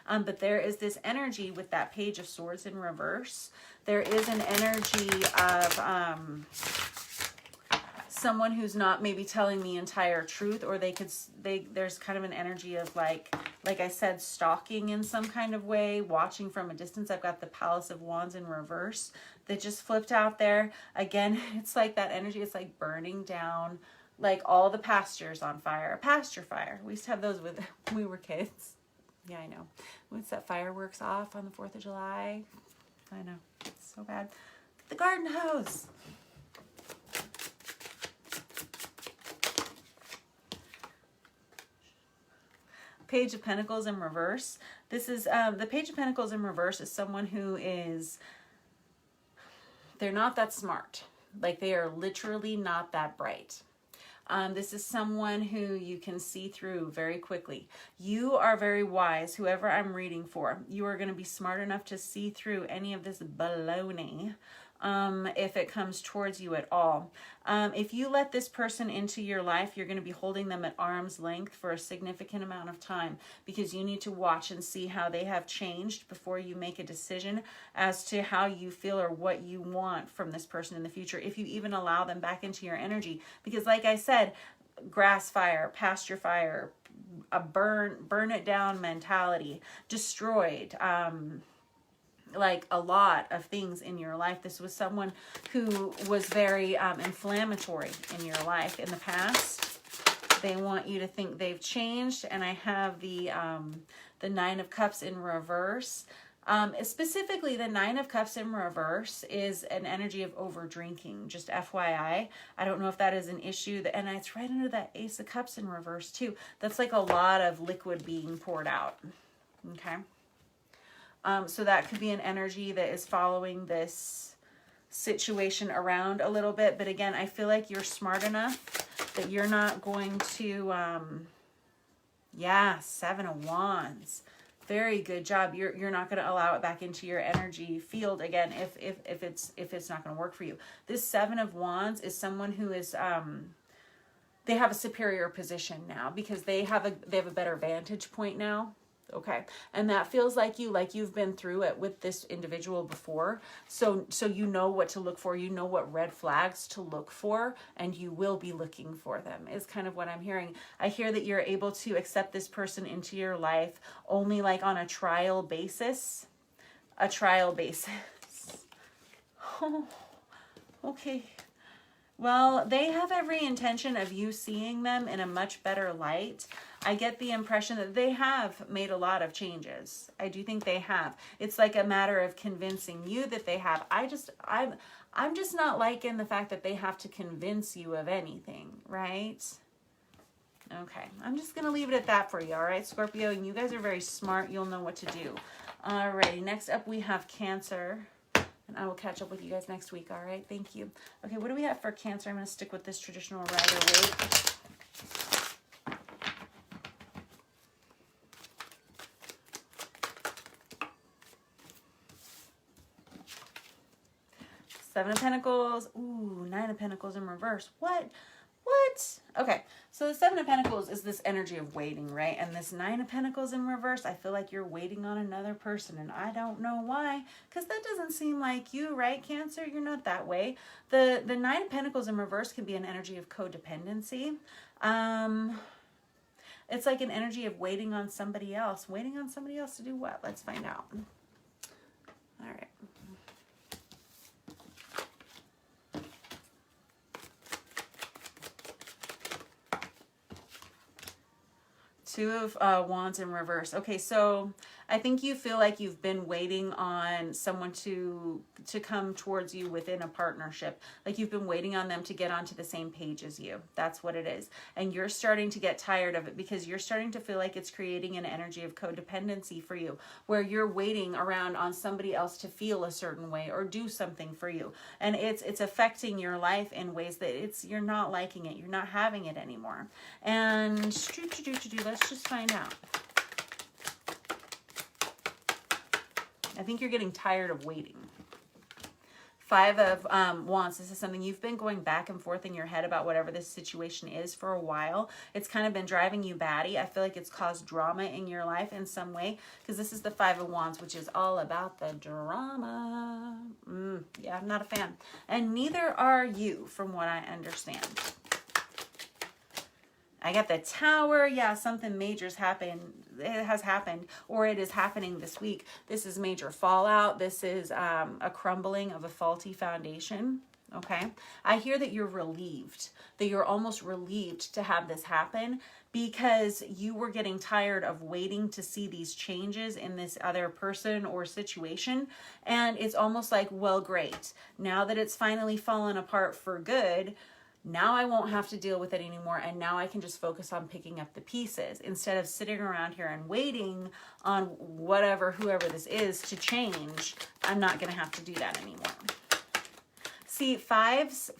But there is this energy with that Page of Swords in reverse. There is an energy of someone who's not maybe telling the entire truth, or there's kind of an energy of like I said, stalking in some kind of way, watching from a distance. I've got the Palace of Wands in reverse that just flipped out there. Again, it's like that energy. It's like burning down like all the pastures on fire. A pasture fire. We used to have those when we were kids. Yeah, I know. When set fireworks off on the 4th of July. I know. It's so bad. The garden hose. Page of Pentacles in reverse. This is the Page of Pentacles in reverse is someone who is, they're not that smart. Like, they are literally not that bright. This is someone who you can see through very quickly. You are very wise, whoever I'm reading for. You are going to be smart enough to see through any of this baloney if it comes towards you at all. If you let this person into your life, you're going to be holding them at arm's length for a significant amount of time, because you need to watch and see how they have changed before you make a decision as to how you feel or what you want from this person in the future, if you even allow them back into your energy. Because like I said, grass fire, pasture fire, a burn it down mentality, destroyed, like a lot of things in your life. This was someone who was very inflammatory in your life in the past. They want you to think they've changed. And I have the Nine of Cups in reverse. Specifically, the Nine of Cups in reverse is an energy of over drinking. Just FYI. I don't know if that is an issue. And it's right under that Ace of Cups in reverse too. That's like a lot of liquid being poured out. Okay. So that could be an energy that is following this situation around a little bit. But again, I feel like you're smart enough that you're not going to, yeah, Seven of Wands. Very good job. You're not going to allow it back into your energy field again if it's not going to work for you. This Seven of Wands is someone who is, they have a superior position now because they have a better vantage point now. Okay. And that feels like you've been through it with this individual before. So you know what to look for. You know what red flags to look for, and you will be looking for them is kind of what I'm hearing. I hear that you're able to accept this person into your life only like on a trial basis. A trial basis. Oh, okay. Well, they have every intention of you seeing them in a much better light. I get the impression that they have made a lot of changes. I do think they have. It's like a matter of convincing you that they have. I'm just not liking the fact that they have to convince you of anything, right? Okay, I'm just going to leave it at that for you, all right, Scorpio? And you guys are very smart. You'll know what to do. All right, next up we have Cancer. And I will catch up with you guys next week, all right? Thank you. Okay, what do we have for Cancer? I'm going to stick with this traditional Rider-Waite. Seven of Pentacles. Ooh, Nine of Pentacles in reverse. What? Okay, so the Seven of Pentacles is this energy of waiting, right? And this Nine of Pentacles in reverse, I feel like you're waiting on another person, and I don't know why, because that doesn't seem like you, right, Cancer? You're not that way. The Nine of Pentacles in reverse can be an energy of codependency. It's like an energy of waiting on somebody else. Waiting on somebody else to do what? Let's find out. All right. Two of Wands in reverse. Okay, so I think you feel like you've been waiting on someone to come towards you within a partnership. Like you've been waiting on them to get onto the same page as you. That's what it is. And you're starting to get tired of it because you're starting to feel like it's creating an energy of codependency for you, where you're waiting around on somebody else to feel a certain way or do something for you. And it's affecting your life in ways that you're not liking it. You're not having it anymore. And let's just find out. I think you're getting tired of waiting. 5 of Wands. This is something you've been going back and forth in your head about whatever this situation is for a while. It's kind of been driving you batty. I feel like it's caused drama in your life in some way, because this is the 5 of Wands, which is all about the drama. Yeah, I'm not a fan. And neither are you, from what I understand. I got the Tower. Yeah, something major's happened. It has happened, or it is happening this week. This is major fallout. This is a crumbling of a faulty foundation. Okay. I hear that you're relieved, that you're almost relieved to have this happen, because you were getting tired of waiting to see these changes in this other person or situation. And it's almost like, well, great. Now that it's finally fallen apart for good, now I won't have to deal with it anymore, and now I can just focus on picking up the pieces instead of sitting around here and waiting on whoever this is to change. I'm not going to have to do that anymore. See, fives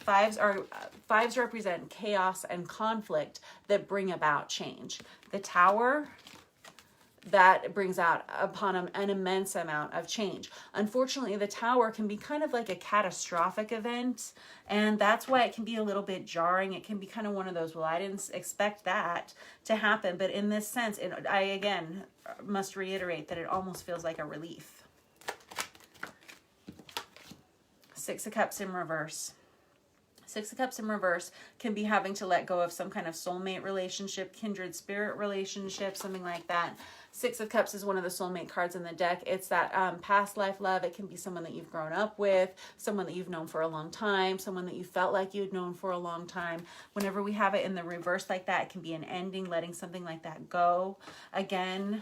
represent chaos and conflict that bring about change. The Tower, that brings out upon an immense amount of change. Unfortunately, the Tower can be kind of like a catastrophic event, and that's why it can be a little bit jarring. It can be kind of one of those, well, I didn't expect that to happen. But in this sense, I again must reiterate that it almost feels like a relief. 6 of Cups in reverse. 6 of Cups in reverse can be having to let go of some kind of soulmate relationship, kindred spirit relationship, something like that. 6 of Cups is one of the soulmate cards in the deck. It's that past life love. It can be someone that you've grown up with, someone that you've known for a long time, someone that you felt like you'd known for a long time. Whenever we have it in the reverse like that, it can be an ending, letting something like that go. Again,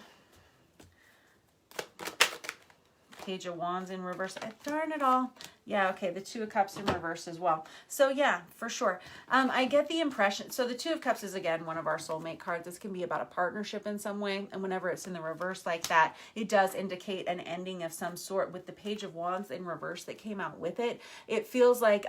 Page of Wands in reverse. Darn it all. Yeah, okay, the 2 of Cups in reverse as well. So yeah, for sure. I get the impression, so the 2 of Cups is, again, one of our soulmate cards. This can be about a partnership in some way, and whenever it's in the reverse like that, it does indicate an ending of some sort. With the Page of Wands in reverse that came out with it, it feels like,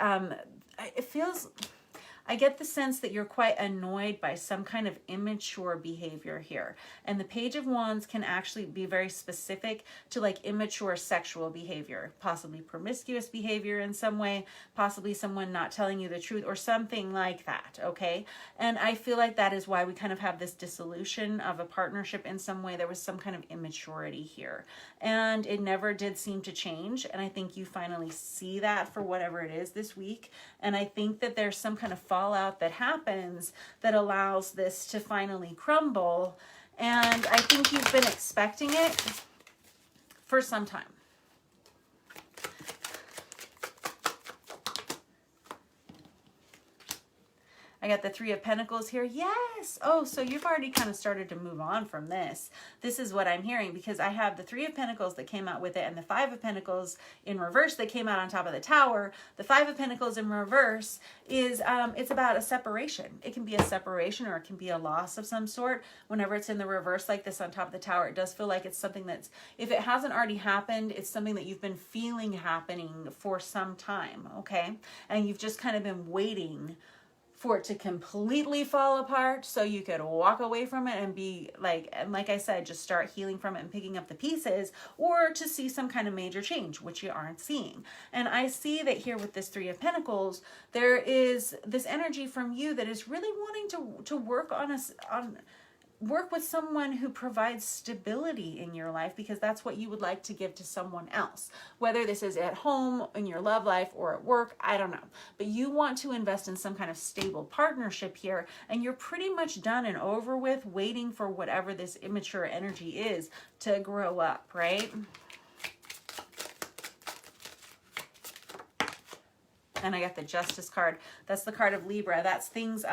I get the sense that you're quite annoyed by some kind of immature behavior here. And the Page of Wands can actually be very specific to like immature sexual behavior, possibly promiscuous behavior in some way, possibly someone not telling you the truth or something like that, okay? And I feel like that is why we kind of have this dissolution of a partnership in some way. There was some kind of immaturity here. And it never did seem to change. And I think you finally see that for whatever it is this week. And I think that there's some kind of fallout that happens that allows this to finally crumble. And I think you've been expecting it for some time. I got the 3 of Pentacles here. Yes. Oh, so you've already kind of started to move on from this. This is what I'm hearing, because I have the 3 of Pentacles that came out with it and the 5 of Pentacles in reverse that came out on top of the Tower. The 5 of Pentacles in reverse is, it's about a separation. It can be a separation or it can be a loss of some sort. Whenever it's in the reverse like this on top of the Tower, it does feel like it's something that's, if it hasn't already happened, it's something that you've been feeling happening for some time, okay? And you've just kind of been waiting for it to completely fall apart so you could walk away from it and be like, and like I said, just start healing from it and picking up the pieces, or to see some kind of major change, which you aren't seeing. And I see that here with this 3 of Pentacles, there is this energy from you that is really wanting to work work with someone who provides stability in your life, because that's what you would like to give to someone else. Whether this is at home, in your love life, or at work, I don't know. But you want to invest in some kind of stable partnership here, and you're pretty much done and over with waiting for whatever this immature energy is to grow up, right? And I got the Justice card. That's the card of Libra. That's things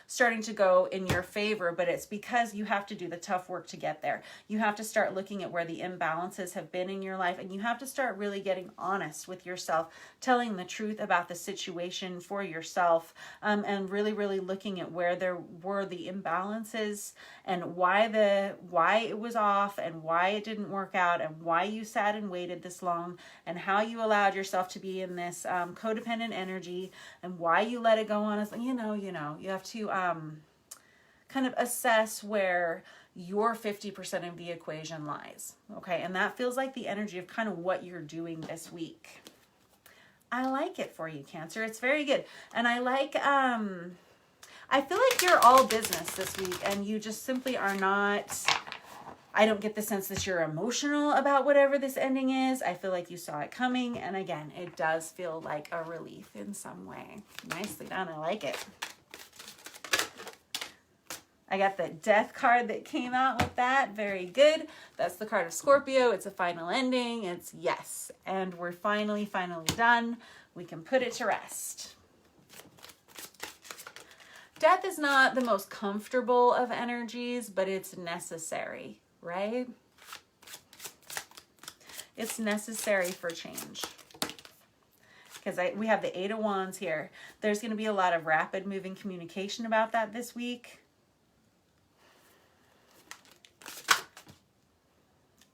starting to go in your favor, but it's because you have to do the tough work to get there. You have to start looking at where the imbalances have been in your life, and you have to start really getting honest with yourself, telling the truth about the situation for yourself, and really, really looking at where there were the imbalances and why it was off and why it didn't work out and why you sat and waited this long and how you allowed yourself to be in this codependent energy and why you let it go on. As you have to kind of assess where your 50% of the equation lies. Okay, and that feels like the energy of kind of what you're doing this week. I like it for you, Cancer. It's very good. And I like I feel like you're all business this week, and you just simply are not. I don't get the sense that you're emotional about whatever this ending is. I feel like you saw it coming. And again, it does feel like a relief in some way. Nicely done. I like it. I got the Death card that came out with that. Very good. That's the card of Scorpio. It's a final ending. It's yes. And we're finally done. We can put it to rest. Death is not the most comfortable of energies, but it's necessary, right? It's necessary for change. Because we have the Eight of Wands here. There's going to be a lot of rapid moving communication about that this week.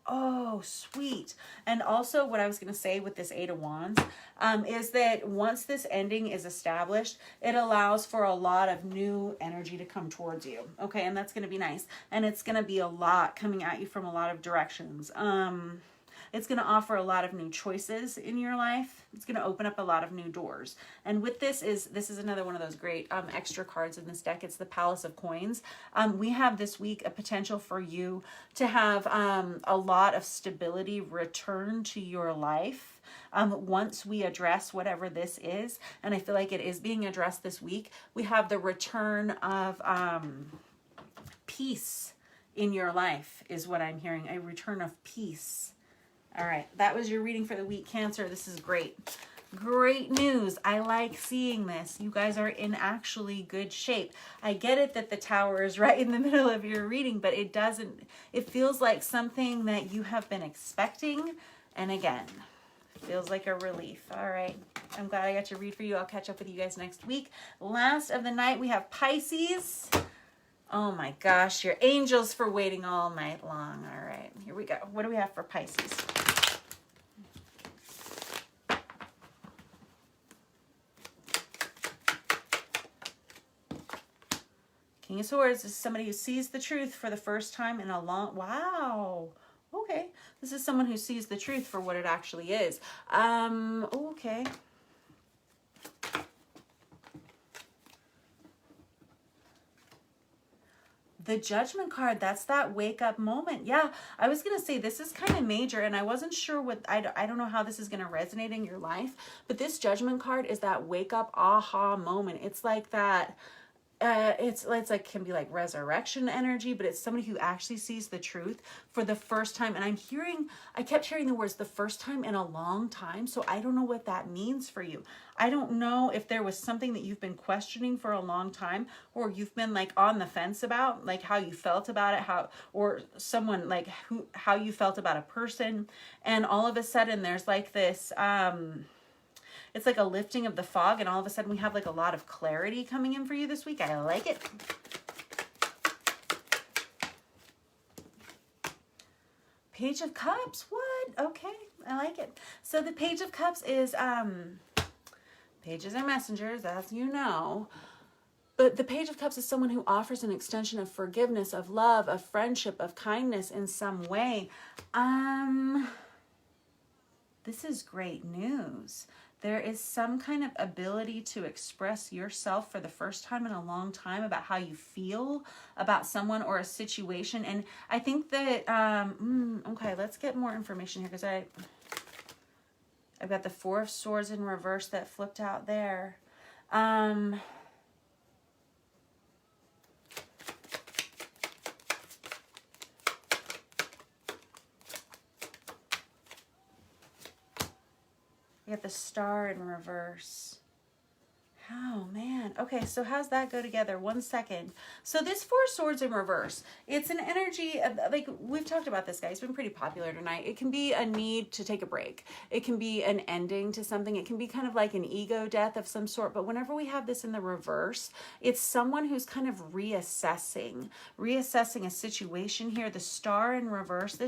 Oh, sweet. And also what I was going to say with this Eight of Wands is that once this ending is established, it allows for a lot of new energy to come towards you. Okay, and that's going to be nice. And it's going to be a lot coming at you from a lot of directions. It's going to offer a lot of new choices in your life. It's going to open up a lot of new doors. And with this is another one of those great extra cards in this deck. It's the Palace of Coins. We have this week a potential for you to have a lot of stability return to your life once we address whatever this is. And I feel like it is being addressed this week. We have the return of peace in your life is what I'm hearing. A return of peace. All right, that was your reading for the week, Cancer. This is great. Great news. I like seeing this. You guys are in actually good shape. I get it that the Tower is right in the middle of your reading, but it feels like something that you have been expecting. And again, feels like a relief. All right. I'm glad I got to read for you. I'll catch up with you guys next week. Last of the night, we have Pisces. Oh my gosh, your angels for waiting all night long. All right, here we go. What do we have for Pisces? King of Swords is somebody who sees the truth for the first time in a long... Wow. Okay. This is someone who sees the truth for what it actually is. Okay. The Judgment card, that's that wake up moment. Yeah, I was going to say this is kind of major, and I wasn't sure what, I don't know how this is going to resonate in your life, but this Judgment card is that wake up aha moment. It's like that, it's like, can be like resurrection energy, but it's somebody who actually sees the truth for the first time. And I kept hearing the words the first time in a long time. So I don't know what that means for you. I don't know if there was something that you've been questioning for a long time, or you've been like on the fence about like how you felt about it, or someone like how you felt about a person. And all of a sudden there's like this, it's like a lifting of the fog, and all of a sudden we have like a lot of clarity coming in for you this week. I like it. Page of Cups. What? Okay, I like it. So the Page of Cups is, pages are messengers, as you know. But the Page of Cups is someone who offers an extension of forgiveness, of love, of friendship, of kindness in some way. This is great news. There is some kind of ability to express yourself for the first time in a long time about how you feel about someone or a situation. And I think that, okay, let's get more information here, because I've got the Four of Swords in reverse that flipped out there. We got the Star in reverse. Oh, man. Okay, so how's that go together? 1 second. So this Four of Swords in reverse, it's an energy, like we've talked about this guy. It's been pretty popular tonight. It can be a need to take a break. It can be an ending to something. It can be kind of like an ego death of some sort. But whenever we have this in the reverse, it's someone who's kind of reassessing a situation here. The Star in reverse,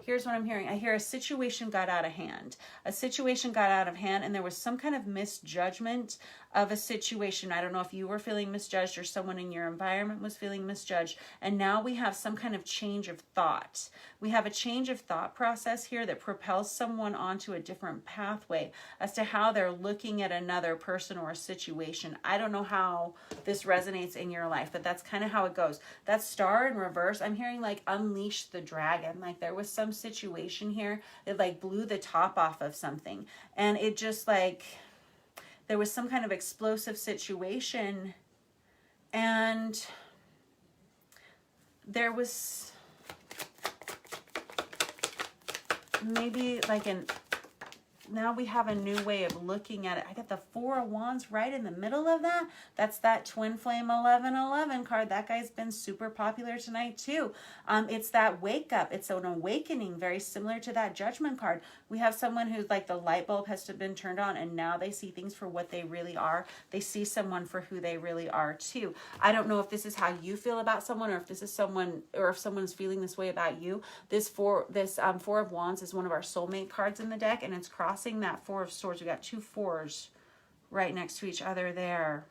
here's what I'm hearing. I hear a situation got out of hand. A situation got out of hand and there was some kind of misjudgment of a situation. I don't know if you were feeling misjudged or someone in your environment was feeling misjudged. And now we have some kind of change of thought. We have a change of thought process here that propels someone onto a different pathway as to how they're looking at another person or a situation. I don't know how this resonates in your life, but that's kind of how it goes. That Star in reverse, I'm hearing like unleash the dragon. Like there was some situation here that like blew the top off of something. And it just like, there was some kind of explosive situation and there was maybe like now we have a new way of looking at it. I got the Four of Wands right in the middle of that. That's that Twin Flame 1111 card. That guy's been super popular tonight too. It's that wake up. It's an awakening, very similar to that Judgment card. We have someone who's like the light bulb has been turned on and now they see things for what they really are. They see someone for who they really are too. I don't know if this is how you feel about someone or if this is someone, or if someone's feeling this way about you. This Four of Wands is one of our soulmate cards in the deck and it's crossing that Four of Swords. We got 2 fours right next to each other there.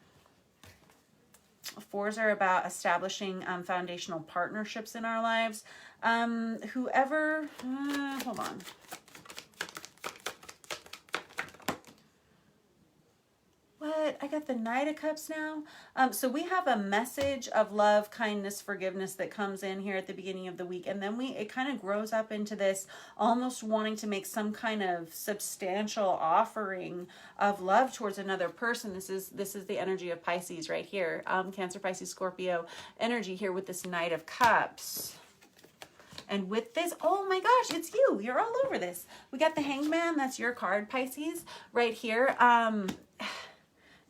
Fours are about establishing foundational partnerships in our lives. Hold on. What? I got the Knight of Cups now. So we have a message of love, kindness, forgiveness that comes in here at the beginning of the week. And then it kind of grows up into this almost wanting to make some kind of substantial offering of love towards another person. This is the energy of Pisces right here. Cancer, Pisces, Scorpio energy here with this Knight of Cups. And with this, oh my gosh, it's you. You're all over this. We got the Hangman. That's your card, Pisces, right here.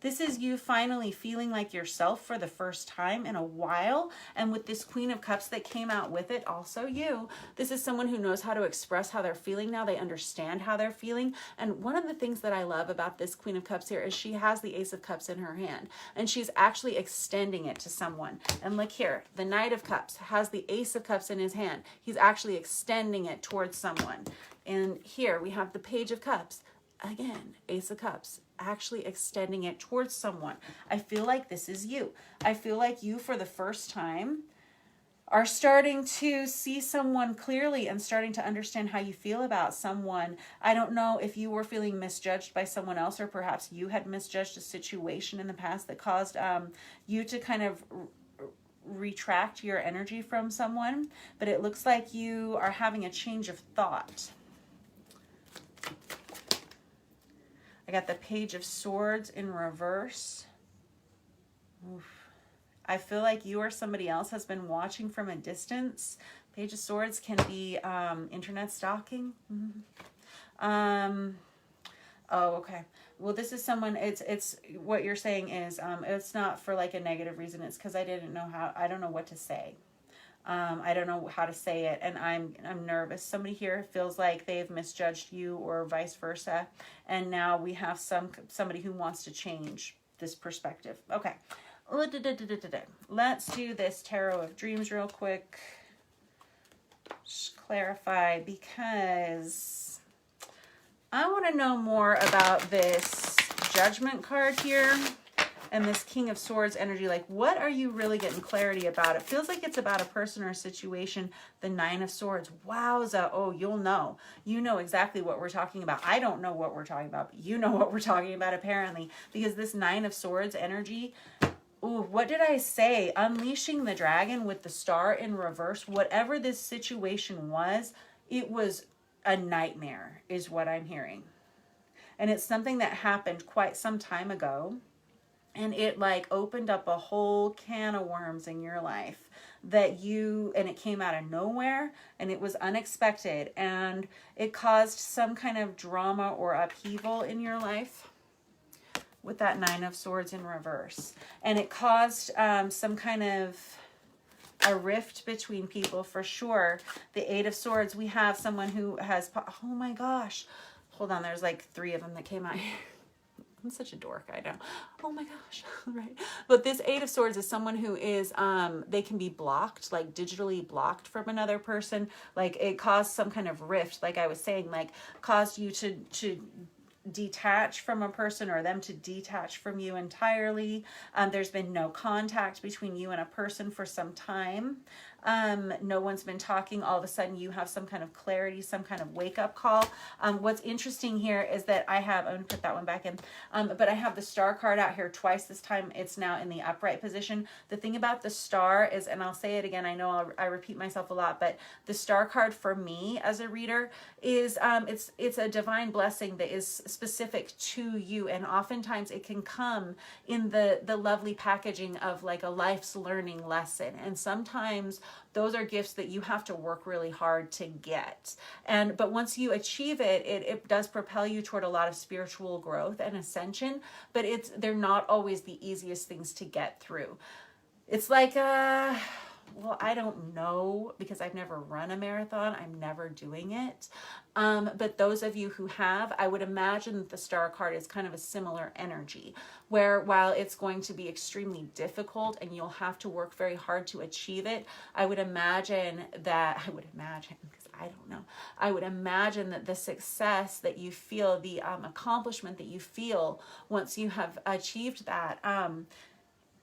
This is you finally feeling like yourself for the first time in a while. And with this Queen of Cups that came out with it, also you. This is someone who knows how to express how they're feeling now. They understand how they're feeling. And one of the things that I love about this Queen of Cups here is she has the Ace of Cups in her hand. And she's actually extending it to someone. And look here, the Knight of Cups has the Ace of Cups in his hand. He's actually extending it towards someone. And here we have the Page of Cups. Again, Ace of Cups, actually extending it towards someone. I feel like this is you. I feel like you, for the first time, are starting to see someone clearly and starting to understand how you feel about someone. I don't know if you were feeling misjudged by someone else, or perhaps you had misjudged a situation in the past that caused you to kind of retract your energy from someone. But it looks like you are having a change of thought. I got the Page of Swords in reverse. Oof. I feel like you or somebody else has been watching from a distance. Page of Swords can be internet stalking. Oh, okay. Well, this is someone, it's what you're saying is, it's not for like a negative reason. It's because I don't know what to say. I don't know how to say it, and I'm nervous. Somebody here feels like they've misjudged you, or vice versa, and now we have somebody who wants to change this perspective. Okay, let's do this Tarot of Dreams real quick. Just clarify, because I want to know more about this Judgment card here. And this King of Swords energy, like what are you really getting clarity about? It feels like it's about a person or a situation. The Nine of Swords, wowza. Oh, you'll know. You know exactly what we're talking about. I don't know what we're talking about, but you know what we're talking about apparently. Because this Nine of Swords energy, ooh, what did I say? Unleashing the dragon with the Star in reverse. Whatever this situation was, it was a nightmare is what I'm hearing. And it's something that happened quite some time ago. And it like opened up a whole can of worms in your life and it came out of nowhere and it was unexpected and it caused some kind of drama or upheaval in your life. with that Nine of Swords in reverse. And it caused some kind of a rift between people for sure. The Eight of Swords, we have someone who has, oh my gosh. Hold on, there's like 3 of them that came out here. I'm such a dork, I know. Oh my gosh, right. But this Eight of Swords is someone who is, they can be blocked, like digitally blocked from another person. Like it caused some kind of rift, like I was saying, like caused you to detach from a person or them to detach from you entirely. There's been no contact between you and a person for some time. No one's been talking. All of a sudden you have some kind of clarity, some kind of wake up call. What's interesting here is that I'm going to put that one back in, but I have the Star card out here twice. This time it's now in the upright position. The thing about the Star is, and I'll say it again, I know I repeat myself a lot, but the Star card for me as a reader is, it's a divine blessing that is specific to you. And oftentimes it can come in the lovely packaging of like a life's learning lesson. And sometimes those are gifts that you have to work really hard to get. But once you achieve it, it does propel you toward a lot of spiritual growth and ascension, but they're not always the easiest things to get through. It's like, well, I don't know because I've never run a marathon. I'm never doing it. But those of you who have, I would imagine that the Star card is kind of a similar energy where while it's going to be extremely difficult and you'll have to work very hard to achieve it, I would imagine, because I don't know, I would imagine that the success that you feel, the accomplishment that you feel once you have achieved that,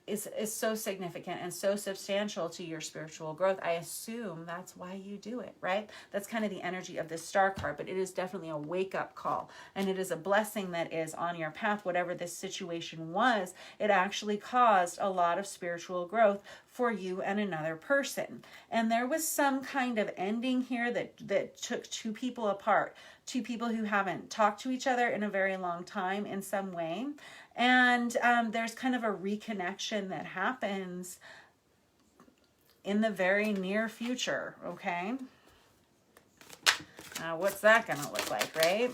is so significant and so substantial to your spiritual growth. I assume that's why you do it, right? That's kind of the energy of this Star card, but it is definitely a wake-up call, and it is a blessing that is on your path. Whatever this situation was, it actually caused a lot of spiritual growth for you and another person. And there was some kind of ending here that took 2 people apart, 2 people who haven't talked to each other in a very long time in some way. And there's kind of a reconnection that happens in the very near future, okay? Now, what's that going to look like, right?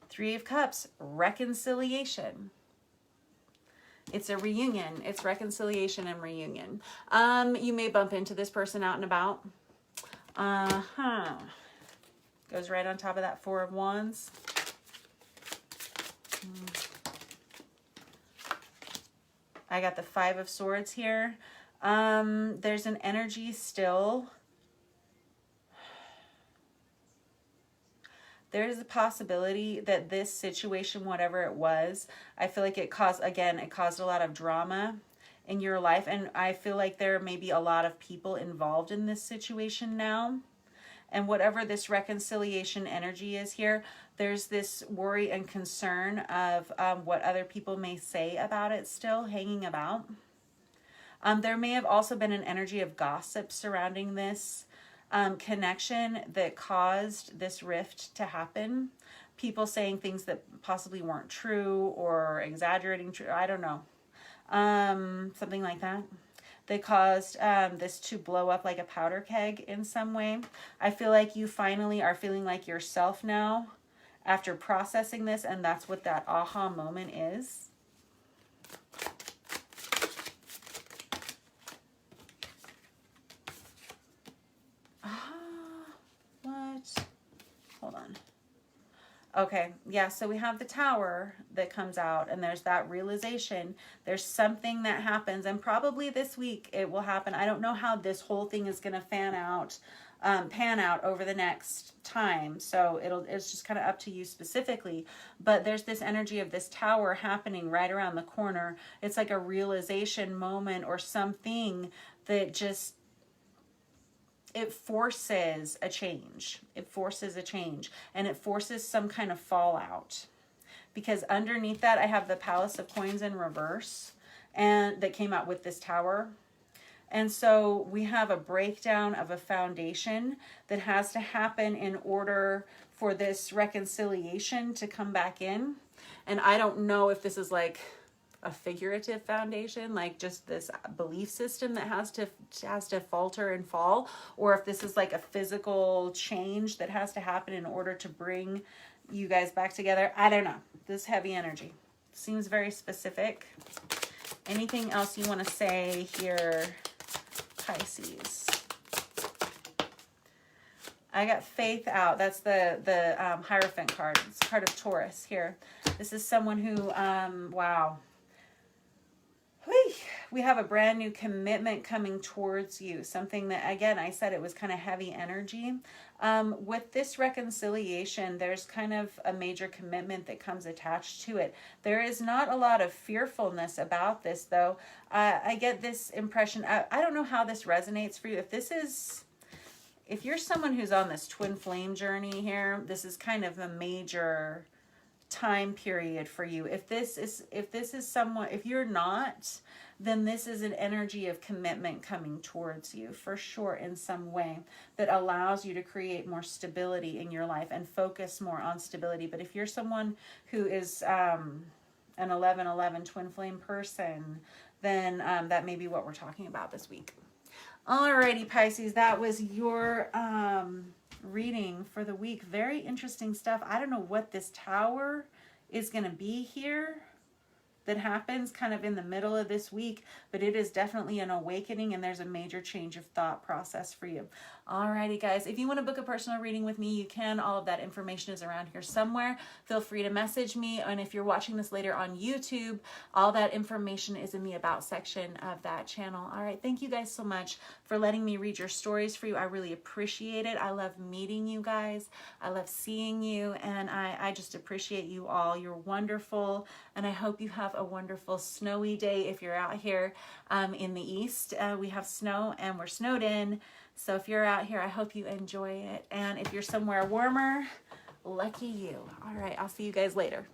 Three of Cups, reconciliation. It's a reunion. It's reconciliation and reunion. You may bump into this person out and about. Goes right on top of that Four of Wands. I got the Five of Swords here. There's an energy still. There's a possibility that this situation, whatever it was, I feel like it caused a lot of drama in your life. And I feel like there may be a lot of people involved in this situation now. And whatever this reconciliation energy is here, there's this worry and concern of what other people may say about it still hanging about. There may have also been an energy of gossip surrounding this connection that caused this rift to happen. People saying things that possibly weren't true or exaggerating true. I don't know. Something like that. They caused this to blow up like a powder keg in some way. I feel like you finally are feeling like yourself now after processing this, and that's what that aha moment is. What? Hold on. Okay, yeah, so we have the Tower that comes out, and there's that realization. There's something that happens, and probably this week it will happen. I don't know how this whole thing is going to pan out over the next time, so it's just kind of up to you specifically. But there's this energy of this Tower happening right around the corner. It's like a realization moment or something that just, it forces a change. It forces a change, and it forces some kind of fallout. Because underneath that, I have the Palace of Coins in reverse, and that came out with this Tower. And so we have a breakdown of a foundation that has to happen in order for this reconciliation to come back in. And I don't know if this is like a figurative foundation, like just this belief system that has to falter and fall, or if this is like a physical change that has to happen in order to bring you guys back together. I don't know. This heavy energy seems very specific. Anything else you want to say here, Pisces? I got faith out. That's the Hierophant card. It's a card of Taurus here. This is someone who, wow. We have a brand new commitment coming towards you. Something that, again, I said it was kind of heavy energy. With this reconciliation, there's kind of a major commitment that comes attached to it. There is not a lot of fearfulness about this, though. I get this impression. I don't know how this resonates for you. If you're someone who's on this twin flame journey here, this is kind of a major time period for you. If you're not, then this is an energy of commitment coming towards you for sure in some way that allows you to create more stability in your life and focus more on stability. But if you're someone who is an 11-11 twin flame person, then that may be what we're talking about this week. Alrighty, Pisces, that was your reading for the week. Very interesting stuff. I don't know what this tower is going to be here that happens kind of in the middle of this week, but it is definitely an awakening, and there's a major change of thought process for you. Alrighty, guys, if you want to book a personal reading with me, you can. All of that information is around here somewhere. Feel free to message me, and if you're watching this later on YouTube, all that information is in the About section of that channel. All right, thank you guys so much for letting me read your stories for you. I really appreciate it. I love meeting you guys. I love seeing you, and I just appreciate you all. You're wonderful, and I hope you have a wonderful snowy day if you're out here in the east. We have snow, and we're snowed in. So if you're out here, I hope you enjoy it. And if you're somewhere warmer, lucky you. All right, I'll see you guys later.